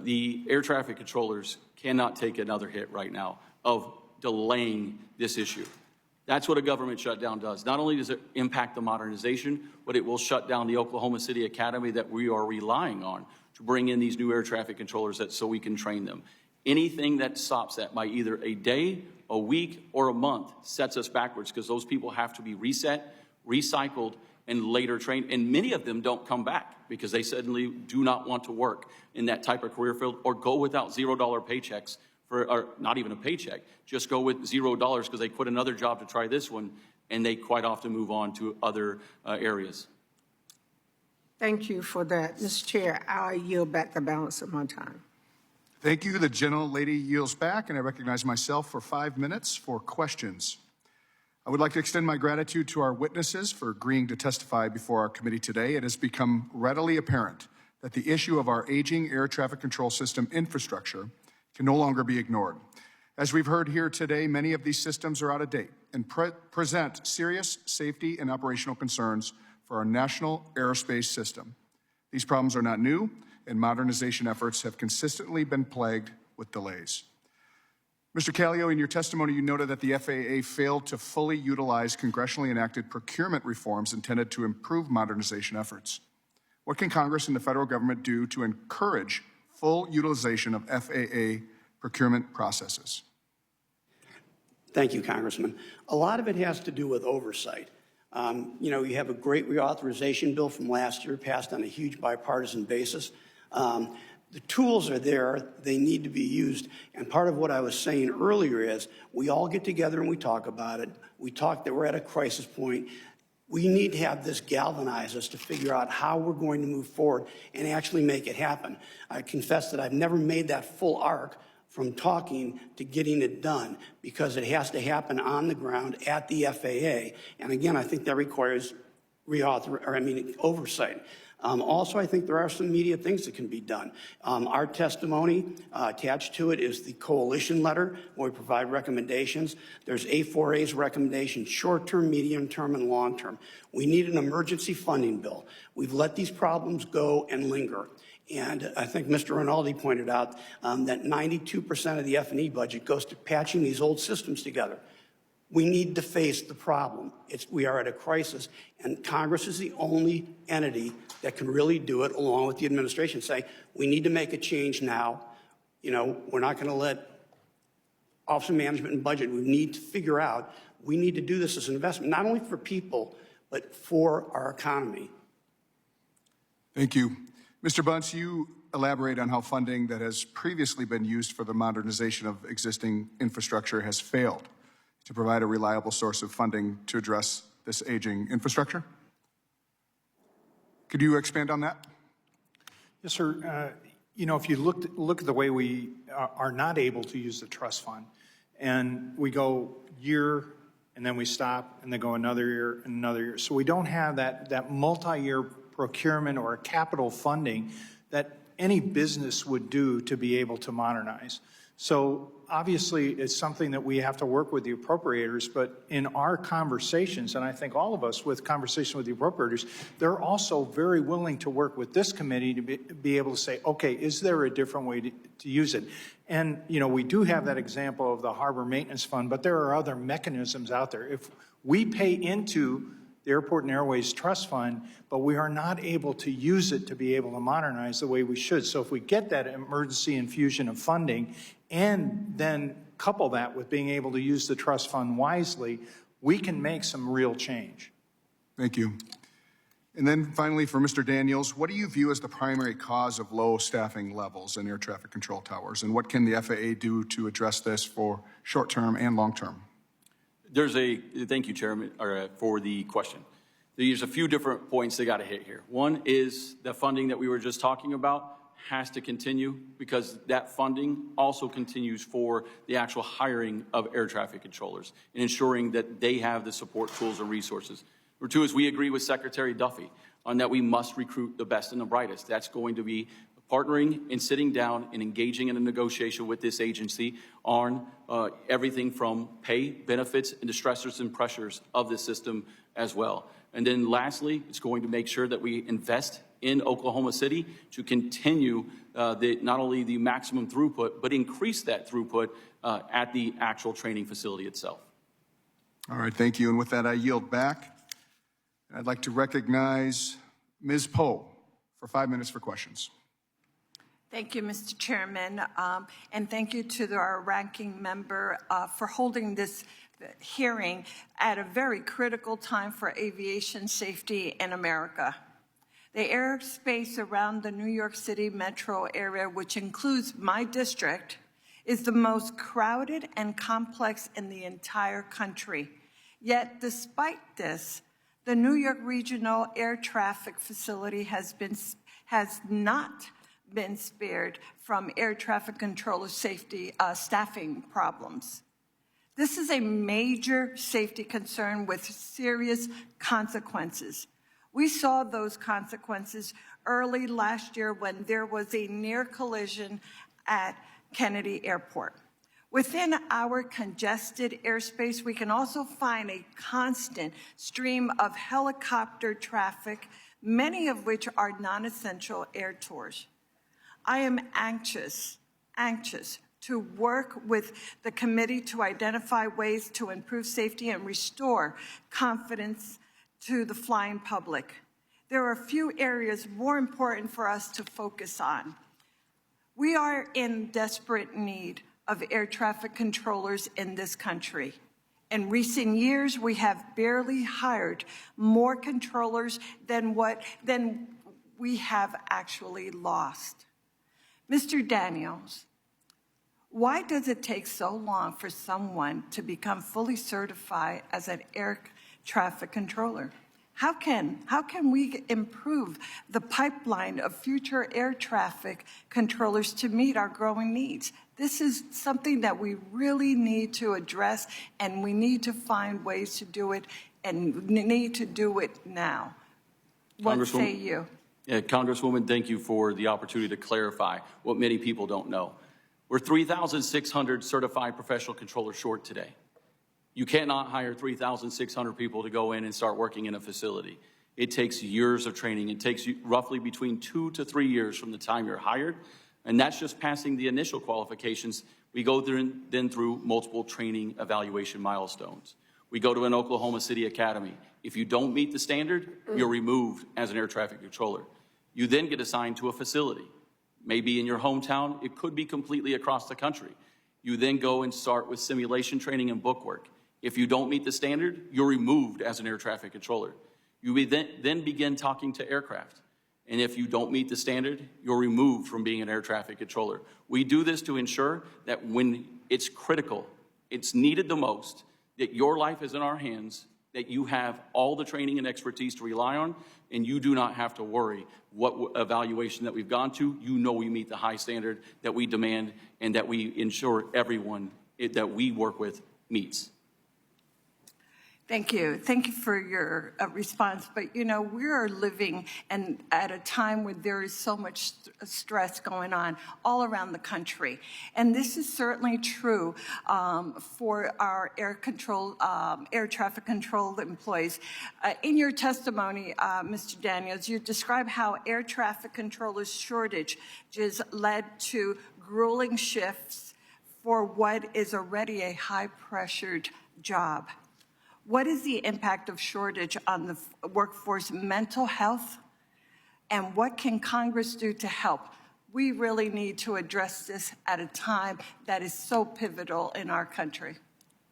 The air traffic controllers cannot take another hit right now of delaying this issue. That's what a government shutdown does. Not only does it impact the modernization, but it will shut down the Oklahoma City Academy that we are relying on to bring in these new air traffic controllers so we can train them. Anything that stops that by either a day, a week, or a month sets us backwards because those people have to be reset, recycled, and later trained. And many of them don't come back because they suddenly do not want to work in that type of career field or go without $0 paychecks. Or not even a paycheck, just go with $0 because they quit another job to try this one, and they quite often move on to other areas. Thank you for that. Mr. Chair, I yield back the balance of my time. Thank you. The gentlelady yields back, and I recognize myself for 5 minutes for questions. I would like to extend my gratitude to our witnesses for agreeing to testify before our committee today. It has become readily apparent that the issue of our aging air traffic control system infrastructure can no longer be ignored. As we've heard here today, many of these systems are out of date and present serious safety and operational concerns for our national aerospace system. These problems are not new, and modernization efforts have consistently been plagued with delays. Mr. Callio, in your testimony, you noted that the FAA failed to fully utilize congressionally enacted procurement reforms intended to improve modernization efforts. What can Congress and the federal government do to encourage full utilization of FAA procurement processes? Thank you, Congressman. A lot of it has to do with oversight. You have a great reauthorization bill from last year passed on a huge bipartisan basis. The tools are there. They need to be used. And part of what I was saying earlier is we all get together and we talk about it. We talk that we're at a crisis point. We need to have this galvanize us to figure out how we're going to move forward and actually make it happen. I confess that I've never made that full arc from talking to getting it done because it has to happen on the ground at the FAA. And again, I think that requires oversight. Also, I think there are some immediate things that can be done. Our testimony attached to it is the coalition letter where we provide recommendations. There's A4A's recommendations, short-term, medium-term, and long-term. We need an emergency funding bill. We've let these problems go and linger. And I think Mr. Rinaldi pointed out that 92% of the F&E budget goes to patching these old systems together. We need to face the problem. We are at a crisis, and Congress is the only entity that can really do it, along with the administration, say, we need to make a change now. We're not going to let Office of Management and Budget, we need to figure out, we need to do this as an investment, not only for people, but for our economy. Thank you. Mr. Bunce, you elaborate on how funding that has previously been used for the modernization of existing infrastructure has failed to provide a reliable source of funding to address this aging infrastructure. Could you expand on that? Yes, sir. If you look at the way we are not able to use the trust fund, and we go year, and then we stop, and then go another year, and another year. So we don't have that multi-year procurement or capital funding that any business would do to be able to modernize. So obviously, it's something that we have to work with the appropriators, but in our conversations, and I think all of us with conversation with the appropriators, they're also very willing to work with this committee to be able to say, okay, is there a different way to use it? And, you know, we do have that example of the Harbor Maintenance Fund, but there are other mechanisms out there. If we pay into the Airport and Airways Trust Fund, but we are not able to use it to be able to modernize the way we should. So if we get that emergency infusion of funding and then couple that with being able to use the trust fund wisely, we can make some real change. Thank you. And then finally, for Mr. Daniels, what do you view as the primary cause of low staffing levels in air traffic control towers? And what can the FAA do to address this for short-term and long-term? Thank you, Chairman, for the question. There's a few different points they got to hit here. One is the funding that we were just talking about has to continue because that funding also continues for the actual hiring of air traffic controllers and ensuring that they have the support tools and resources. Number two is we agree with Secretary Duffy on that we must recruit the best and the brightest. That's going to be partnering and sitting down and engaging in a negotiation with this agency on everything from pay, benefits, and the stressors and pressures of the system as well. And then lastly, it's going to make sure that we invest in Oklahoma City to continue not only the maximum throughput, but increase that throughput at the actual training facility itself. All right, thank you. And with that, I yield back. I'd like to recognize Ms. Poe for 5 minutes for questions. Thank you, Mr. Chairman, and thank you to our ranking member for holding this hearing at a very critical time for aviation safety in America. The airspace around the New York City metro area, which includes my district, is the most crowded and complex in the entire country. Yet, despite this, the New York Regional Air Traffic Facility has not been spared from air traffic controller safety staffing problems. This is a major safety concern with serious consequences. We saw those consequences early last year when there was a near collision at Kennedy Airport. Within our congested airspace, we can also find a constant stream of helicopter traffic, many of which are non-essential air tours. I am anxious to work with the committee to identify ways to improve safety and restore confidence to the flying public. There are a few areas more important for us to focus on. We are in desperate need of air traffic controllers in this country. In recent years, we have barely hired more controllers than we have actually lost. Mr. Daniels, why does it take so long for someone to become fully certified as an air traffic controller? How can we improve the pipeline of future air traffic controllers to meet our growing needs? This is something that we really need to address, and we need to find ways to do it, and need to do it now. What say you? Yeah, Congresswoman, thank you for the opportunity to clarify what many people don't know. We're 3,600 certified professional controllers short today. You cannot hire 3,600 people to go in and start working in a facility. It takes years of training. It takes you roughly between 2 to 3 years from the time you're hired, and that's just passing the initial qualifications. We go through multiple training evaluation milestones. We go to an Oklahoma City Academy. If you don't meet the standard, you're removed as an air traffic controller. You then get assigned to a facility. Maybe in your hometown, it could be completely across the country. You then go and start with simulation training and book work. If you don't meet the standard, you're removed as an air traffic controller. You then begin talking to aircraft. And if you don't meet the standard, you're removed from being an air traffic controller. We do this to ensure that when it's critical, it's needed the most, that your life is in our hands, that you have all the training and expertise to rely on, and you do not have to worry what evaluation that we've gone to. You know we meet the high standard that we demand and that we ensure everyone that we work with meets. Thank you. Thank you for your response. But, you know, we are living at a time when there is so much stress going on all around the country. And this is certainly true for our air traffic control employees. In your testimony, Mr. Daniels, you describe how air traffic controllers shortage has led to grueling shifts for what is already a high-pressured job. What is the impact of shortage on the workforce mental health? And what can Congress do to help? We really need to address this at a time that is so pivotal in our country.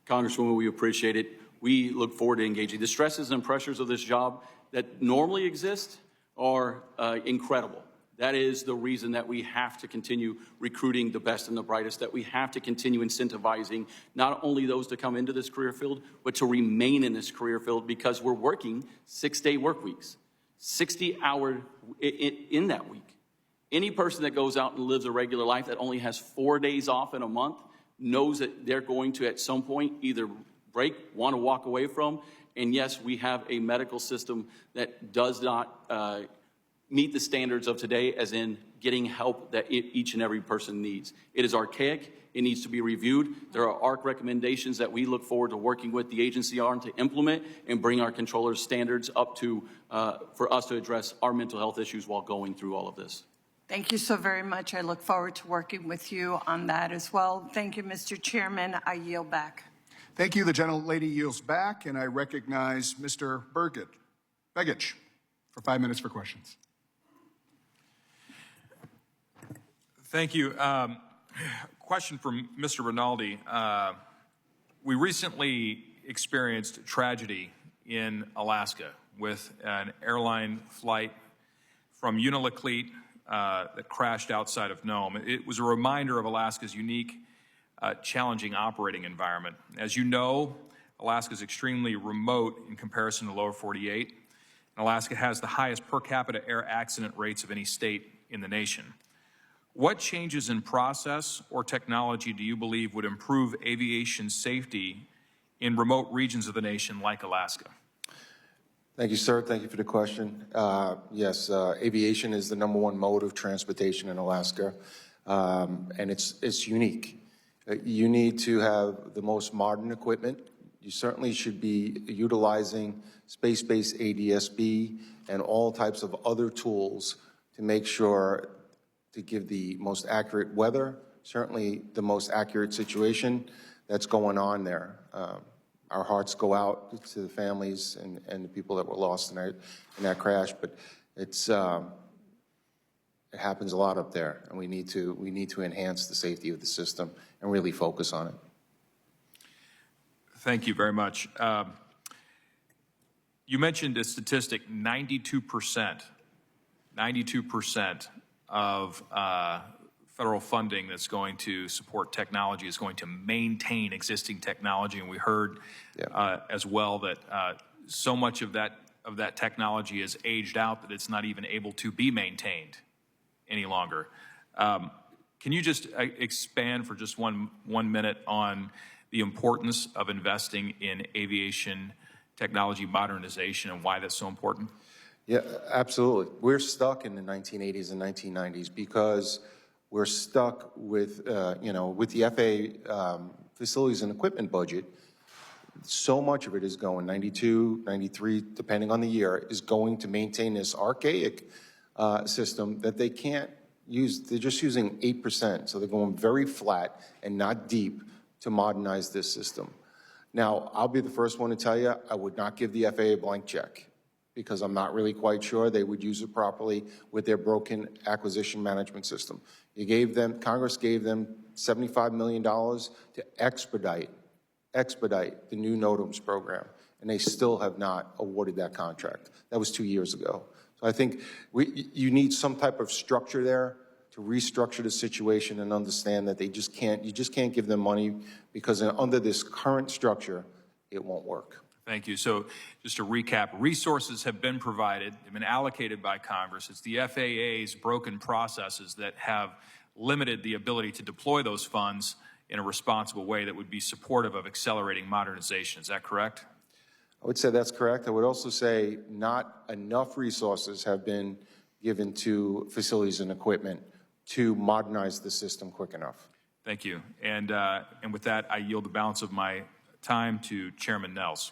Congresswoman, we appreciate it. We look forward to engaging. The stresses and pressures of this job that normally exist are incredible. That is the reason that we have to continue recruiting the best and the brightest, that we have to continue incentivizing not only those to come into this career field, but to remain in this career field, because we're working 6-day work weeks, 60 hours in that week. Any person that goes out and lives a regular life that only has 4 days off in a month knows that they're going to at some point either break, want to walk away from, and yes, we have a medical system that does not meet the standards of today, as in getting help that each and every person needs. It is archaic. It needs to be reviewed. There are ARC recommendations that we look forward to working with the agency on to implement and bring our controllers' standards up to, for us to address our mental health issues while going through all of this. Thank you so very much. I look forward to working with you on that as well. Thank you, Mr. Chairman. I yield back. Thank you. The gentlelady yields back, and I recognize Mr. Begich for 5 minutes for questions. Thank you. Question from Mr. Rinaldi. We recently experienced tragedy in Alaska with an airline flight from Unalakleet that crashed outside of Nome. It was a reminder of Alaska's unique, challenging operating environment. As you know, Alaska is extremely remote in comparison to the lower 48. And Alaska has the highest per capita air accident rates of any state in the nation. What changes in process or technology do you believe would improve aviation safety in remote regions of the nation like Alaska? Thank you, sir. Thank you for the question. Yes, aviation is the #1 mode of transportation in Alaska, and it's unique. You need to have the most modern equipment. You certainly should be utilizing space-based ADS-B and all types of other tools to make sure to give the most accurate weather, certainly the most accurate situation that's going on there. Our hearts go out to the families and the people that were lost in that crash, but it happens a lot up there, and we need to enhance the safety of the system and really focus on it. Thank you very much. You mentioned a statistic: 92% of federal funding that's going to support technology is going to maintain existing technology, and we heard as well that so much of that technology is aged out that it's not even able to be maintained any longer. Can you just expand for just one minute on the importance of investing in aviation technology modernization and why that's so important? Yeah, absolutely. We're stuck in the 1980s and 1990s because we're stuck with, with the FAA facilities and equipment budget. So much of it is going, 92, 93, depending on the year, is going to maintain this archaic system that they can't use. They're just using 8%, so they're going very flat and not deep to modernize this system. Now, I'll be the first one to tell you, I would not give the FAA a blank check, because I'm not really quite sure they would use it properly with their broken acquisition management system. Congress gave them $75 million to expedite the new NOTAMs program, and they still have not awarded that contract. That was 2 years ago. So I think you need some type of structure there to restructure the situation and understand that you just can't give them money, because under this current structure, it won't work. Thank you. So just to recap, resources have been provided, have been allocated by Congress. It's the FAA's broken processes that have limited the ability to deploy those funds in a responsible way that would be supportive of accelerating modernization. Is that correct? I would say that's correct. I would also say not enough resources have been given to facilities and equipment to modernize the system quick enough. Thank you. And with that, I yield the balance of my time to Chairman Nels.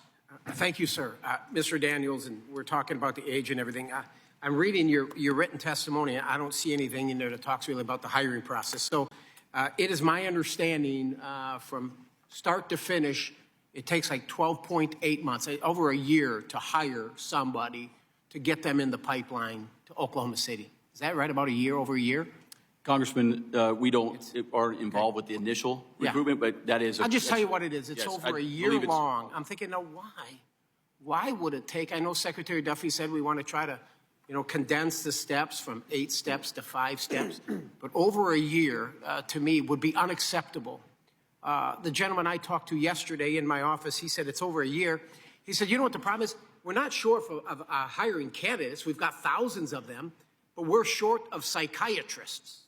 Thank you, sir. Mr. Daniels, and we're talking about the age and everything. I'm reading your written testimony. I don't see anything in there that talks really about the hiring process. So it is my understanding from start to finish, it takes like 12.8 months, over a year to hire somebody to get them in the pipeline to Oklahoma City. Is that right? About a year, over a year? Congressman, we aren't involved with the initial recruitment, but that is. I'll just tell you what it is. It's yes, over a year long. I'm thinking, now why? Why would it take? I know Secretary Duffy said we want to try to, condense the steps from 8 steps to 5 steps, but over a year, to me, would be unacceptable. The gentleman I talked to yesterday in my office, he said it's over a year. He said, you know what the problem is? We're not short of hiring candidates. We've got thousands of them, but we're short of psychiatrists.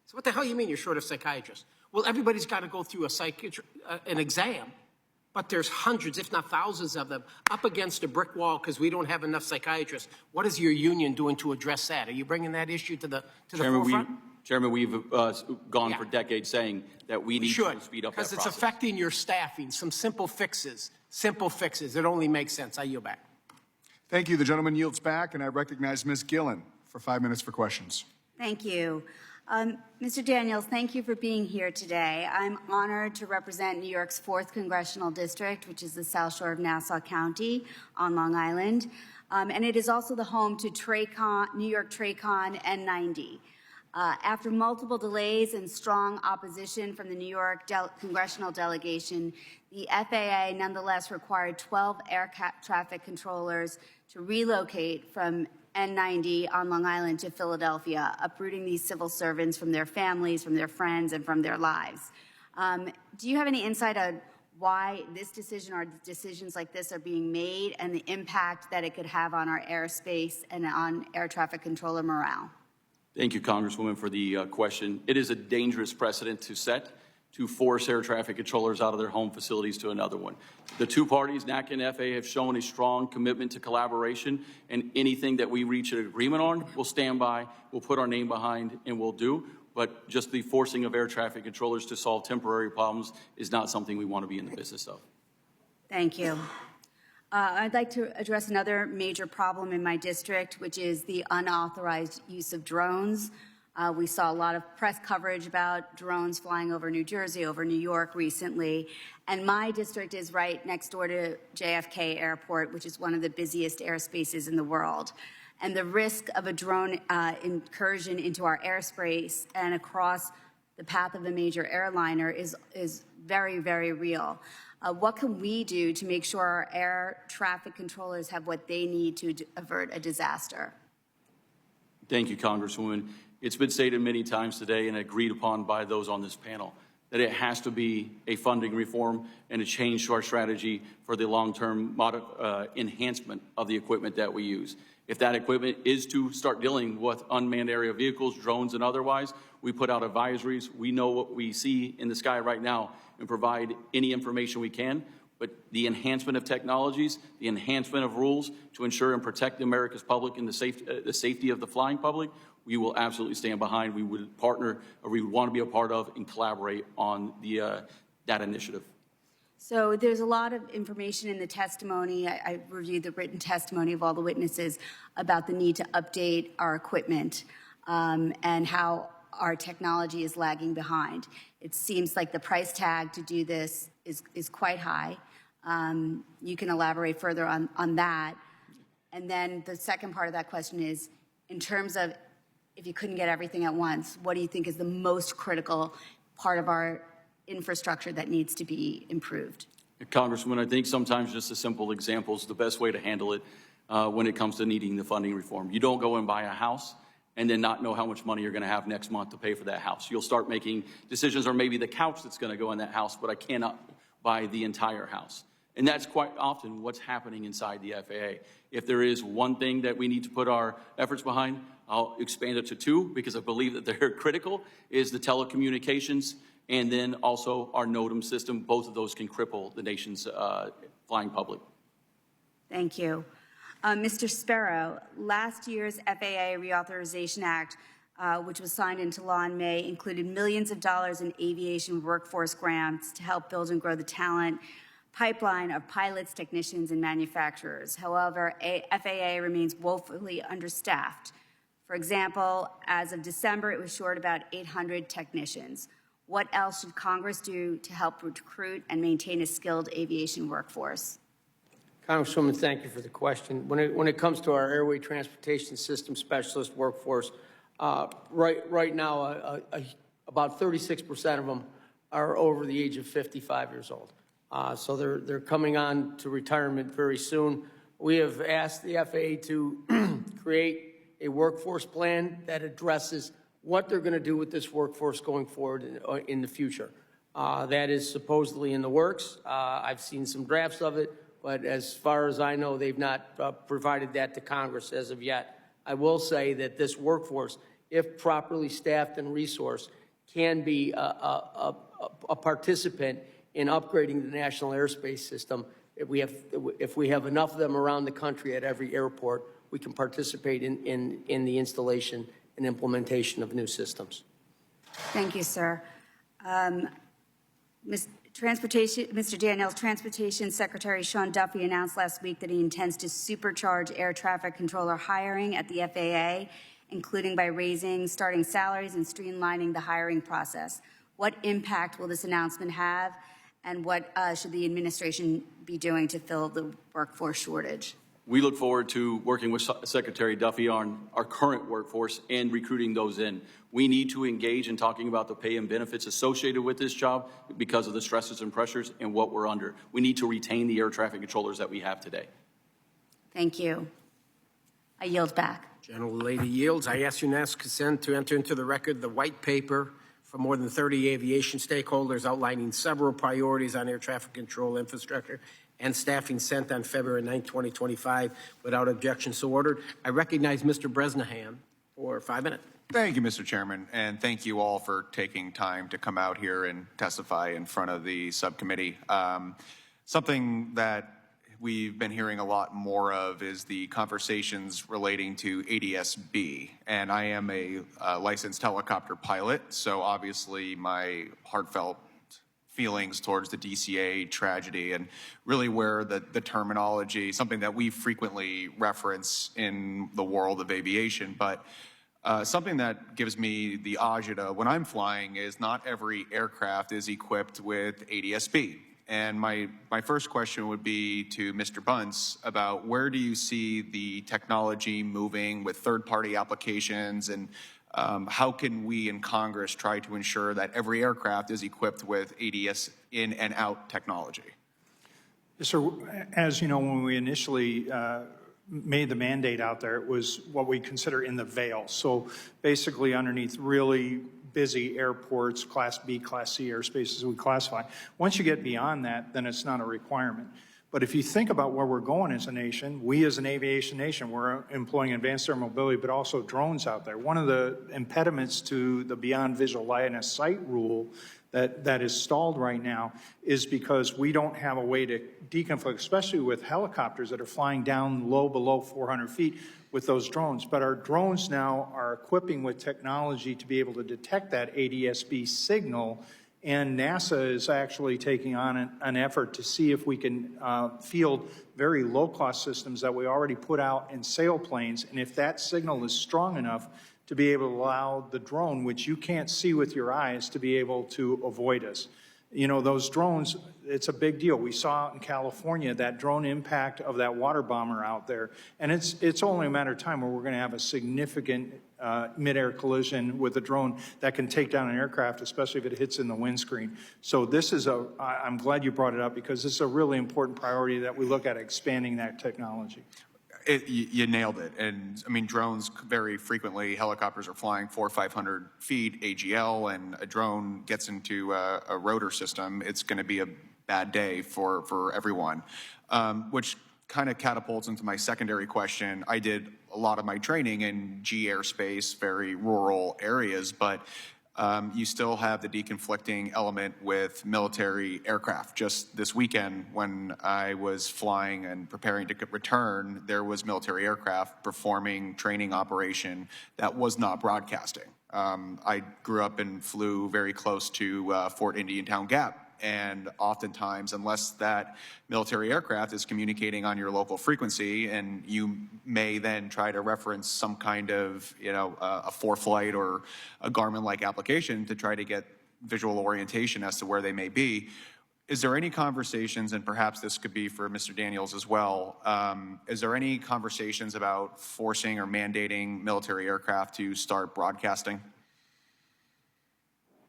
So what the hell you mean you're short of psychiatrists? Well, everybody's got to go through an exam, but there's hundreds, if not thousands of them, up against a brick wall because we don't have enough psychiatrists. What is your union doing to address that? Are you bringing that issue to the forefront? Chairman, we've gone for decades saying that we need to speed up that process. Because it's affecting your staffing. Some simple fixes. Simple fixes. It only makes sense. I yield back. Thank you. The gentleman yields back, and I recognize Ms. Gillen for 5 minutes for questions. Thank you. Mr. Daniels, thank you for being here today. I'm honored to represent New York's 4th Congressional District, which is the South Shore of Nassau County on Long Island. And it is also the home to New York TRACON N90. After multiple delays and strong opposition from the New York congressional delegation, the FAA nonetheless required 12 air traffic controllers to relocate from N90 on Long Island to Philadelphia, uprooting these civil servants from their families, from their friends, and from their lives. Do you have any insight on why this decision or decisions like this are being made and the impact that it could have on our airspace and on air traffic controller morale? Thank you, Congresswoman, for the question. It is a dangerous precedent to set to force air traffic controllers out of their home facilities to another one. The two parties, NACA and FAA, have shown a strong commitment to collaboration, and anything that we reach an agreement on, we'll stand by, we'll put our name behind, and we'll do. But just the forcing of air traffic controllers to solve temporary problems is not something we want to be in the business of. Thank you. I'd like to address another major problem in my district, which is the unauthorized use of drones. We saw a lot of press coverage about drones flying over New Jersey, over New York recently, and my district is right next door to JFK Airport, which is one of the busiest airspaces in the world. And the risk of a drone incursion into our airspace and across the path of a major airliner is very, very real. What can we do to make sure our air traffic controllers have what they need to avert a disaster? Thank you, Congresswoman. It's been stated many times today and agreed upon by those on this panel that it has to be a funding reform and a change to our strategy for the long-term enhancement of the equipment that we use. If that equipment is to start dealing with unmanned aerial vehicles, drones, and otherwise, we put out advisories. We know what we see in the sky right now and provide any information we can. But the enhancement of technologies, the enhancement of rules to ensure and protect America's public and the safety of the flying public, we will absolutely stand behind. We would partner, or we would want to be a part of and collaborate on that initiative. So there's a lot of information in the testimony. I reviewed the written testimony of all the witnesses about the need to update our equipment and how our technology is lagging behind. It seems like the price tag to do this is quite high. You can elaborate further on that. And then the second part of that question is, in terms of if you couldn't get everything at once, what do you think is the most critical part of our infrastructure that needs to be improved? Congressman, I think sometimes just a simple example is the best way to handle it when it comes to needing the funding reform. You don't go and buy a house and then not know how much money you're going to have next month to pay for that house. You'll start making decisions, or maybe the couch that's going to go in that house, but I cannot buy the entire house. And that's quite often what's happening inside the FAA. If there is one thing that we need to put our efforts behind, I'll expand it to 2 because I believe that they're critical, is the telecommunications and then also our NOTAM system. Both of those can cripple the nation's flying public. Thank you. Mr. Spero, last year's FAA Reauthorization Act, which was signed into law in May, included millions of dollars in aviation workforce grants to help build and grow the talent pipeline of pilots, technicians, and manufacturers. However, FAA remains woefully understaffed. For example, as of December, it was short about 800 technicians. What else should Congress do to help recruit and maintain a skilled aviation workforce? Congresswoman, thank you for the question. When it comes to our airway transportation system specialist workforce, right now, about 36% of them are over the age of 55 years old. So they're coming on to retirement very soon. We have asked the FAA to create a workforce plan that addresses what they're going to do with this workforce going forward in the future. That is supposedly in the works. I've seen some drafts of it, but as far as I know, they've not provided that to Congress as of yet. I will say that this workforce, if properly staffed and resourced, can be a participant in upgrading the national airspace system. If we have enough of them around the country at every airport, we can participate in the installation and implementation of new systems. Thank you, sir. Mr. Daniels, Transportation Secretary Sean Duffy announced last week that he intends to supercharge air traffic controller hiring at the FAA, including by raising starting salaries and streamlining the hiring process. What impact will this announcement have, and what should the administration be doing to fill the workforce shortage? We look forward to working with Secretary Duffy on our current workforce and recruiting those in. We need to engage in talking about the pay and benefits associated with this job because of the stresses and pressures and what we're under. We need to retain the air traffic controllers that we have today. Thank you. I yield back. Gentlelady yields. I ask unanimous consent to enter into the record the white paper from more than 30 aviation stakeholders outlining several priorities on air traffic control infrastructure and staffing sent on February 9, 2025. Without objection, so ordered. I recognize Mr. Bresnahan for 5 minutes. Thank you, Mr. Chairman, and thank you all for taking time to come out here and testify in front of the subcommittee. Something that we've been hearing a lot more of is the conversations relating to ADS-B, and I am a licensed helicopter pilot, so obviously my heartfelt feelings towards the DCA tragedy and really where the terminology, something that we frequently reference in the world of aviation, but something that gives me the agita when I'm flying is not every aircraft is equipped with ADS-B. And my first question would be to Mr. Bunce about where do you see the technology moving with third-party applications, and how can we in Congress try to ensure that every aircraft is equipped with ADS in and out technology? So, as you know, when we initially made the mandate out there, it was what we consider in the veil. So basically underneath really busy airports, Class B, Class C airspaces we classify. Once you get beyond that, then it's not a requirement. But if you think about where we're going as a nation, we as an aviation nation, we're employing advanced air mobility, but also drones out there. One of the impediments to the beyond visual line of sight rule that is stalled right now is because we don't have a way to deconflict, especially with helicopters that are flying down low below 400 feet with those drones. But our drones now are equipping with technology to be able to detect that ADS-B signal, and NASA is actually taking on an effort to see if we can field very low-cost systems that we already put out in sailplanes, and if that signal is strong enough to be able to allow the drone, which you can't see with your eyes, to be able to avoid us. You know, those drones, it's a big deal. We saw in California that drone impact of that water bomber out there, and it's only a matter of time where we're going to have a significant mid-air collision with a drone that can take down an aircraft, especially if it hits in the windscreen. So this is I'm glad you brought it up, because this is a really important priority that we look at expanding that technology. You nailed it. And I mean, drones very frequently, helicopters are flying 400 or 500 feet AGL, and a drone gets into a rotor system. It's going to be a bad day for everyone, which kind of catapults into my secondary question. I did a lot of my training in G airspace, very rural areas, but you still have the deconflicting element with military aircraft. Just this weekend, when I was flying and preparing to return, there was military aircraft performing training operation that was not broadcasting. I grew up and flew very close to Fort Indiantown Gap. And oftentimes, unless that military aircraft is communicating on your local frequency, and you may then try to reference some kind of, a ForeFlight or a Garmin-like application to try to get visual orientation as to where they may be. Is there any conversations, and perhaps this could be for Mr. Daniels as well, is there any conversations about forcing or mandating military aircraft to start broadcasting?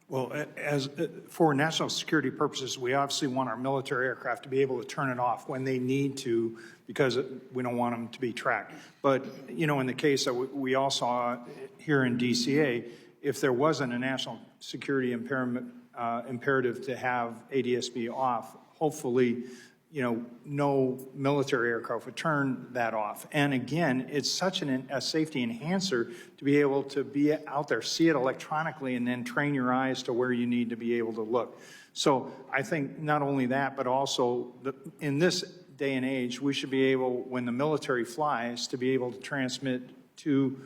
Well, for national security purposes, we obviously want our military aircraft to be able to turn it off when they need to, because we don't want them to be tracked. But, in the case that we all saw here in DCA, if there wasn't a national security imperative to have ADS-B off, hopefully, no military aircraft would turn that off. And again, it's such a safety enhancer to be able to be out there, see it electronically, and then train your eyes to where you need to be able to look. So I think not only that, but also in this day and age, we should be able, when the military flies, to be able to transmit to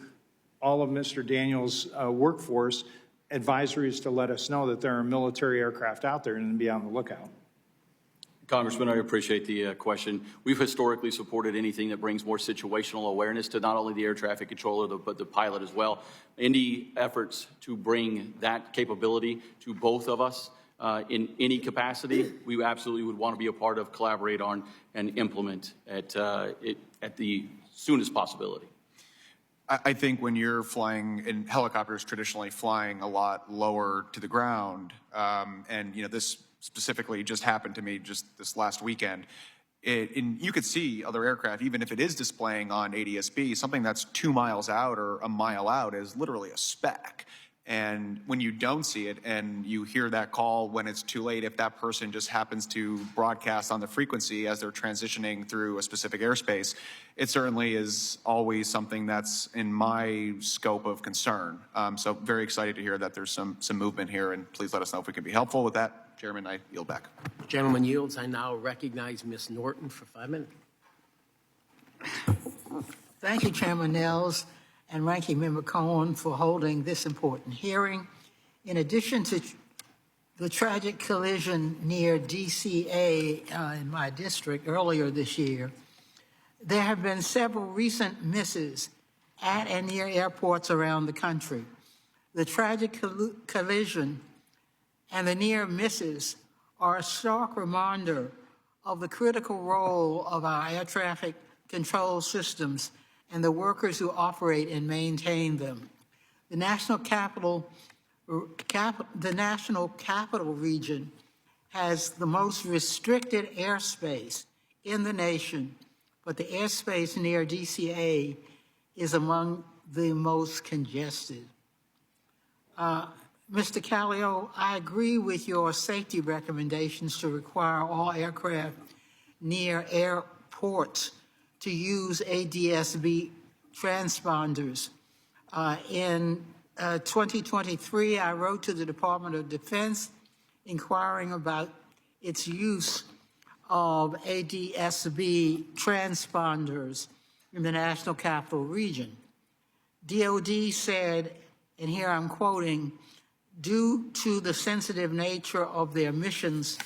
all of Mr. Daniels' workforce advisories to let us know that there are military aircraft out there and be on the lookout. Congressman, I appreciate the question. We've historically supported anything that brings more situational awareness to not only the air traffic controller, but the pilot as well. Any efforts to bring that capability to both of us in any capacity, we absolutely would want to be a part of, collaborate on, and implement at the soonest possibility. I think when you're flying in helicopters, traditionally flying a lot lower to the ground, and this specifically just happened to me just this last weekend. And you could see other aircraft, even if it is displaying on ADS-B, something that's 2 miles out or a mile out is literally a speck. And when you don't see it and you hear that call when it's too late, if that person just happens to broadcast on the frequency as they're transitioning through a specific airspace, it certainly is always something that's in my scope of concern. So very excited to hear that there's some movement here, and please let us know if we can be helpful with that. Chairman, I yield back. Gentleman yields. I now recognize Ms. Norton for 5 minutes. Thank you, Chairman Nels and Ranking Member Cohen, for holding this important hearing. In addition to the tragic collision near DCA in my district earlier this year, there have been several recent misses at and near airports around the country. The tragic collision and the near misses are a stark reminder of the critical role of our air traffic control systems and the workers who operate and maintain them. The National Capital Region has the most restricted airspace in the nation, but the airspace near DCA is among the most congested. Mr. Callio, I agree with your safety recommendations to require all aircraft near airports to use ADS-B transponders. In 2023, I wrote to the Department of Defense inquiring about its use of ADS-B transponders in the National Capital Region. DOD said, and here I'm quoting, due to the sensitive nature of their missions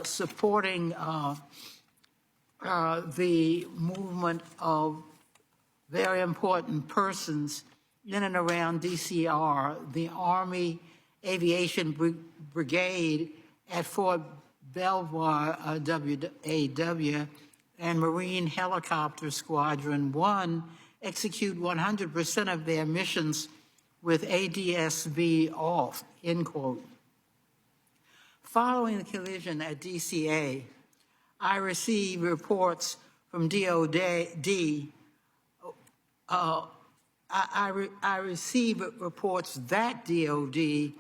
supporting the movement of very important persons in and around DCR, the Army Aviation Brigade at Fort Belvoir, WAW, and Marine Helicopter Squadron 1 execute 100% of their missions with ADS-B off, end quote. Following the collision at DCA, I received reports from DOD. I received reports that DOD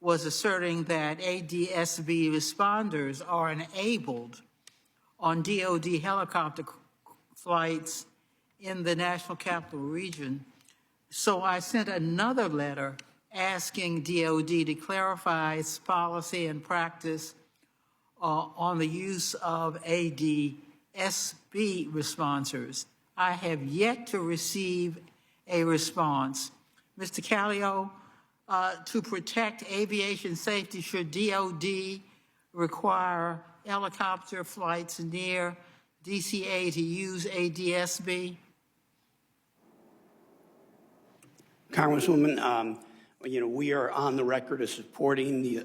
was asserting that ADS-B responders are enabled on DOD helicopter flights in the National Capital Region. So I sent another letter asking DOD to clarify its policy and practice on the use of ADSB responders. I have yet to receive a response. Mr. Callio, to protect aviation safety, should DOD require helicopter flights near DCA to use ADSB? Congresswoman, we are on the record as supporting the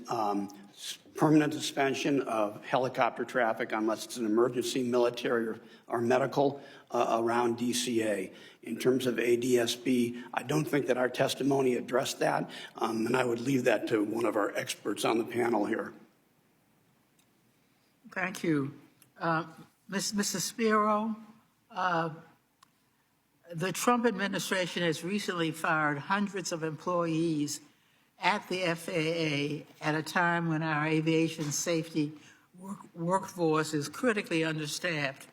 permanent suspension of helicopter traffic unless it's an emergency, military, or medical around DCA. In terms of ADSB, I don't think that our testimony addressed that, and I would leave that to one of our experts on the panel here. Thank you. Mr. Spero, the Trump administration has recently fired hundreds of employees at the FAA at a time when our aviation safety workforce is critically understaffed.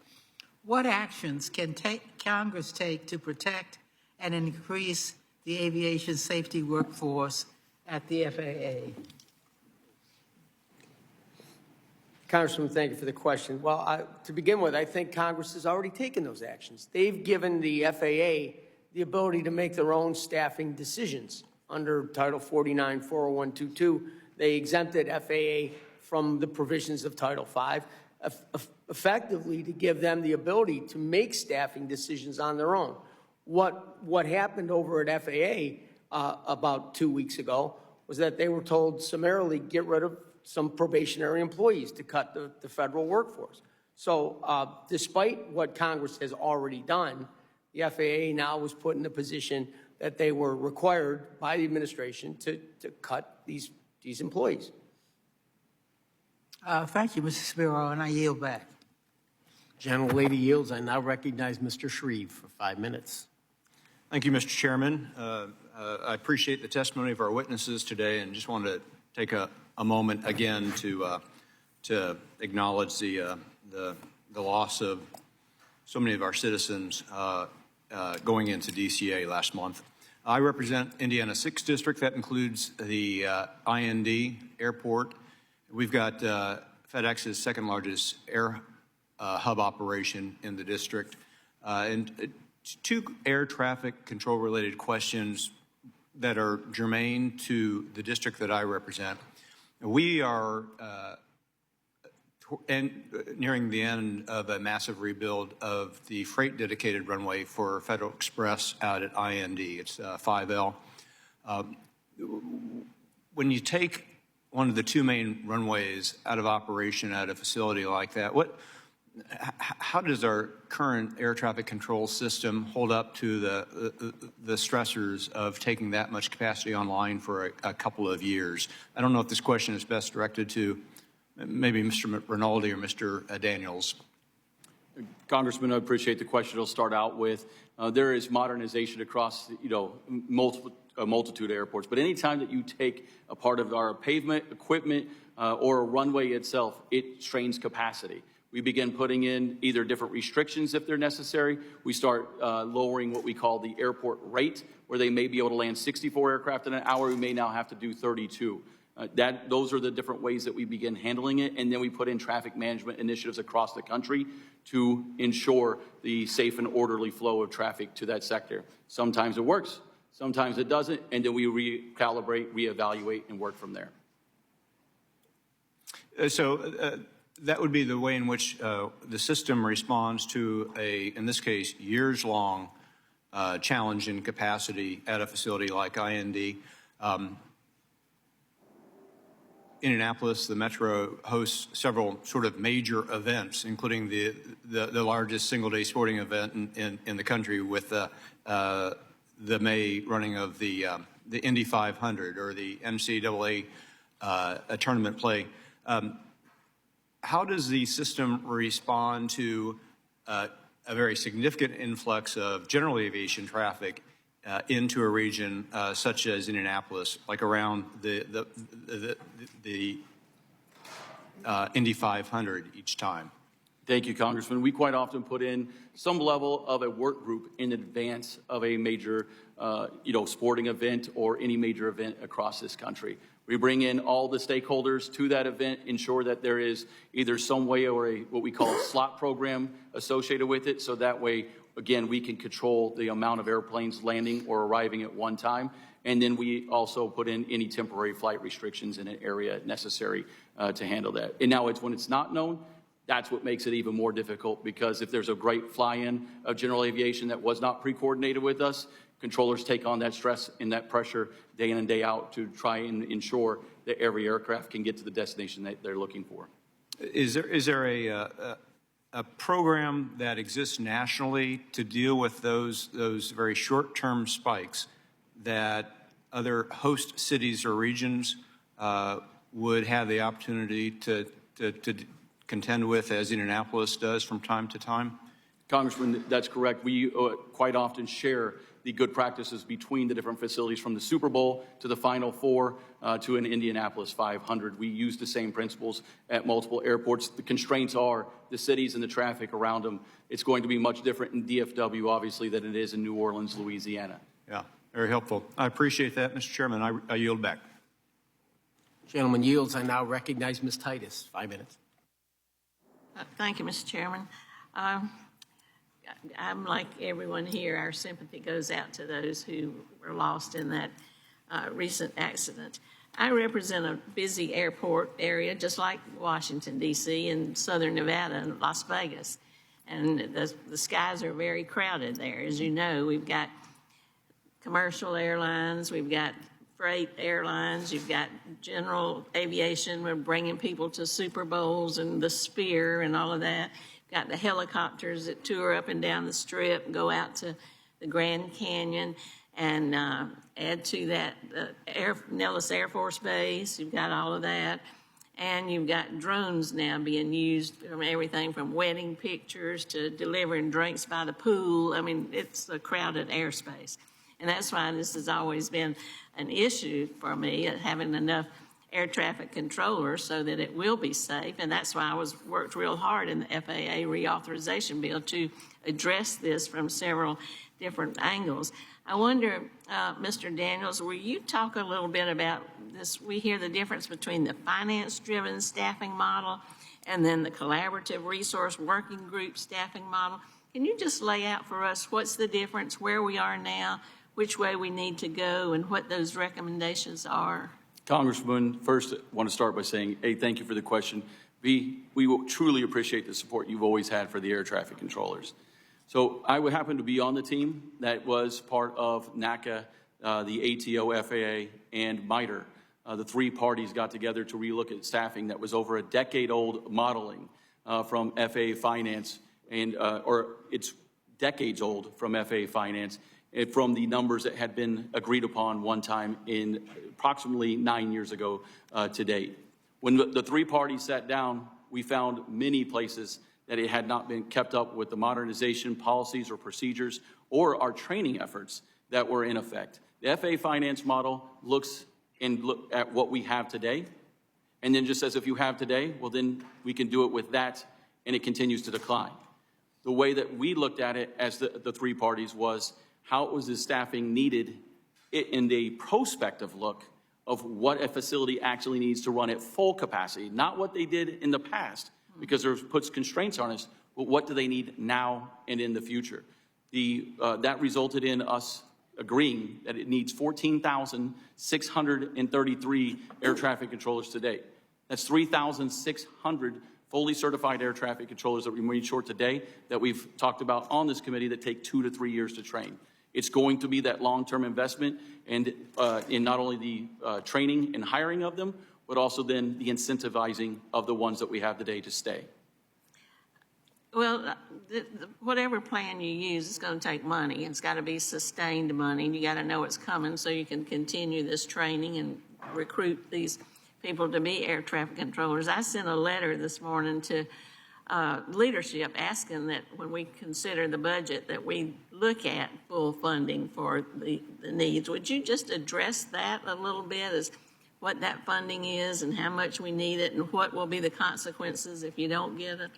What actions can Congress take to protect and increase the aviation safety workforce at the FAA? Congressman, thank you for the question. Well, to begin with, I think Congress has already taken those actions. They've given the FAA the ability to make their own staffing decisions. Under Title 49, 40122, they exempted FAA from the provisions of Title 5, effectively to give them the ability to make staffing decisions on their own. What happened over at FAA about 2 weeks ago was that they were told summarily get rid of some probationary employees to cut the federal workforce. So despite what Congress has already done, the FAA now was put in a position that they were required by the administration to cut these employees. Thank you, Mr. Spero, and I yield back. Gentlelady yields. I now recognize Mr. Shreve for 5 minutes. Thank you, Mr. Chairman. I appreciate the testimony of our witnesses today, and just wanted to take a moment again to acknowledge the loss of so many of our citizens going into DCA last month. I represent Indiana 6th District. That includes the IND airport. We've got FedEx's second largest air hub operation in the district. And two air traffic control related questions that are germane to the district that I represent. We are nearing the end of a massive rebuild of the freight dedicated runway for Federal Express out at IND. It's 5L. When you take one of the two main runways out of operation at a facility like that, how does our current air traffic control system hold up to the stressors of taking that much capacity online for a couple of years? I don't know if this question is best directed to maybe Mr. Rinaldi or Mr. Daniels. Congressman, I appreciate the question. I'll start out with there is modernization across a multitude of airports, but anytime that you take a part of our pavement, equipment, or a runway itself, it strains capacity. We begin putting in either different restrictions if they're necessary. We start lowering what we call the airport rate, where they may be able to land 64 aircraft in an hour. We may now have to do 32. Those are the different ways that we begin handling it, and then we put in traffic management initiatives across the country to ensure the safe and orderly flow of traffic to that sector. Sometimes it works, sometimes it doesn't, and then we recalibrate, reevaluate, and work from there. That would be the way in which the system responds to in this case, years-long challenge in capacity at a facility like IND. Indianapolis, the Metro, hosts several sort of major events, including the largest single-day sporting event in the country with the May running of the Indy 500 or the NCAA tournament play. How does the system respond to a very significant influx of general aviation traffic into a region such as Indianapolis, like around the Indy 500 each time? Thank you, Congressman. We quite often put in some level of a work group in advance of a major, sporting event or any major event across this country. We bring in all the stakeholders to that event, ensure that there is either some way or what we call a slot program associated with it, so that way, again, we can control the amount of airplanes landing or arriving at one time. And then we also put in any temporary flight restrictions in an area necessary to handle that. And now when it's not known, that's what makes it even more difficult, because if there's a great fly-in of general aviation that was not pre-coordinated with us, controllers take on that stress and that pressure day in and day out to try and ensure that every aircraft can get to the destination that they're looking for. Is there a program that exists nationally to deal with those very short-term spikes that other host cities or regions would have the opportunity to contend with, as Indianapolis does from time to time? Congressman, that's correct. We quite often share the good practices between the different facilities, from the Super Bowl to the Final Four to an Indianapolis 500. We use the same principles at multiple airports. The constraints are the cities and the traffic around them. It's going to be much different in DFW, obviously, than it is in New Orleans, Louisiana. Yeah, very helpful. I appreciate that, Mr. Chairman. I yield back. Gentleman yields. I now recognize Ms. Titus. 5 minutes. Thank you, Mr. Chairman. I'm like everyone here. Our sympathy goes out to those who were lost in that recent accident. I represent a busy airport area, just like Washington, D.C., and southern Nevada and Las Vegas. And the skies are very crowded there. As you know, we've got commercial airlines, we've got freight airlines, you've got general aviation. We're bringing people to Super Bowls and the Sphere and all of that. Got the helicopters that tour up and down the Strip and go out to the Grand Canyon, and add to that Nellis Air Force Base. You've got all of that. And you've got drones now being used from everything from wedding pictures to delivering drinks by the pool. I mean, it's a crowded airspace. And that's why this has always been an issue for me, having enough air traffic controllers so that it will be safe. And that's why I worked real hard in the FAA Reauthorization Bill to address this from several different angles. I wonder, Mr. Daniels, will you talk a little bit about this? We hear the difference between the finance-driven staffing model and then the collaborative resource working group staffing model. Can you just lay out for us what's the difference, where we are now, which way we need to go, and what those recommendations are? Congressman, first, I want to start by saying, A, thank you for the question. B, we will truly appreciate the support you've always had for the air traffic controllers. So I would happen to be on the team that was part of NACA, the ATO, FAA, and MITRE. The three parties got together to relook at staffing that was over a decade-old modeling from FAA Finance, and or it's decades old from FAA Finance, and from the numbers that had been agreed upon one time in approximately 9 years ago to date. When the three parties sat down, we found many places that it had not been kept up with the modernization policies or procedures or our training efforts that were in effect. The FAA Finance model looks at what we have today, and then just says if you have today, well, then we can do it with that, and it continues to decline. The way that we looked at it as the three parties was how was the staffing needed in the prospective look of what a facility actually needs to run at full capacity, not what they did in the past, because it puts constraints on us, but what do they need now and in the future? That resulted in us agreeing that it needs 14,633 air traffic controllers today. That's 3,600 fully certified air traffic controllers that we made short today that we've talked about on this committee that take 2 to 3 years to train. It's going to be that long-term investment and in not only the training and hiring of them, but also then the incentivizing of the ones that we have today to stay. Well, whatever plan you use is going to take money. It's got to be sustained money. You got to know it's coming so you can continue this training and recruit these people to be air traffic controllers. I sent a letter this morning to leadership asking that when we consider the budget that we look at full funding for the needs. Would you just address that a little bit, as what that funding is and how much we need it and what will be the consequences if you don't get it?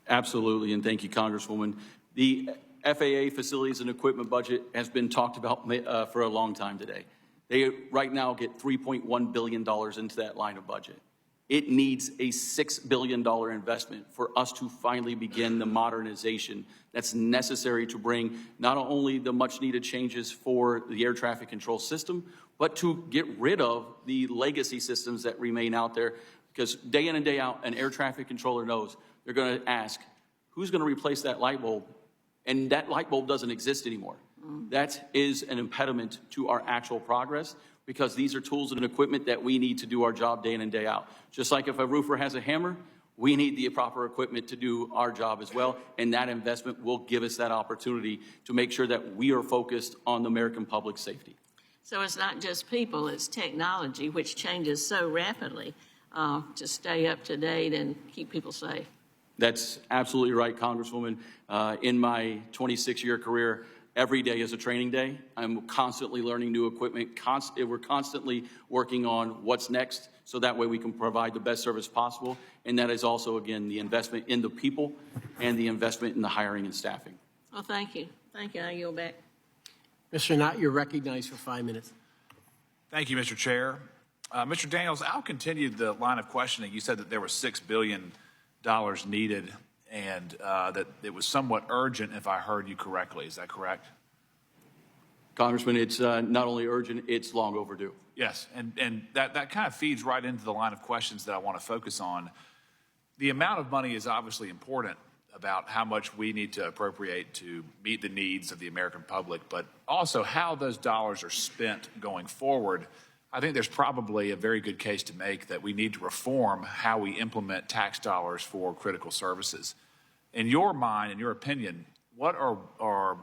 Absolutely, and thank you, Congresswoman. The FAA facilities and equipment budget has been talked about for a long time today. They right now get $3.1 billion into that line of budget. It needs a $6 billion investment for us to finally begin the modernization that's necessary to bring not only the much needed changes for the air traffic control system, but to get rid of the legacy systems that remain out there. Because day in and day out, an air traffic controller knows they're going to ask, who's going to replace that light bulb? And that light bulb doesn't exist anymore. That is an impediment to our actual progress, because these are tools and equipment that we need to do our job day in and day out. Just like if a roofer has a hammer, we need the proper equipment to do our job as well, and that investment will give us that opportunity to make sure that we are focused on the American public safety. So it's not just people, it's technology, which changes so rapidly, to stay up to date and keep people safe. That's absolutely right, Congresswoman. In my 26-year career, every day is a training day. I'm constantly learning new equipment. We're constantly working on what's next, so that way we can provide the best service possible. And that is also, again, the investment in the people and the investment in the hiring and staffing. Well, thank you. Thank you. I yield back. Mr. Knott, you're recognized for 5 minutes. Thank you, Mr. Chair. Mr. Daniels, I'll continue the line of questioning. You said that there was $6 billion needed and that it was somewhat urgent, if I heard you correctly. Is that correct? Congressman, it's not only urgent, it's long overdue. Yes, and that kind of feeds right into the line of questions that I want to focus on. The amount of money is obviously important about how much we need to appropriate to meet the needs of the American public, but also how those dollars are spent going forward. I think there's probably a very good case to make that we need to reform how we implement tax dollars for critical services. In your mind, in your opinion, what are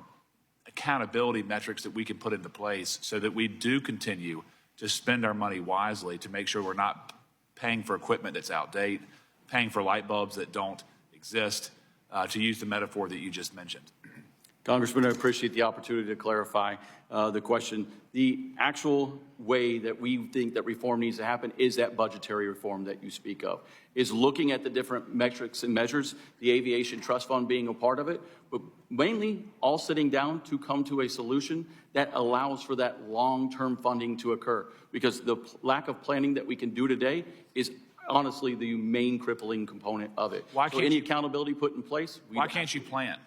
accountability metrics that we can put into place so that we do continue to spend our money wisely to make sure we're not paying for equipment that's outdated, paying for light bulbs that don't exist, to use the metaphor that you just mentioned? Congressman, I appreciate the opportunity to clarify the question. The actual way that we think that reform needs to happen is that budgetary reform that you speak of, is looking at the different metrics and measures, the Aviation Trust Fund being a part of it, but mainly all sitting down to come to a solution that allows for that long-term funding to occur, because the lack of planning that we can do today is honestly the main crippling component of it. Why so can't any accountability put in place? Why can't you plan?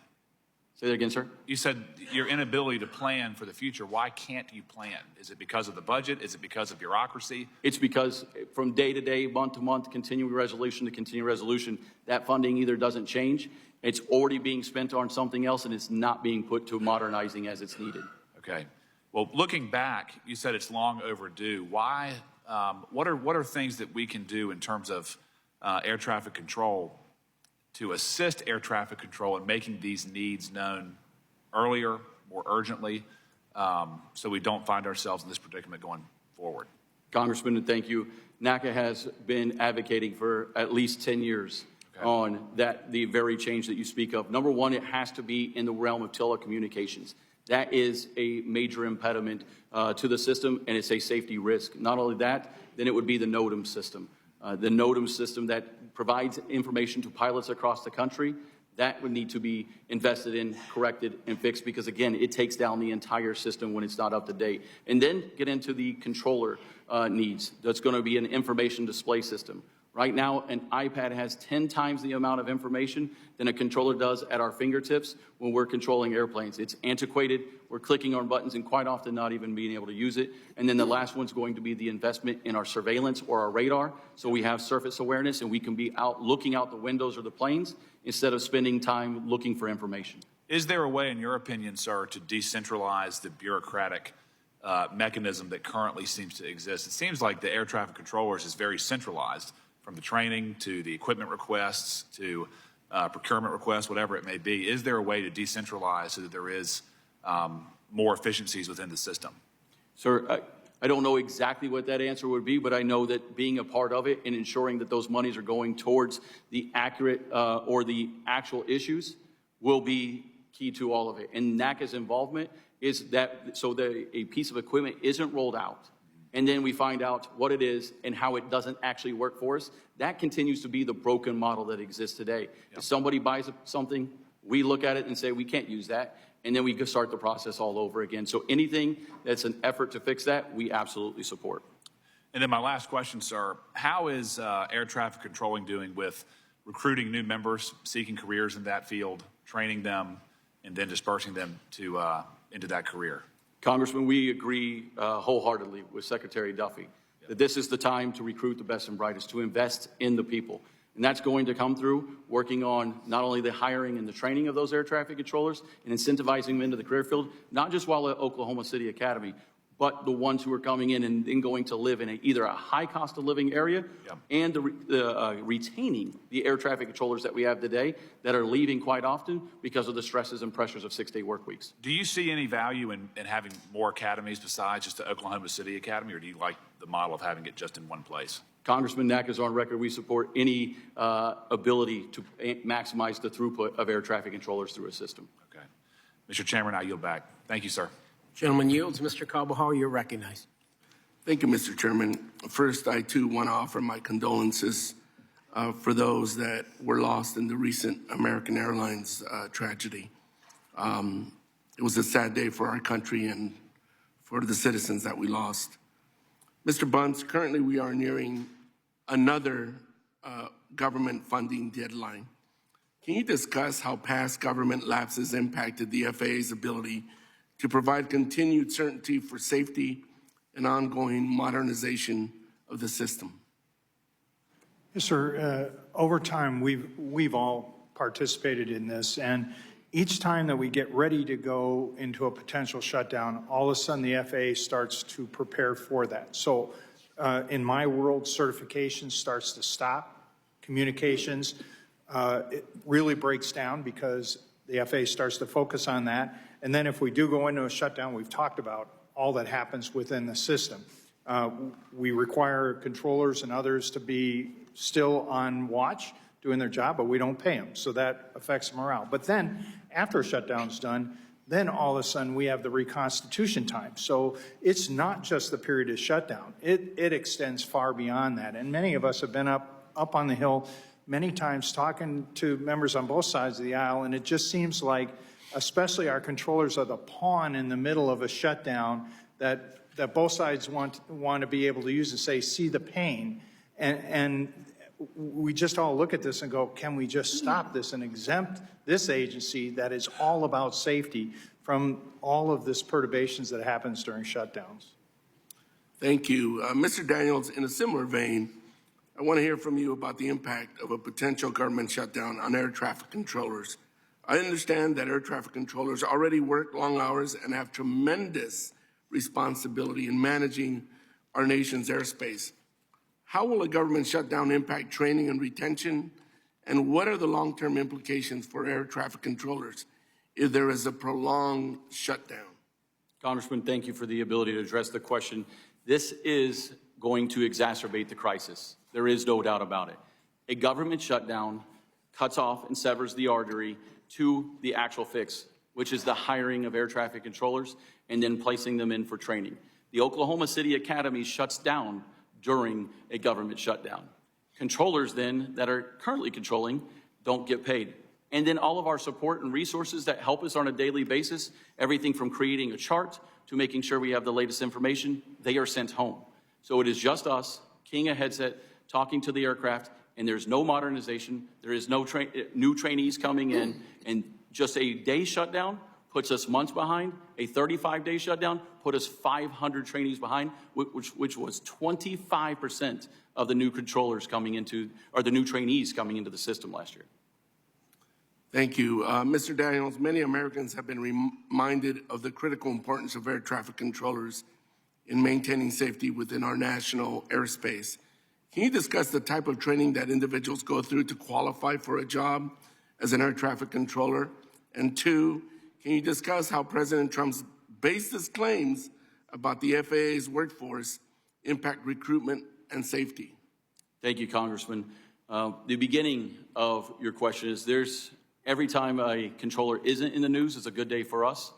Say that again, sir? You said your inability to plan for the future. Why can't you plan? Is it because of the budget? Is it because of bureaucracy? It's because from day to day, month to month, continuing resolution to continuing resolution, that funding either doesn't change, it's already being spent on something else, and it's not being put to modernizing as it's needed. Okay. Well, looking back, you said it's long overdue. Why? What are things that we can do in terms of air traffic control to assist air traffic control in making these needs known earlier, more urgently, so we don't find ourselves in this predicament going forward? Congressman, and thank you. NACA has been advocating for at least 10 years on the very change that you speak of. Number one, it has to be in the realm of telecommunications. That is a major impediment to the system, and it's a safety risk. Not only that, then it would be the NOTAM system. The NOTAM system that provides information to pilots across the country, that would need to be invested in, corrected, and fixed, because, again, it takes down the entire system when it's not up to date. And then get into the controller needs. That's going to be an information display system. Right now, an iPad has 10 times the amount of information than a controller does at our fingertips when we're controlling airplanes. It's antiquated. We're clicking on buttons and quite often not even being able to use it. And then the last one's going to be the investment in our surveillance or our radar, so we have surface awareness and we can be out looking out the windows or the planes instead of spending time looking for information. Is there a way, in your opinion, sir, to decentralize the bureaucratic mechanism that currently seems to exist? It seems like the air traffic controllers is very centralized, from the training to the equipment requests to procurement requests, whatever it may be. Is there a way to decentralize so that there is more efficiencies within the system? Sir, I don't know exactly what that answer would be, but I know that being a part of it and ensuring that those monies are going towards the accurate or the actual issues will be key to all of it. And NACA's involvement is that so that a piece of equipment isn't rolled out and then we find out what it is and how it doesn't actually work for us. That continues to be the broken model that exists today. Yep. If somebody buys something, we look at it and say, we can't use that, and then we can start the process all over again. So anything that's an effort to fix that, we absolutely support. And then my last question, sir, how is air traffic controlling doing with recruiting new members, seeking careers in that field, training them, and then dispersing them to into that career? Congressman, we agree wholeheartedly with Secretary Duffy that this is the time to recruit the best and brightest, to invest in the people. And that's going to come through working on not only the hiring and the training of those air traffic controllers and incentivizing them into the career field, not just while at Oklahoma City Academy, but the ones who are coming in and then going to live in either a high cost of living area and retaining the air traffic controllers that we have today that are leaving quite often because of the stresses and pressures of 6-day work weeks. Do you see any value in having more academies besides just the Oklahoma City Academy, or do you like the model of having it just in one place? Congressman Knack is on record. We support any ability to maximize the throughput of air traffic controllers through a system. Okay. Mr. Chairman, I yield back. Thank you, sir. Gentleman yields. Mr. Carbajal, you're recognized. Thank you, Mr. Chairman. First, I too want to offer my condolences for those that were lost in the recent American Airlines tragedy. It was a sad day for our country and for the citizens that we lost. Mr. Bunce, currently we are nearing another government funding deadline. Can you discuss how past government lapses impacted the FAA's ability to provide continued certainty for safety and ongoing modernization of the system? Yes, sir. Over time, we've all participated in this, and each time that we get ready to go into a potential shutdown, all of a sudden the FAA starts to prepare for that. So in my world, certification starts to stop. Communications, it really breaks down because the FAA starts to focus on that. And then if we do go into a shutdown, we've talked about all that happens within the system. We require controllers and others to be still on watch, doing their job, but we don't pay them. So that affects morale. But then after a shutdown's done, then all of a sudden we have the reconstitution time. So it's not just the period of shutdown. It extends far beyond that. And many of us have been up on the Hill many times talking to members on both sides of the aisle, and it just seems like especially our controllers are the pawn in the middle of a shutdown that both sides want to be able to use and say, see the pain. And we just all look at this and go, can we just stop this and exempt this agency that is all about safety from all of this perturbations that happens during shutdowns? Thank you. Mr. Daniels, in a similar vein, I want to hear from you about the impact of a potential government shutdown on air traffic controllers. I understand that air traffic controllers already work long hours and have tremendous responsibility in managing our nation's airspace. How will a government shutdown impact training and retention? And what are the long-term implications for air traffic controllers if there is a prolonged shutdown? Congressman, thank you for the ability to address the question. This is going to exacerbate the crisis. There is no doubt about it. A government shutdown cuts off and severs the artery to the actual fix, which is the hiring of air traffic controllers and then placing them in for training. The Oklahoma City Academy shuts down during a government shutdown. Controllers then that are currently controlling don't get paid. And then all of our support and resources that help us on a daily basis, everything from creating a chart to making sure we have the latest information, they are sent home. So it is just us keying a headset, talking to the aircraft, and there's no modernization, there is no new trainees coming in, and just a day shutdown puts us months behind. A 35-day shutdown put us 500 trainees behind, which was 25% of the new controllers coming into, or the new trainees coming into the system last year. Thank you. Mr. Daniels, many Americans have been reminded of the critical importance of air traffic controllers in maintaining safety within our national airspace. Can you discuss the type of training that individuals go through to qualify for a job as an air traffic controller? And two, can you discuss how President Trump's baseless claims about the FAA's workforce impact recruitment and safety? Thank you, Congressman. The beginning of your question is every time a controller isn't in the news, it's a good day for us.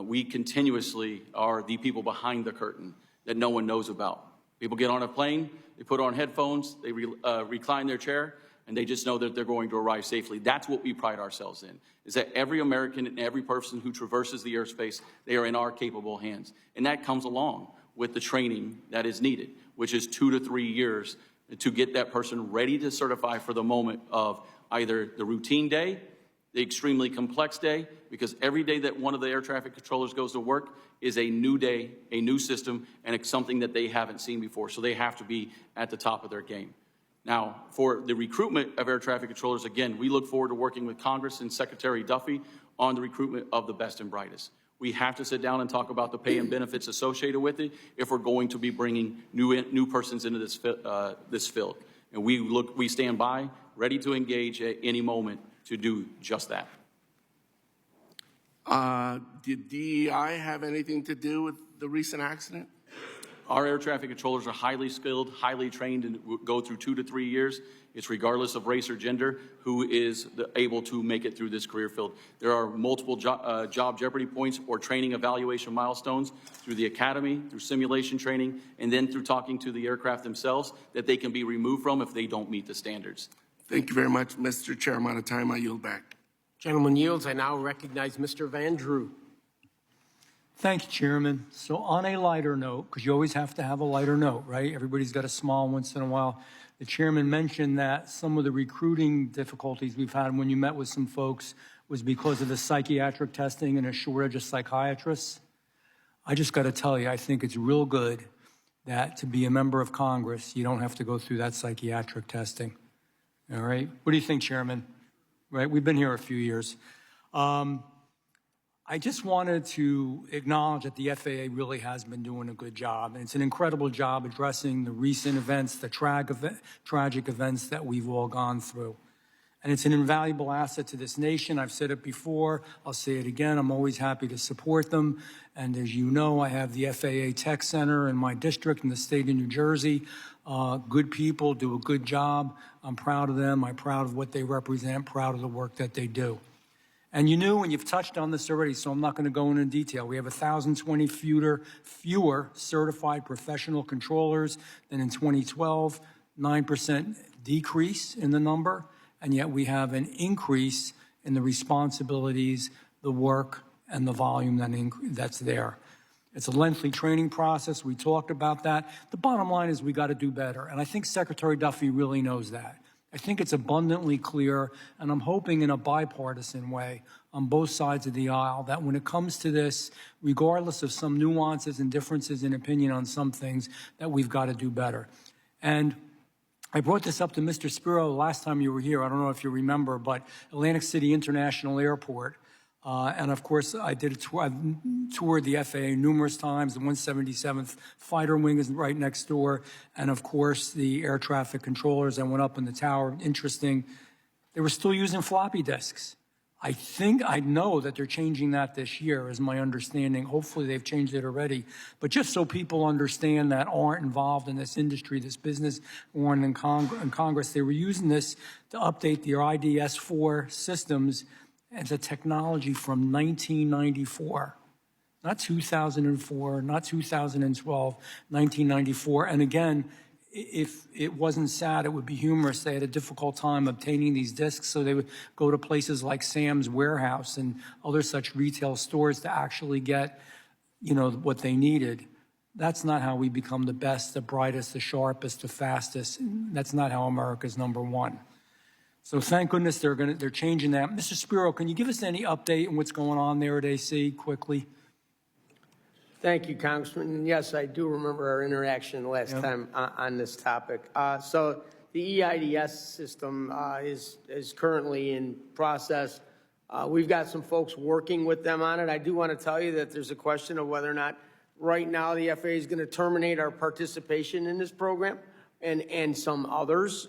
We continuously are the people behind the curtain that no one knows about. People get on a plane, they put on headphones, they recline their chair, and they just know that they're going to arrive safely. That's what we pride ourselves in, is that every American and every person who traverses the airspace, they are in our capable hands. And that comes along with the training that is needed, which is 2 to 3 years to get that person ready to certify for the moment of either the routine day, the extremely complex day, because every day that one of the air traffic controllers goes to work is a new day, a new system, and it's something that they haven't seen before. So they have to be at the top of their game. Now, for the recruitment of air traffic controllers, again, we look forward to working with Congress and Secretary Duffy on the recruitment of the best and brightest. We have to sit down and talk about the pay and benefits associated with it if we're going to be bringing new persons into this field. And we stand by, ready to engage at any moment to do just that. Did DEI have anything to do with the recent accident? Our air traffic controllers are highly skilled, highly trained, and go through 2 to 3 years. It's regardless of race or gender who is able to make it through this career field. There are multiple job jeopardy points or training evaluation milestones through the academy, through simulation training, and then through talking to the aircraft themselves that they can be removed from if they don't meet the standards. Thank you very much, Mr. Chair. I'm out of time. I yield back. Gentleman yields. I now recognize Mr. Van Drew. Thank you, Chairman. So on a lighter note, because you always have to have a lighter note, right? Everybody's got a smile once in a while. The chairman mentioned that some of the recruiting difficulties we've had when you met with some folks was because of the psychiatric testing and a shortage of psychiatrists. I just got to tell you, I think it's real good that to be a member of Congress, you don't have to go through that psychiatric testing. All right? What do you think, Chairman? Right? We've been here a few years. I just wanted to acknowledge that the FAA really has been doing a good job, and it's an incredible job addressing the recent events, the tragic events that we've all gone through. And it's an invaluable asset to this nation. I've said it before. I'll say it again. I'm always happy to support them. And as you know, I have the FAA Tech Center in my district in the state of New Jersey. Good people do a good job. I'm proud of them. I'm proud of what they represent, proud of the work that they do. And you knew, and you've touched on this already, so I'm not going to go into detail. We have 1,020 fewer certified professional controllers than in 2012, 9% decrease in the number, and yet we have an increase in the responsibilities, the work, and the volume that's there. It's a lengthy training process. We talked about that. The bottom line is we got to do better, and I think Secretary Duffy really knows that. I think it's abundantly clear, and I'm hoping in a bipartisan way on both sides of the aisle that when it comes to this, regardless of some nuances and differences in opinion on some things, that we've got to do better. And I brought this up to Mr. Spero last time you were here. I don't know if you remember, but Atlantic City International Airport, and of course, I've toured the FAA numerous times. The 177th Fighter Wing is right next door. And of course, the air traffic controllers that went up in the tower, interesting, they were still using floppy disks. I know that they're changing that this year, is my understanding. Hopefully they've changed it already. But just so people understand that aren't involved in this industry, this business, or in Congress, they were using this to update their IDS-4 systems as a technology from 1994, not 2004, not 2012, 1994. And again, if it wasn't sad, it would be humorous. They had a difficult time obtaining these discs, so they would go to places like Sam's Warehouse and other such retail stores to actually get, what they needed. That's not how we become the best, the brightest, the sharpest, the fastest. That's not how America's number one. So thank goodness they're changing that. Mr. Spero, can you give us any update on what's going on there at AC quickly? Thank you, Congressman. Yes, I do remember our interaction last time on this topic. So the EIDS system is currently in process. We've got some folks working with them on it. I do want to tell you that there's a question of whether or not right now the FAA is going to terminate our participation in this program and some others.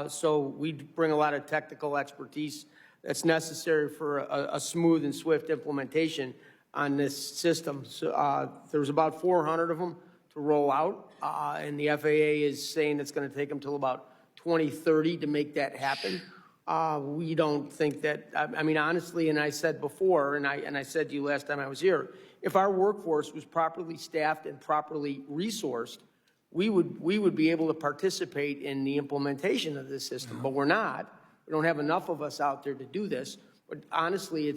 So we bring a lot of technical expertise that's necessary for a smooth and swift implementation on this system. So there's about 400 of them to roll out, and the FAA is saying it's going to take them till about 2030 to make that happen. We don't think that, I mean, honestly, and I said before, and I said to you last time I was here, if our workforce was properly staffed and properly resourced, we would be able to participate in the implementation of this system, but we're not. We don't have enough of us out there to do this. But honestly,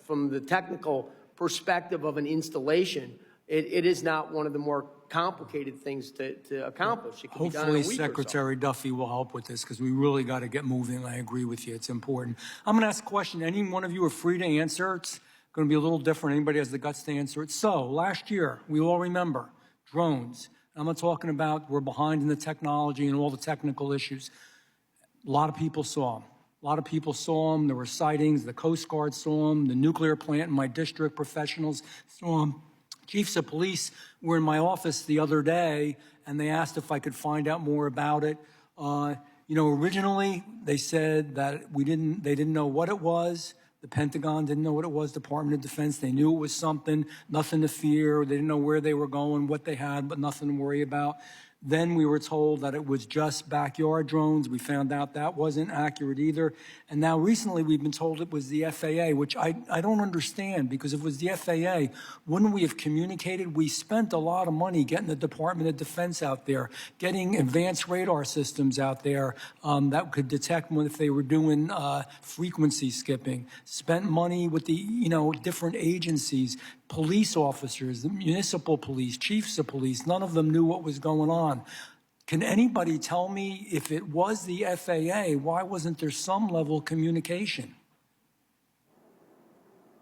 from the technical perspective of an installation, it is not one of the more complicated things to accomplish. It can be done in a Hopefully week or so. Secretary Duffy will help with this because we really got to get moving. I agree with you. It's important. I'm going to ask a question. Any one of you are free to answer. It's going to be a little different. Anybody has the guts to answer it. So last year, we all remember drones. I'm not talking about we're behind in the technology and all the technical issues. A lot of people saw them. A lot of people saw them. There were sightings. The Coast Guard saw them. The nuclear plant in my district, professionals saw them. Chiefs of police were in my office the other day, and they asked if I could find out more about it. Originally, they said that they didn't know what it was. The Pentagon didn't know what it was, Department of Defense. They knew it was something, nothing to fear. They didn't know where they were going, what they had, but nothing to worry about. Then we were told that it was just backyard drones. We found out that wasn't accurate either. And now recently we've been told it was the FAA, which I don't understand, because if it was the FAA, wouldn't we have communicated? We spent a lot of money getting the Department of Defense out there, getting advanced radar systems out there that could detect if they were doing frequency skipping, spent money with the different agencies, police officers, the municipal police, chiefs of police. None of them knew what was going on. Can anybody tell me, if it was the FAA, why wasn't there some level of communication?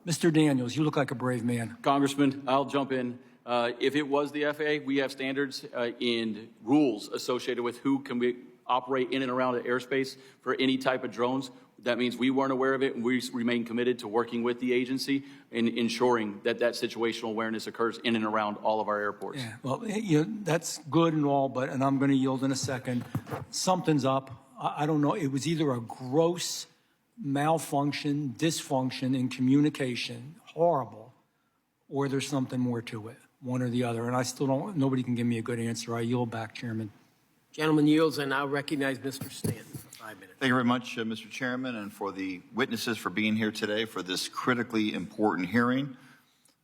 Mr. Daniels, you look like a brave man. Congressman, I'll jump in. If it was the FAA, we have standards and rules associated with who can operate in and around the airspace for any type of drones. That means we weren't aware of it, and we remain committed to working with the agency and ensuring that situational awareness occurs in and around all of our airports. Yeah, well, that's good and all, and I'm going to yield in a second. Something's up. I don't know. It was either a gross malfunction, dysfunction in communication, horrible, or there's something more to it, one or the other. And I still don't, nobody can give me a good answer. I yield back, Chairman. Gentleman yields, and I'll recognize Mr. Stanton for 5 minutes. Thank you very much, Mr. Chairman, and for the witnesses for being here today for this critically important hearing.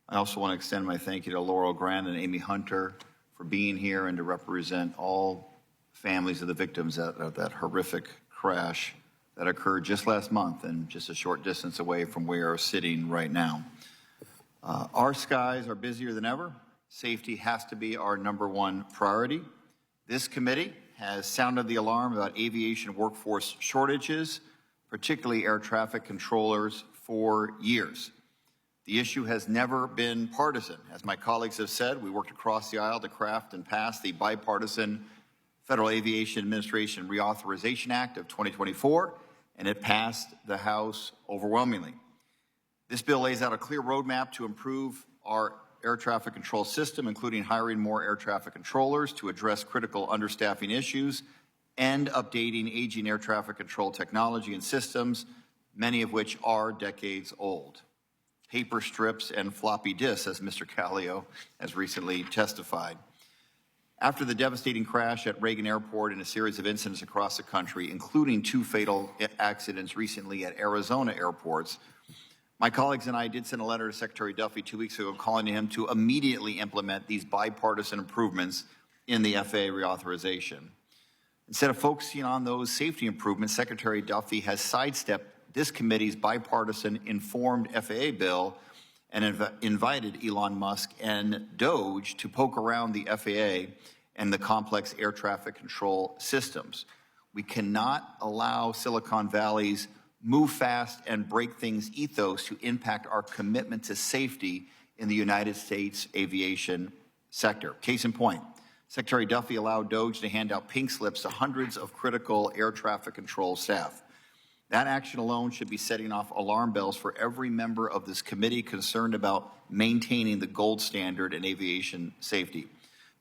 I also want to extend my thank you to Laurel Grant and Amy Hunter for being here and to represent all families of the victims of that horrific crash that occurred just last month and just a short distance away from where we are sitting right now. Our skies are busier than ever. Safety has to be our #1 priority. This committee has sounded the alarm about aviation workforce shortages, particularly air traffic controllers, for years. The issue has never been partisan. As my colleagues have said, we worked across the aisle to craft and pass the bipartisan Federal Aviation Administration Reauthorization Act of 2024, and it passed the House overwhelmingly. This bill lays out a clear roadmap to improve our air traffic control system, including hiring more air traffic controllers to address critical understaffing issues and updating aging air traffic control technology and systems, many of which are decades old. Paper strips and floppy disks, as Mr. Callio has recently testified. After the devastating crash at Reagan Airport and a series of incidents across the country, including 2 fatal accidents recently at Arizona airports, my colleagues and I did send a letter to Secretary Duffy 2 weeks ago calling on him to immediately implement these bipartisan improvements in the FAA reauthorization. Instead of focusing on those safety improvements, Secretary Duffy has sidestepped this committee's bipartisan informed FAA bill and invited Elon Musk and DOGE to poke around the FAA and the complex air traffic control systems. We cannot allow Silicon Valley's move fast and break things ethos to impact our commitment to safety in the United States aviation sector. Case in point, Secretary Duffy allowed DOGE to hand out pink slips to hundreds of critical air traffic control staff. That action alone should be setting off alarm bells for every member of this committee concerned about maintaining the gold standard in aviation safety.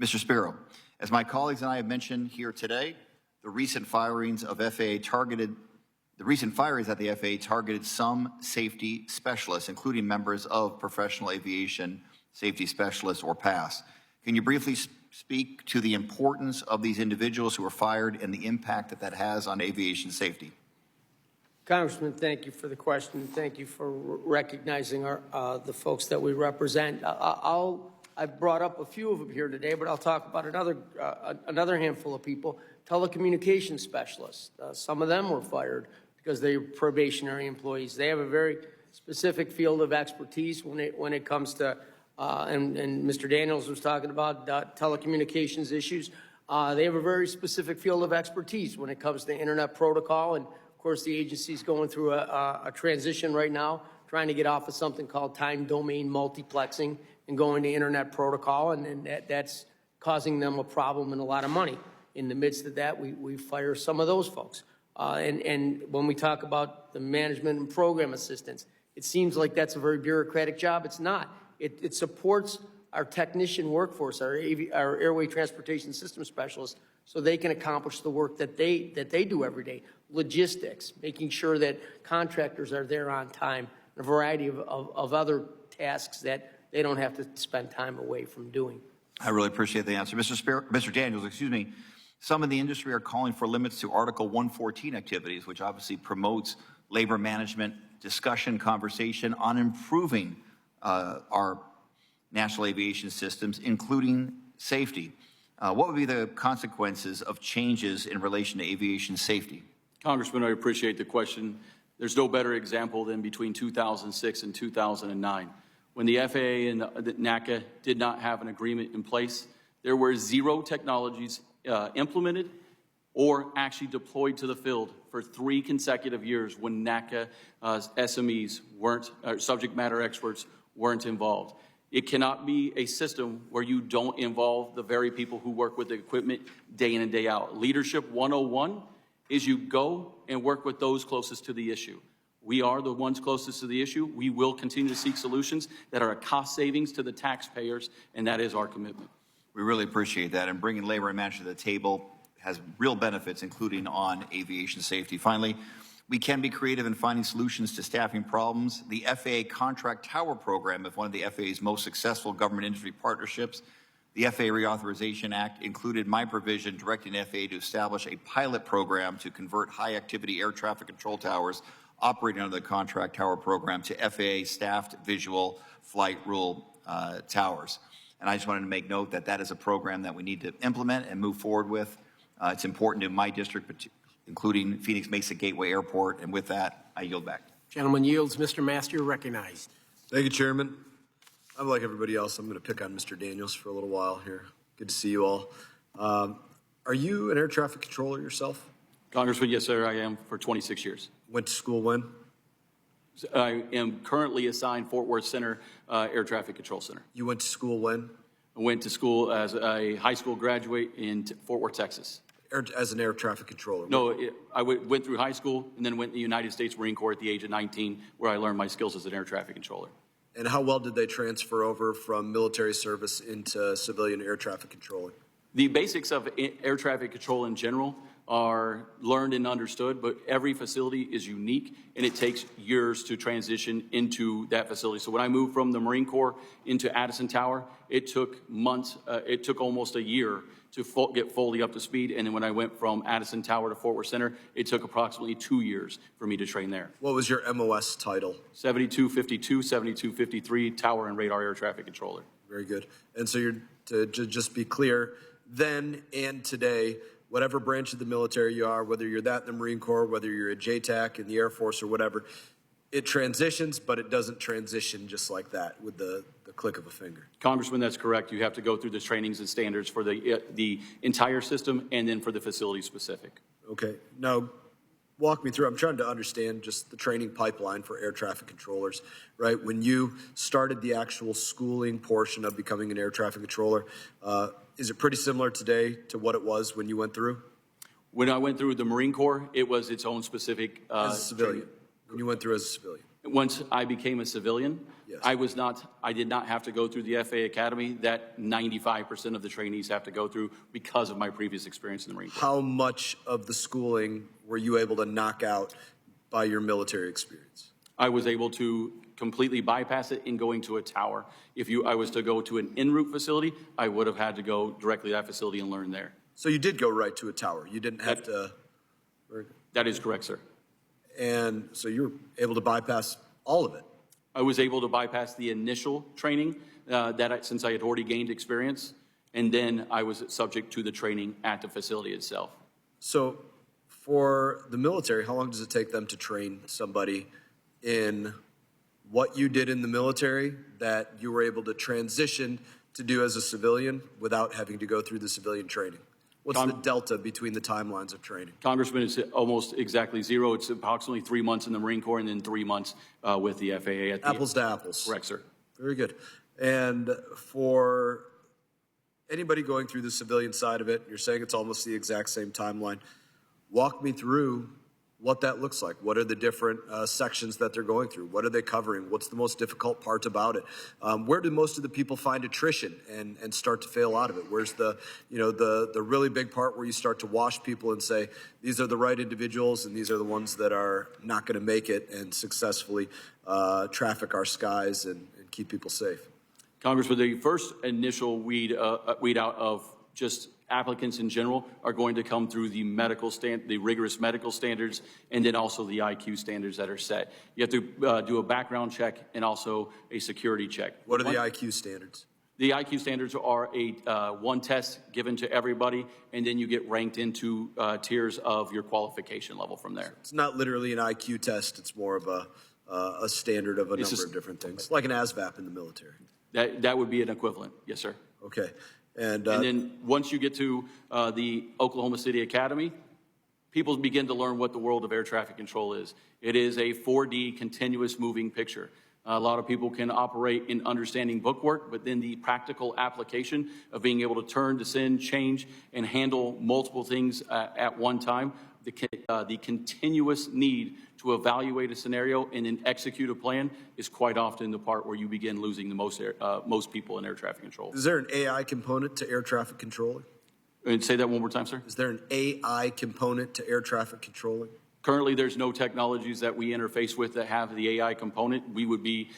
Mr. Spero, as my colleagues and I have mentioned here today, the recent firings at the FAA targeted some safety specialists, including members of Professional Aviation Safety Specialists, or PASS. Can you briefly speak to the importance of these individuals who were fired and the impact that has on aviation safety? Congressman, thank you for the question. Thank you for recognizing the folks that we represent. I've brought up a few of them here today, but I'll talk about another handful of people. Telecommunications specialists. Some of them were fired because they're probationary employees. They have a very specific field of expertise when it comes to, and Mr. Daniels was talking about telecommunications issues. They have a very specific field of expertise when it comes to internet protocol. And of course, the agency's going through a transition right now, trying to get off of something called time domain multiplexing and going to internet protocol. And that's causing them a problem and a lot of money. In the midst of that, we fire some of those folks. And when we talk about the management and program assistance, it seems like that's a very bureaucratic job. It's not. It supports our technician workforce, our airway transportation system specialists, so they can accomplish the work that they do every day. Logistics, making sure that contractors are there on time, and a variety of other tasks that they don't have to spend time away from doing. I really appreciate the answer. Mr. Daniels, excuse me. Some in the industry are calling for limits to Article 114 activities, which obviously promotes labor management, discussion, conversation on improving our national aviation systems, including safety. What would be the consequences of changes in relation to aviation safety? Congressman, I appreciate the question. There's no better example than between 2006 and 2009. When the FAA and the NACA did not have an agreement in place, there were 0 technologies implemented or actually deployed to the field for 3 consecutive years when NACA SMEs weren't, subject matter experts weren't involved. It cannot be a system where you don't involve the very people who work with the equipment day in and day out. Leadership 101 is you go and work with those closest to the issue. We are the ones closest to the issue. We will continue to seek solutions that are a cost savings to the taxpayers, and that is our commitment. We really appreciate that, and bringing labor and management to the table has real benefits, including on aviation safety. Finally, we can be creative in finding solutions to staffing problems. The FAA Contract Tower Program is one of the FAA's most successful government industry partnerships. The FAA Reauthorization Act included my provision directing FAA to establish a pilot program to convert high-activity air traffic control towers operating under the Contract Tower Program to FAA-staffed visual flight rule towers. And I just wanted to make note that that is a program that we need to implement and move forward with. It's important in my district, including Phoenix Mesa Gateway Airport. And with that, I yield back. Gentleman yields. Mr. Master, recognized. Thank you, Chairman. I'm like everybody else. I'm going to pick on Mr. Daniels for a little while here. Good to see you all. Are you an air traffic controller yourself? Congressman, yes, sir, I am for 26 years. Went to school when? I am currently assigned Fort Worth Center Air Traffic Control Center. You went to school when? I went to school as a high school graduate in Fort Worth, Texas. As an air traffic controller? No, I went through high school and then went to the United States Marine Corps at the age of 19, where I learned my skills as an air traffic controller. And how well did they transfer over from military service into civilian air traffic controlling? The basics of air traffic control in general are learned and understood, but every facility is unique, and it takes years to transition into that facility. So when I moved from the Marine Corps into Addison Tower, it took months, it took almost a year to get fully up to speed. And then when I went from Addison Tower to Fort Worth Center, it took approximately 2 years for me to train there. What was your MOS title? 7252, 7253, Tower and Radar Air Traffic Controller. Very good. And so to just be clear, then and today, whatever branch of the military you are, whether you're that in the Marine Corps, whether you're a JTAC in the Air Force or whatever, it transitions, but it doesn't transition just like that with the click of a finger. Congressman, that's correct. You have to go through the trainings and standards for the entire system and then for the facility specific. Okay. Now, walk me through. I'm trying to understand just the training pipeline for air traffic controllers, right? When you started the actual schooling portion of becoming an air traffic controller, is it pretty similar today to what it was when you went through? When I went through the Marine Corps, it was its own specific as a civilian. When you went through as a civilian. Once I became a civilian, yes. I did not have to go through the FAA Academy that 95% of the trainees have to go through because of my previous experience in the Marine Corps. How much of the schooling were you able to knock out by your military experience? I was able to completely bypass it in going to a tower. If I was to go to an en route facility, I would have had to go directly to that facility and learn there. So you did go right to a tower. You didn't have to. That is correct, sir. And so you're able to bypass all of it. I was able to bypass the initial training since I had already gained experience, and then I was subject to the training at the facility itself. So for the military, how long does it take them to train somebody in what you did in the military that you were able to transition to do as a civilian without having to go through the civilian training? What's the delta between the timelines of training? Congressman, it's almost exactly zero. It's approximately 3 months in the Marine Corps and then 3 months with the FAA. Apples to apples. Correct, sir. Very good. And for anybody going through the civilian side of it, you're saying it's almost the exact same timeline. Walk me through what that looks like. What are the different sections that they're going through? What are they covering? What's the most difficult part about it? Where do most of the people find attrition and start to fail out of it? Where's the really big part where you start to wash people and say, these are the right individuals and these are the ones that are not going to make it and successfully traffic our skies and keep people safe? Congressman, the first initial weed out of just applicants in general are going to come through the rigorous medical standards, and then also the IQ standards that are set. You have to do a background check and also a security check. What are the IQ standards? The IQ standards are one test given to everybody, and then you get ranked into tiers of your qualification level from there. It's not literally an IQ test. It's more of a standard of a number of different things, like an ASVAB in the military. That would be an equivalent, yes, sir. Okay. And then once you get to the Oklahoma City Academy, people begin to learn what the world of air traffic control is. It is a 4D continuous moving picture. A lot of people can operate in understanding bookwork, but then the practical application of being able to turn, descend, change, and handle multiple things at one time, the continuous need to evaluate a scenario and then execute a plan is quite often the part where you begin losing the most people in air traffic control. Is there an AI component to air traffic controlling? And say that one more time, sir. Is there an AI component to air traffic controlling? Currently, there's no technologies that we interface with that have the AI component. We would be,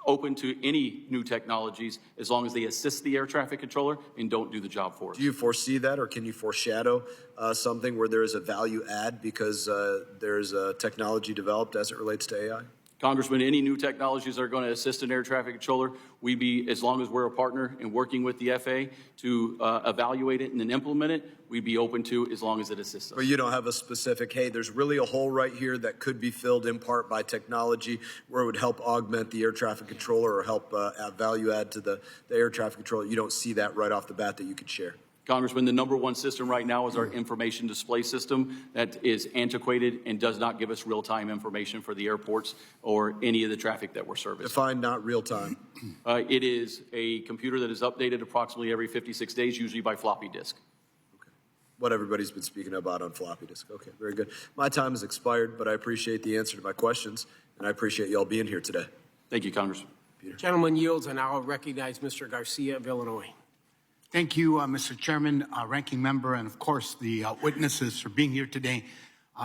open to any new technologies as long as they assist the air traffic controller and don't do the job for us. Do you foresee that, or can you foreshadow something where there is a value add because there's a technology developed as it relates to AI? Congressman, any new technologies that are going to assist an air traffic controller, as long as we're a partner in working with the FAA to evaluate it and then implement it, we'd be open to as long as it assists us. But you don't have a specific, hey, there's really a hole right here that could be filled in part by technology where it would help augment the air traffic controller or help add value add to the air traffic controller. You don't see that right off the bat that you could share. Congressman, the number one system right now is our information display system that is antiquated and does not give us real-time information for the airports or any of the traffic that we're servicing. Define not real-time. It is a computer that is updated approximately every 56 days, usually by floppy disk. Okay. What everybody's been speaking about on floppy disk. Okay, very good. My time has expired, but I appreciate the answer to my questions, and I appreciate you all being here today. Thank you, Congressman. Peter. Gentleman yields, and I'll recognize Mr. Garcia of Illinois. Thank you, Mr. Chairman, Ranking Member, and of course the witnesses for being here today.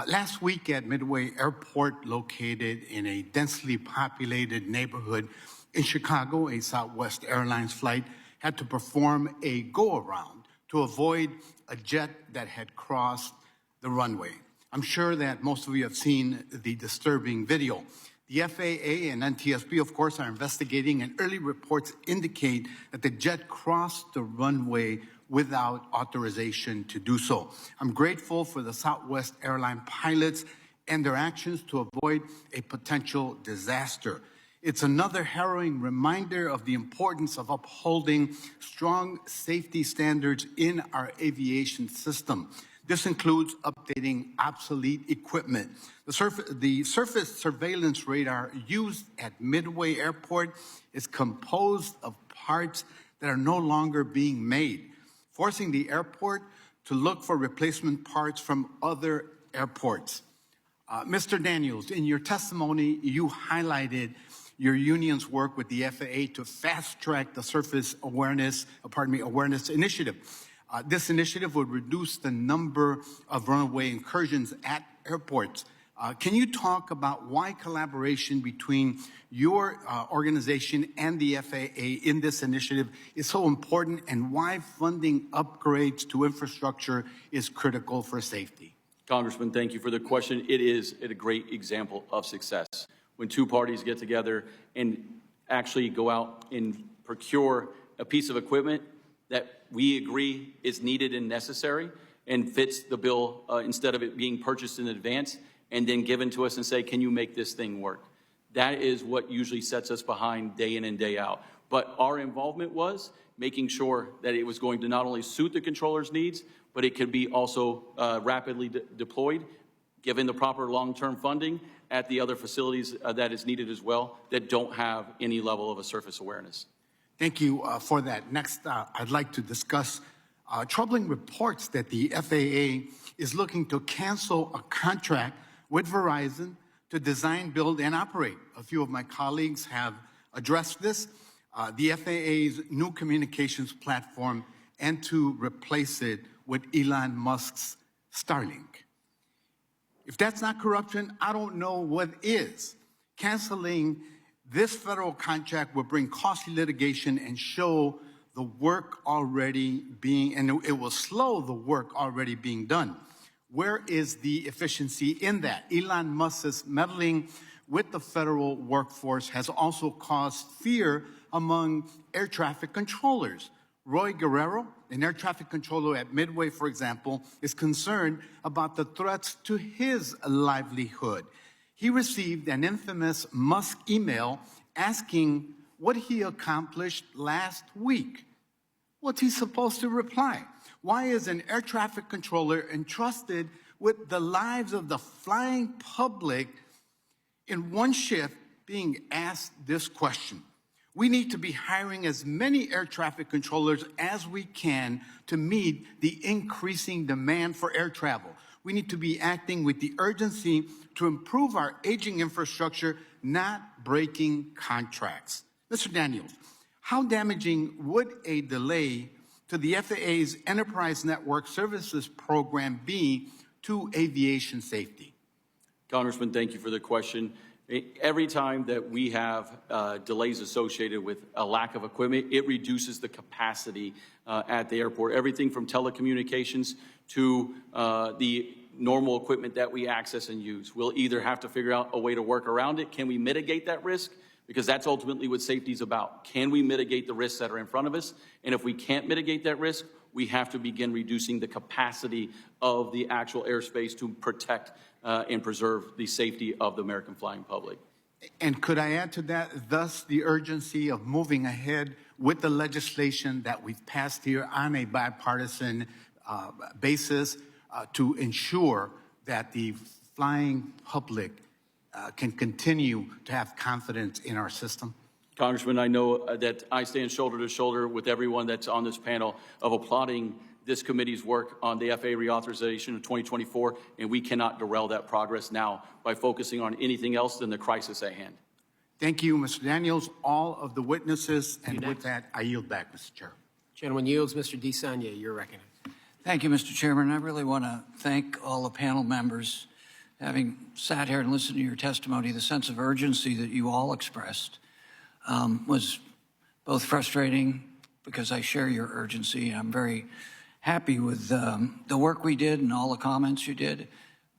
Last week at Midway Airport, located in a densely populated neighborhood in Chicago, a Southwest Airlines flight had to perform a go-around to avoid a jet that had crossed the runway. I'm sure that most of you have seen the disturbing video. The FAA and NTSB, of course, are investigating, and early reports indicate that the jet crossed the runway without authorization to do so. I'm grateful for the Southwest Airline pilots and their actions to avoid a potential disaster. It's another harrowing reminder of the importance of upholding strong safety standards in our aviation system. This includes updating obsolete equipment. The surface surveillance radar used at Midway Airport is composed of parts that are no longer being made, forcing the airport to look for replacement parts from other airports. Mr. Daniels, in your testimony, you highlighted your union's work with the FAA to fast-track the surface awareness initiative. This initiative would reduce the number of runaway incursions at airports. Can you talk about why collaboration between your organization and the FAA in this initiative is so important and why funding upgrades to infrastructure is critical for safety? Congressman, thank you for the question. It is a great example of success. When two parties get together and actually go out and procure a piece of equipment that we agree is needed and necessary and fits the bill instead of it being purchased in advance and then given to us and say, can you make this thing work? That is what usually sets us behind day in and day out. But our involvement was making sure that it was going to not only suit the controller's needs, but it could be also rapidly deployed, given the proper long-term funding at the other facilities that is needed as well that don't have any level of a surface awareness. Thank you for that. Next, I'd like to discuss troubling reports that the FAA is looking to cancel a contract with Verizon to design, build, and operate. A few of my colleagues have addressed this. The FAA's new communications platform and to replace it with Elon Musk's Starlink. If that's not corruption, I don't know what is. Canceling this federal contract will bring costly litigation and show the work already being, and it will slow the work already being done. Where is the efficiency in that? Elon Musk's meddling with the federal workforce has also caused fear among air traffic controllers. Roy Guerrero, an air traffic controller at Midway, for example, is concerned about the threats to his livelihood. He received an infamous Musk email asking what he accomplished last week. What's he supposed to reply? Why is an air traffic controller entrusted with the lives of the flying public in one shift being asked this question? We need to be hiring as many air traffic controllers as we can to meet the increasing demand for air travel. We need to be acting with the urgency to improve our aging infrastructure, not breaking contracts. Mr. Daniels, how damaging would a delay to the FAA's Enterprise Network Services program be to aviation safety? Congressman, thank you for the question. Every time that we have delays associated with a lack of equipment, it reduces the capacity at the airport. Everything from telecommunications to the normal equipment that we access and use. We'll either have to figure out a way to work around it. Can we mitigate that risk? Because that's ultimately what safety is about. Can we mitigate the risks that are in front of us? And if we can't mitigate that risk, we have to begin reducing the capacity of the actual airspace to protect and preserve the safety of the American flying public. And could I add to that, thus the urgency of moving ahead with the legislation that we've passed here on a bipartisan basis to ensure that the flying public can continue to have confidence in our system? Congressman, I know that I stand shoulder to shoulder with everyone that's on this panel of applauding this committee's work on the FAA reauthorization of 2024, and we cannot derail that progress now by focusing on anything else than the crisis at hand. Thank you, Mr. Daniels, all of the witnesses, and with that, I yield back, Mr. Chair. Gentleman yields. Mr. DeSanya, you're recognized. Thank you, Mr. Chairman. I really want to thank all the panel members. Having sat here and listened to your testimony, the sense of urgency that you all expressed was both frustrating because I share your urgency. I'm very happy with the work we did and all the comments you did,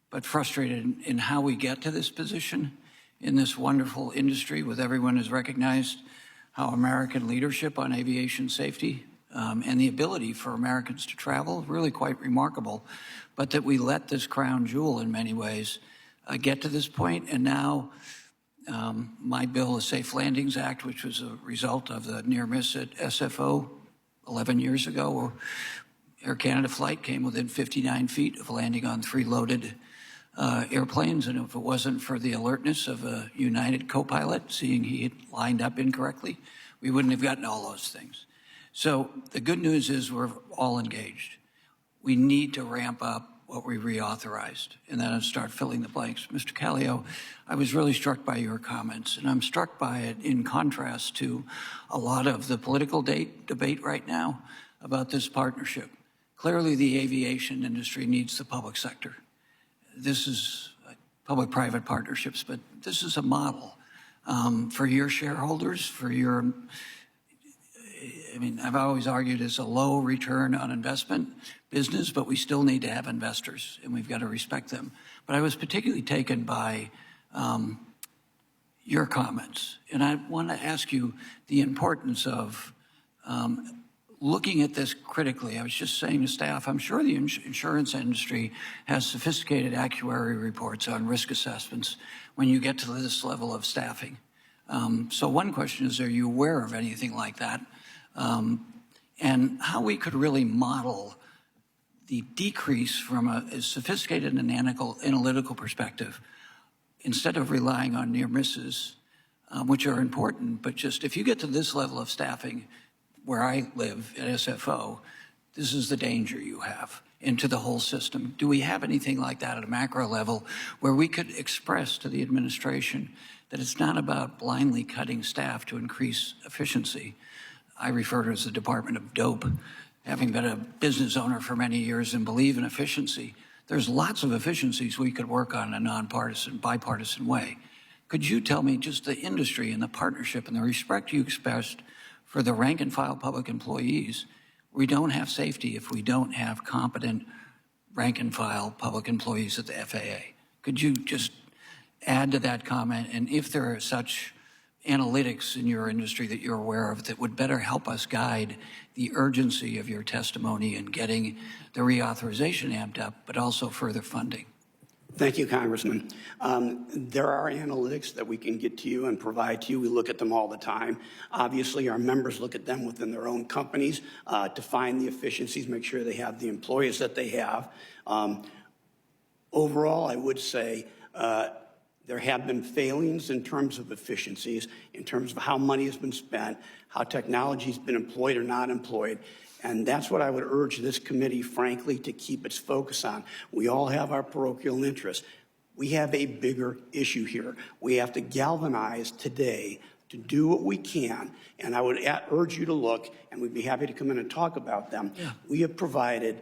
but frustrated in how we get to this position in this wonderful industry with everyone has recognized how American leadership on aviation safety and the ability for Americans to travel, really quite remarkable, but that we let this crown jewel in many ways get to this point. And now my bill, the Safe Landings Act, which was a result of the near miss at SFO 11 years ago, where Air Canada flight came within 59 feet of landing on 3 loaded airplanes. And if it wasn't for the alertness of a United co-pilot, seeing he had lined up incorrectly, we wouldn't have gotten all those things. So the good news is we're all engaged. We need to ramp up what we reauthorized and then start filling the blanks. Mr. Callio, I was really struck by your comments, and I'm struck by it in contrast to a lot of the political debate right now about this partnership. Clearly, the aviation industry needs the public sector. This is public-private partnerships, but this is a model for your shareholders, for your I mean, I've always argued it's a low return on investment business, but we still need to have investors, and we've got to respect them. But I was particularly taken by your comments, and I want to ask you the importance of looking at this critically. I was just saying to staff, I'm sure the insurance industry has sophisticated actuary reports on risk assessments when you get to this level of staffing. So one question is, are you aware of anything like that? And how we could really model the decrease from a sophisticated and analytical perspective, instead of relying on near misses, which are important, but just if you get to this level of staffing, where I live at SFO, this is the danger you have into the whole system. Do we have anything like that at a macro level where we could express to the administration that it's not about blindly cutting staff to increase efficiency? I refer to it as the Department of Dope. Having been a business owner for many years and believe in efficiency, there's lots of efficiencies we could work on in a nonpartisan, bipartisan way. Could you tell me just the industry and the partnership and the respect you expressed for the rank and file public employees? We don't have safety if we don't have competent rank and file public employees at the FAA. Could you just add to that comment? And if there are such analytics in your industry that you're aware of that would better help us guide the urgency of your testimony in getting the reauthorization amped up, but also further funding? Thank you, Congressman. There are analytics that we can get to you and provide to you. We look at them all the time. Obviously, our members look at them within their own companies to find the efficiencies, make sure they have the employees that they have. Overall, I would say there have been failings in terms of efficiencies, in terms of how money has been spent, how technology has been employed or not employed. And that's what I would urge this committee, frankly, to keep its focus on. We all have our parochial interests. We have a bigger issue here. We have to galvanize today to do what we can. And I would urge you to look, and we'd be happy to come in and talk about them. Yeah. We have provided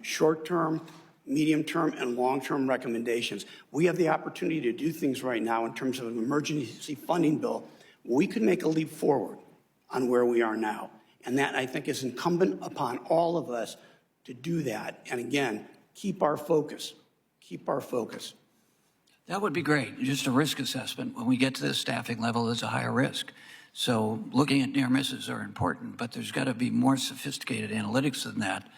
short-term, medium-term, and long-term recommendations. We have the opportunity to do things right now in terms of an emergency funding bill. We could make a leap forward on where we are now. And that, I think, is incumbent upon all of us to do that. And again, keep our focus. Keep our focus. That would be great. Just a risk assessment. When we get to this staffing level, there's a higher risk. So looking at near misses are important, but there's got to be more sophisticated analytics than that.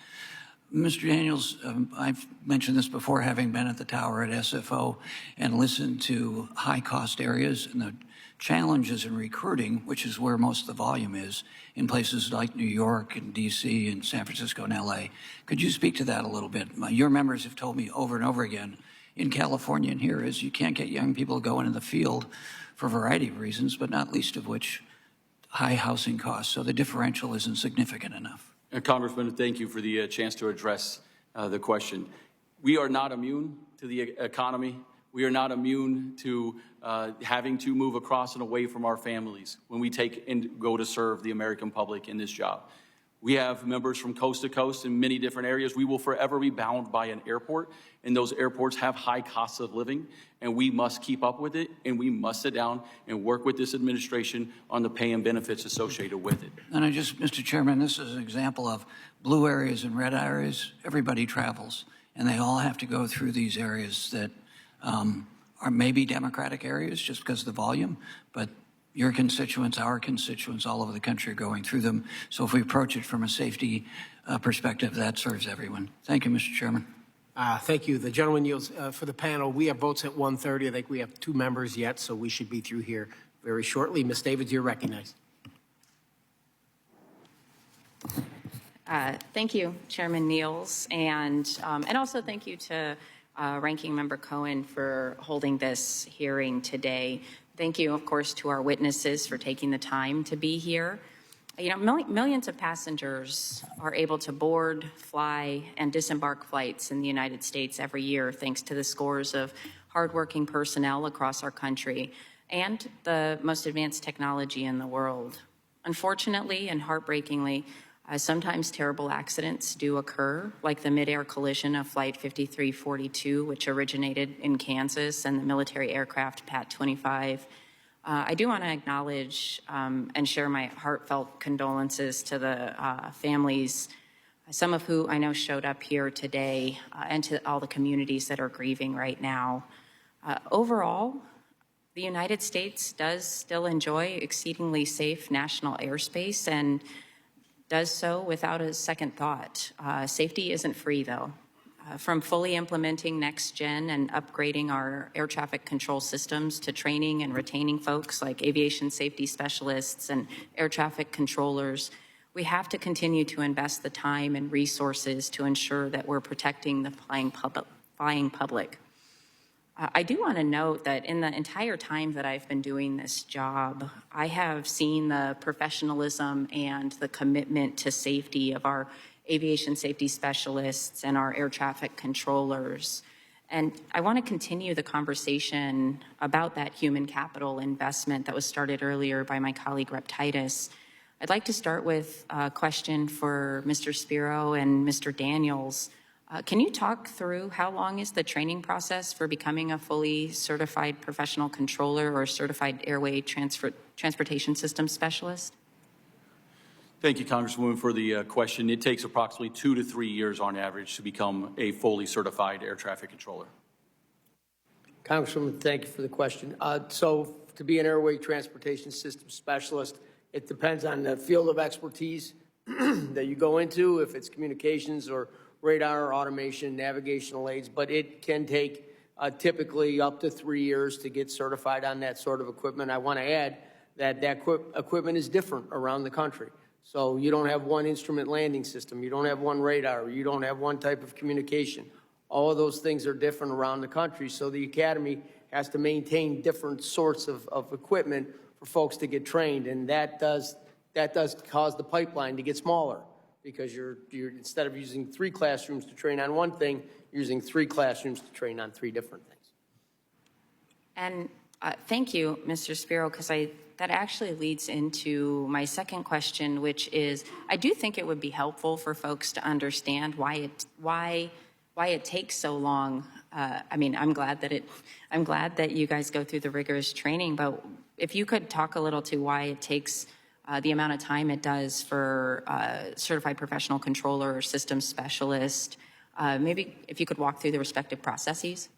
Mr. Daniels, I've mentioned this before, having been at the tower at SFO and listened to high-cost areas and the challenges in recruiting, which is where most of the volume is, in places like New York and D.C. and San Francisco and L.A. Could you speak to that a little bit? Your members have told me over and over again in California and here is you can't get young people to go into the field for a variety of reasons, but not least of which high housing costs. So the differential isn't significant enough. Congressman, thank you for the chance to address the question. We are not immune to the economy. We are not immune to having to move across and away from our families when we take and go to serve the American public in this job. We have members from coast to coast in many different areas. We will forever be bound by an airport, and those airports have high costs of living, and we must keep up with it, and we must sit down and work with this administration on the pay and benefits associated with it. And Mr. Chairman, this is an example of blue areas and red areas. Everybody travels, and they all have to go through these areas that are maybe Democratic areas just because of the volume, but your constituents, our constituents all over the country are going through them. So if we approach it from a safety perspective, that serves everyone. Thank you, Mr. Chairman. Thank you. The gentleman yields for the panel. We have votes at 1:30. I think we have 2 members yet, so we should be through here very shortly. Ms. Davids, you're recognized. Thank you, Chairman Niels, and also thank you to Ranking Member Cohen for holding this hearing today. Thank you, of course, to our witnesses for taking the time to be here. You know, millions of passengers are able to board, fly, and disembark flights in the United States every year thanks to the scores of hardworking personnel across our country and the most advanced technology in the world. Unfortunately and heartbreakingly, sometimes terrible accidents do occur, like the mid-air collision of Flight 5342, which originated in Kansas, and the military aircraft PAT-25 I do want to acknowledge and share my heartfelt condolences to the families, some of who I know showed up here today, and to all the communities that are grieving right now. Overall, the United States does still enjoy exceedingly safe national airspace and does so without a second thought. Safety isn't free, though. From fully implementing next gen and upgrading our air traffic control systems to training and retaining folks like aviation safety specialists and air traffic controllers, we have to continue to invest the time and resources to ensure that we're protecting the flying public. I do want to note that in the entire time that I've been doing this job, I have seen the professionalism and the commitment to safety of our aviation safety specialists and our air traffic controllers. And I want to continue the conversation about that human capital investment that was started earlier by my colleague, Rep. Titus. I'd like to start with a question for Mr. Spero and Mr. Daniels. Can you talk through how long is the training process for becoming a fully certified professional controller or certified airway transportation system specialist? Thank you, Congresswoman, for the question. It takes approximately 2 to 3 years on average to become a fully certified air traffic controller. Congresswoman, thank you for the question. So to be an airway transportation system specialist, it depends on the field of expertise that you go into, if it's communications or radar, automation, navigational aids, but it can take typically up to 3 years to get certified on that sort of equipment. I want to add that equipment is different around the country. So you don't have one instrument landing system, you don't have one radar, you don't have one type of communication. All of those things are different around the country, so the Academy has to maintain different sorts of equipment for folks to get trained, and that does cause the pipeline to get smaller, because you're instead of using 3 classrooms to train on one thing, you're using 3 classrooms to train on 3 different things. And thank you, Mr. Spero, because that actually leads into my second question, which is, I do think it would be helpful for folks to understand why it takes so long. I mean, I'm glad that you guys go through the rigorous training, but if you could talk a little to why it takes the amount of time it does for certified professional controller or systems specialist, maybe if you could walk through the respective processes.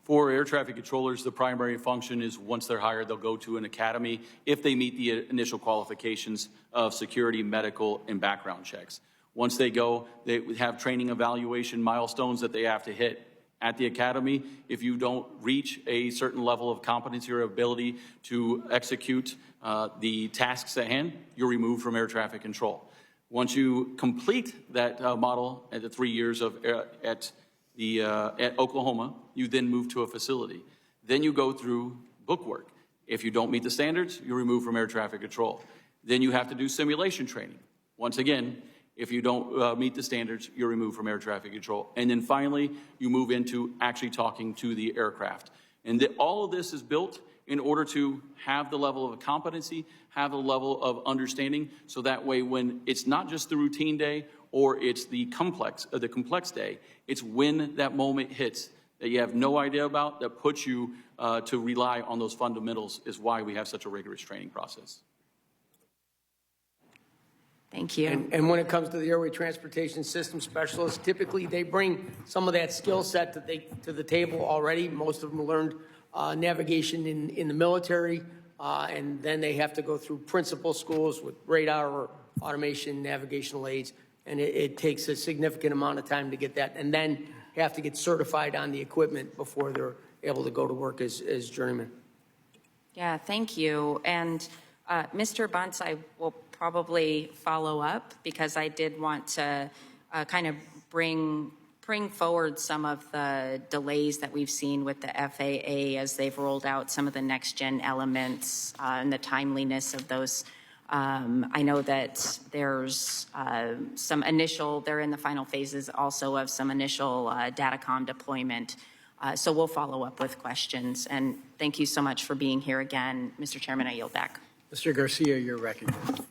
For air traffic controllers, the primary function is once they're hired, they'll go to an academy if they meet the initial qualifications of security, medical, and background checks. Once they go, they have training evaluation milestones that they have to hit at the academy. If you don't reach a certain level of competency or ability to execute the tasks at hand, you're removed from air traffic control. Once you complete that model at the 3 years of at Oklahoma, you then move to a facility. Then you go through bookwork. If you don't meet the standards, you're removed from air traffic control. Then you have to do simulation training. Once again, if you don't meet the standards, you're removed from air traffic control. And then finally, you move into actually talking to the aircraft. And all of this is built in order to have the level of competency, have the level of understanding, so that way when it's not just the routine day or it's the complex day, it's when that moment hits that you have no idea about, that puts you to rely on those fundamentals, is why we have such a rigorous training process. Thank you. And when it comes to the airway transportation system specialists, typically they bring some of that skill set to the table already. Most of them learned navigation in the military, and then they have to go through principal schools with radar or automation, navigational aids, and it takes a significant amount of time to get that, and then have to get certified on the equipment before they're able to go to work as journeymen. Yeah, thank you. And Mr. Bunce, I will probably follow up, because I did want to kind of bring forward some of the delays that we've seen with the FAA as they've rolled out some of the next-gen elements and the timeliness of those. I know that there's they're in the final phases also of some initial Datacom deployment. So we'll follow up with questions. And thank you so much for being here again. Mr. Chairman, I yield back. Mr. Garcia, you're recognized.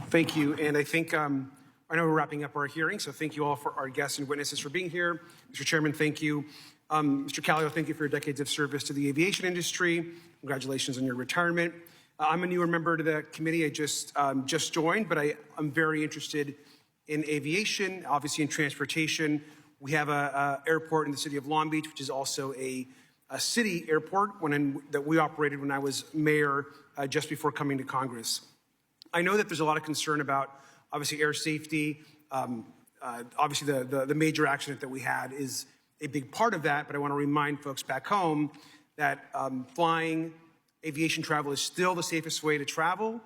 Thank you. And I think, I know we're wrapping up our hearing, so thank you all for our guests and witnesses for being here. Mr. Chairman, thank you. Mr. Callio, thank you for your decades of service to the aviation industry. Congratulations on your retirement. I'm a newer member to the committee. I just joined, but I'm very interested in aviation, obviously in transportation. We have an airport in the city of Long Beach, which is also a city airport that we operated when I was mayor just before coming to Congress. I know that there's a lot of concern about, obviously, air safety. Obviously, the major accident that we had is a big part of that, but I want to remind folks back home that flying, aviation travel is still the safest way to travel.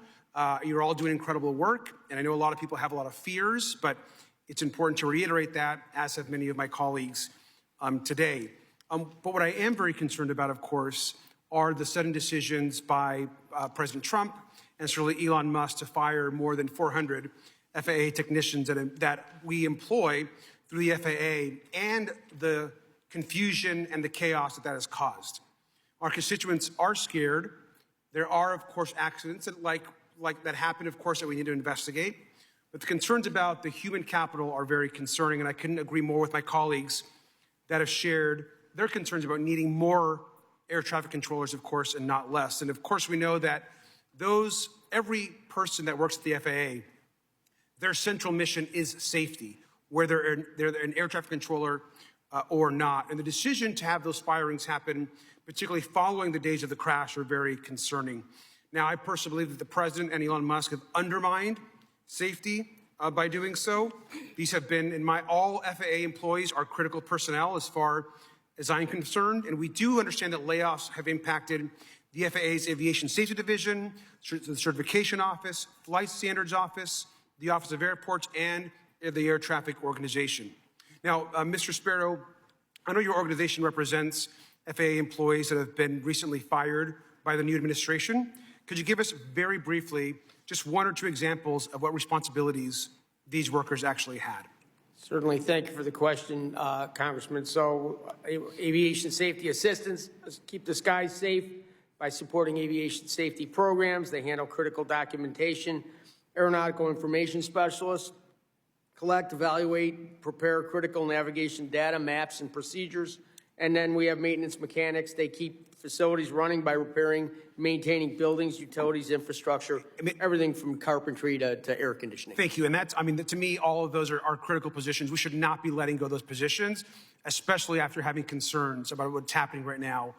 You're all doing incredible work, and I know a lot of people have a lot of fears, but it's important to reiterate that, as have many of my colleagues today. But what I am very concerned about, of course, are the sudden decisions by President Trump and certainly Elon Musk to fire more than 400 FAA technicians that we employ through the FAA, and the confusion and the chaos that has caused. Our constituents are scared. There are, of course, accidents that happen, of course, that we need to investigate. But the concerns about the human capital are very concerning, and I couldn't agree more with my colleagues that have shared their concerns about needing more air traffic controllers, of course, and not less. And of course, we know that every person that works at the FAA, their central mission is safety, whether they're an air traffic controller or not. And the decision to have those firings happen, particularly following the days of the crash, are very concerning. Now, I personally believe that the president and Elon Musk have undermined safety by doing so. These have been, all FAA employees are critical personnel as far as I'm concerned, and we do understand that layoffs have impacted the FAA's Aviation Safety Division, the Certification Office, Flight Standards Office, the Office of Airports, and the Air Traffic Organization. Now, Mr. Spero, I know your organization represents FAA employees that have been recently fired by the new administration. Could you give us very briefly just one or two examples of what responsibilities these workers actually had? Certainly, thank you for the question, Congressman. So, aviation safety assistants keep the skies safe by supporting aviation safety programs. They handle critical documentation. Aeronautical information specialists collect, evaluate, prepare critical navigation data, maps, and procedures. And then we have maintenance mechanics. They keep facilities running by repairing, maintaining buildings, utilities, infrastructure, everything from carpentry to air conditioning. Thank you. And to me, all of those are critical positions. We should not be letting go of those positions, especially after having concerns about what's happening right now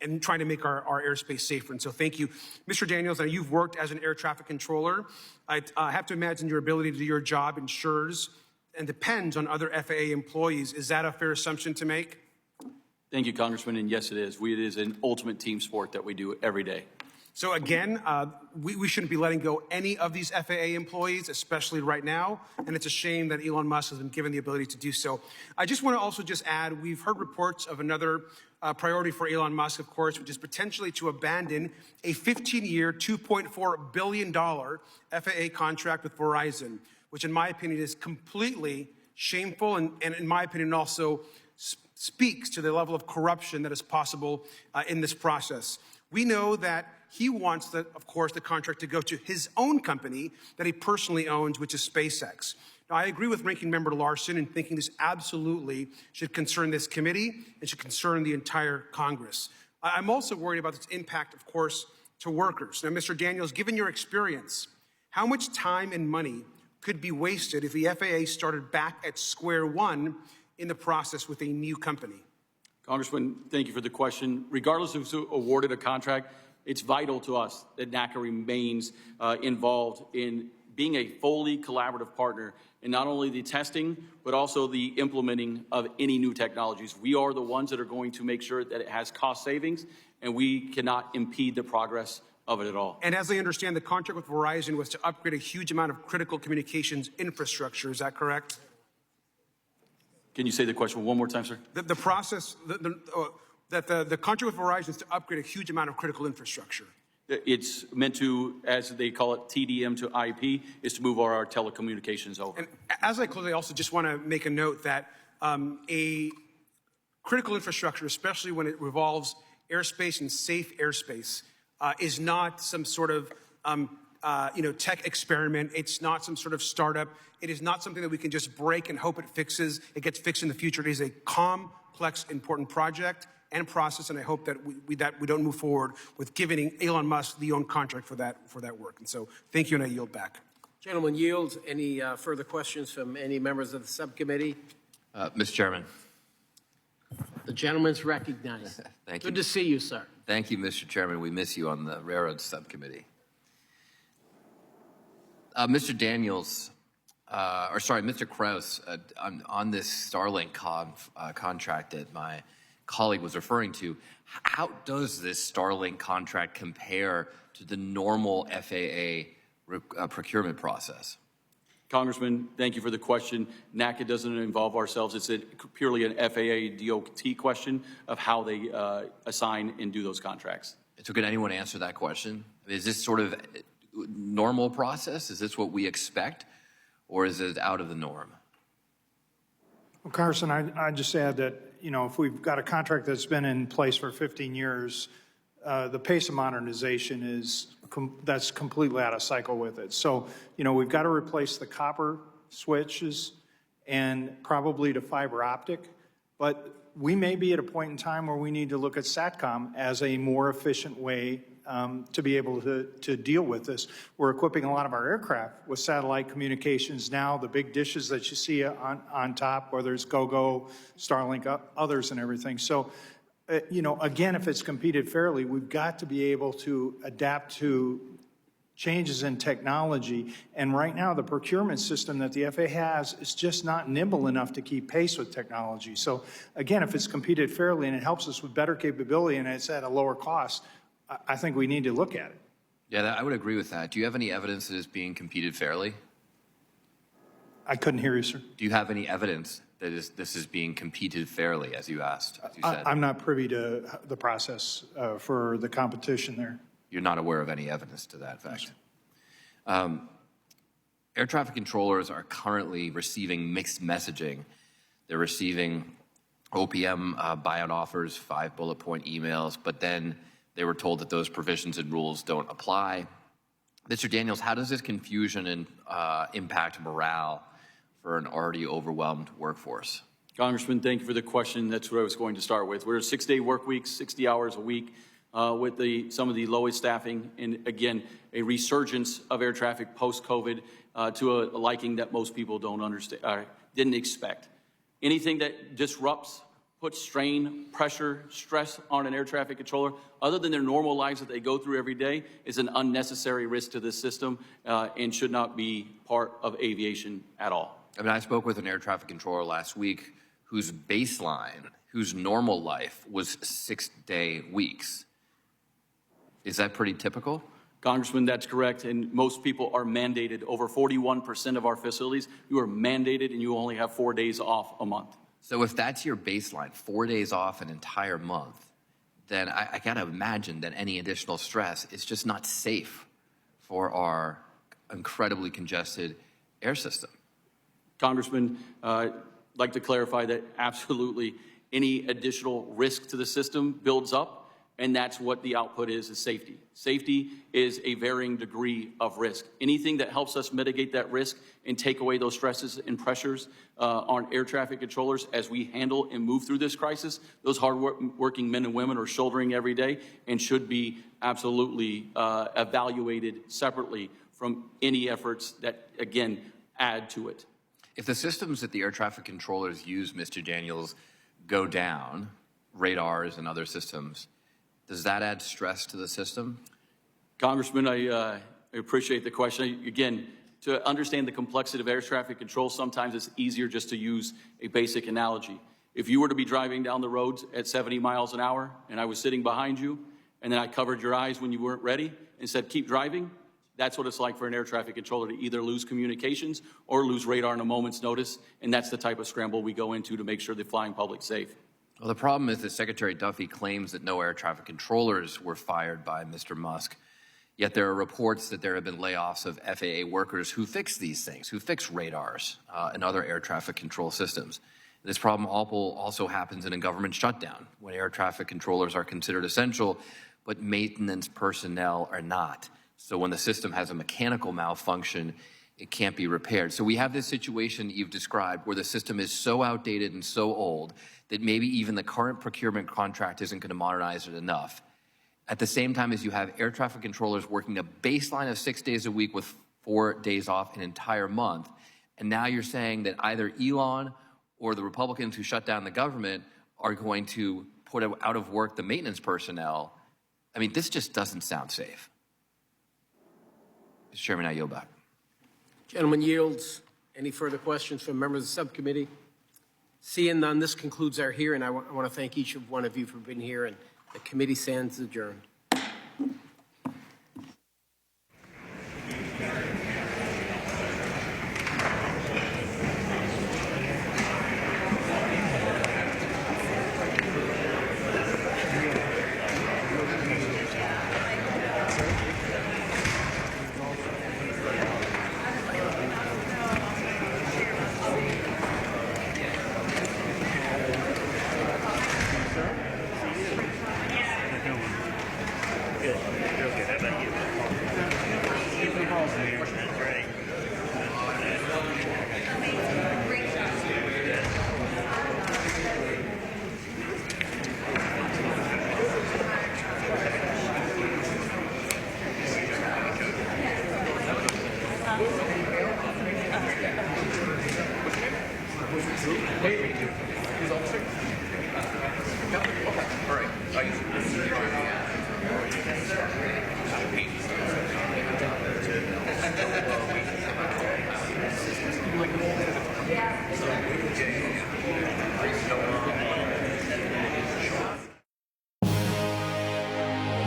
and trying to make our airspace safer. And so thank you. Mr. Daniels, now you've worked as an air traffic controller. I have to imagine your ability to do your job ensures and depends on other FAA employees. Is that a fair assumption to make? Thank you, Congressman, and yes, it is. It is an ultimate team sport that we do every day. So again, we shouldn't be letting go any of these FAA employees, especially right now, and it's a shame that Elon Musk has been given the ability to do so. I just want to also just add, we've heard reports of another priority for Elon Musk, of course, which is potentially to abandon a 15-year, $2.4 billion FAA contract with Verizon, which in my opinion is completely shameful and in my opinion also speaks to the level of corruption that is possible in this process. We know that he wants, of course, the contract to go to his own company that he personally owns, which is SpaceX. Now, I agree with Ranking Member Larson in thinking this absolutely should concern this committee and should concern the entire Congress. I'm also worried about its impact, of course, to workers. Now, Mr. Daniels, given your experience, how much time and money could be wasted if the FAA started back at square one in the process with a new company? Congressman, thank you for the question. Regardless of who's awarded a contract, it's vital to us that NACA remains involved in being a fully collaborative partner in not only the testing, but also the implementing of any new technologies. We are the ones that are going to make sure that it has cost savings, and we cannot impede the progress of it at all. And as I understand, the contract with Verizon was to upgrade a huge amount of critical communications infrastructure. Is that correct? Can you say the question one more time, sir? The process, the contract with Verizon is to upgrade a huge amount of critical infrastructure. It's meant to, as they call it, TDM to IP, is to move our telecommunications over. And as I close, I also just want to make a note that a critical infrastructure, especially when it revolves airspace and safe airspace, is not some sort of tech experiment. It's not some sort of startup. It is not something that we can just break and hope it gets fixed in the future. It is a complex complex, important project and process, and I hope that we don't move forward with giving Elon Musk the own contract for that work. And so thank you, and I yield back. Gentleman yields. Any further questions from any members of the subcommittee? Mr. Chairman. The gentleman's recognized. Thank you. Good to see you, sir. Thank you, Mr. Chairman. We miss you on the Railroad Subcommittee. Mr. Daniels, Mr. Krause, on this Starlink contract that my colleague was referring to, how does this Starlink contract compare to the normal FAA procurement process? Congressman, thank you for the question. NACA doesn't involve ourselves. It's purely an FAA DOT question of how they assign and do those contracts. So could anyone answer that question? Is this sort of normal process? Is this what we expect, or is it out of the norm? Well, Carson, I just add that, if we've got a contract that's been in place for 15 years, the pace of modernization is that's completely out of cycle with it. So, we've got to replace the copper switches and probably to fiber optic, but we may be at a point in time where we need to look at SATCOM as a more efficient way to be able to deal with this. We're equipping a lot of our aircraft with satellite communications now, the big dishes that you see on top, whether it's GoGo, Starlink, others and everything. So, again, if it's competed fairly, we've got to be able to adapt to changes in technology. And right now, the procurement system that the FAA has is just not nimble enough to keep pace with technology. So, again, if it's competed fairly and it helps us with better capability and it's at a lower cost, I think we need to look at it. Yeah, I would agree with that. Do you have any evidence that it's being competed fairly? I couldn't hear you, sir. Do you have any evidence that this is being competed fairly, as you asked, as you said? I'm not privy to the process for the competition there. You're not aware of any evidence to that fact? Air traffic controllers are currently receiving mixed messaging. They're receiving OPM buyout offers, 5 bullet point emails, but then they were told that those provisions and rules don't apply. Mr. Daniels, how does this confusion impact morale for an already overwhelmed workforce? Congressman, thank you for the question. That's what I was going to start with. We're a 6-day work week, 60 hours a week, with some of the lowest staffing, and again, a resurgence of air traffic post-COVID to a liking that most people don't understand, didn't expect. Anything that disrupts, puts strain, pressure, stress on an air traffic controller, other than their normal lives that they go through every day, is an unnecessary risk to this system and should not be part of aviation at all. I mean, I spoke with an air traffic controller last week whose baseline, whose normal life was 6-day weeks. Is that pretty typical? Congressman, that's correct, and most people are mandated. Over 41% of our facilities, you are mandated and you only have 4 days off a month. So if that's your baseline, 4 days off an entire month, then I gotta imagine that any additional stress is just not safe for our incredibly congested air system. Congressman, I'd like to clarify that absolutely any additional risk to the system builds up, and that's what the output is safety. Safety is a varying degree of risk. Anything that helps us mitigate that risk and take away those stresses and pressures on air traffic controllers as we handle and move through this crisis, those hard-working men and women are shouldering every day and should be absolutely evaluated separately from any efforts that, again, add to it. If the systems that the air traffic controllers use, Mr. Daniels, go down, radars and other systems, does that add stress to the system? Congressman, I appreciate the question. Again, to understand the complexity of air traffic control, sometimes it's easier just to use a basic analogy. If you were to be driving down the roads at 70 miles an hour and I was sitting behind you and then I covered your eyes when you weren't ready and said, keep driving, that's what it's like for an air traffic controller to either lose communications or lose radar in a moment's notice, and that's the type of scramble we go into to make sure the flying public's safe. Well, the problem is that Secretary Duffy claims that no air traffic controllers were fired by Mr. Musk, yet there are reports that there have been layoffs of FAA workers who fix these things, who fix radars and other air traffic control systems. This problem also happens in a government shutdown, when air traffic controllers are considered essential, but maintenance personnel are not. So when the system has a mechanical malfunction, it can't be repaired. So we have this situation that you've described where the system is so outdated and so old that maybe even the current procurement contract isn't going to modernize it enough. At the same time as you have air traffic controllers working a baseline of 6 days a week with 4 days off an entire month, and now you're saying that either Elon or the Republicans who shut down the government are going to put out of work the maintenance personnel. I mean, this just doesn't sound safe. Mr. Chairman, I yield back. Gentleman yields. Any further questions from members of the subcommittee? Seeing none, this concludes our hearing. I want to thank each one of you for being here, and the committee stands adjourned.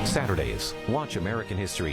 Saturdays, watch American History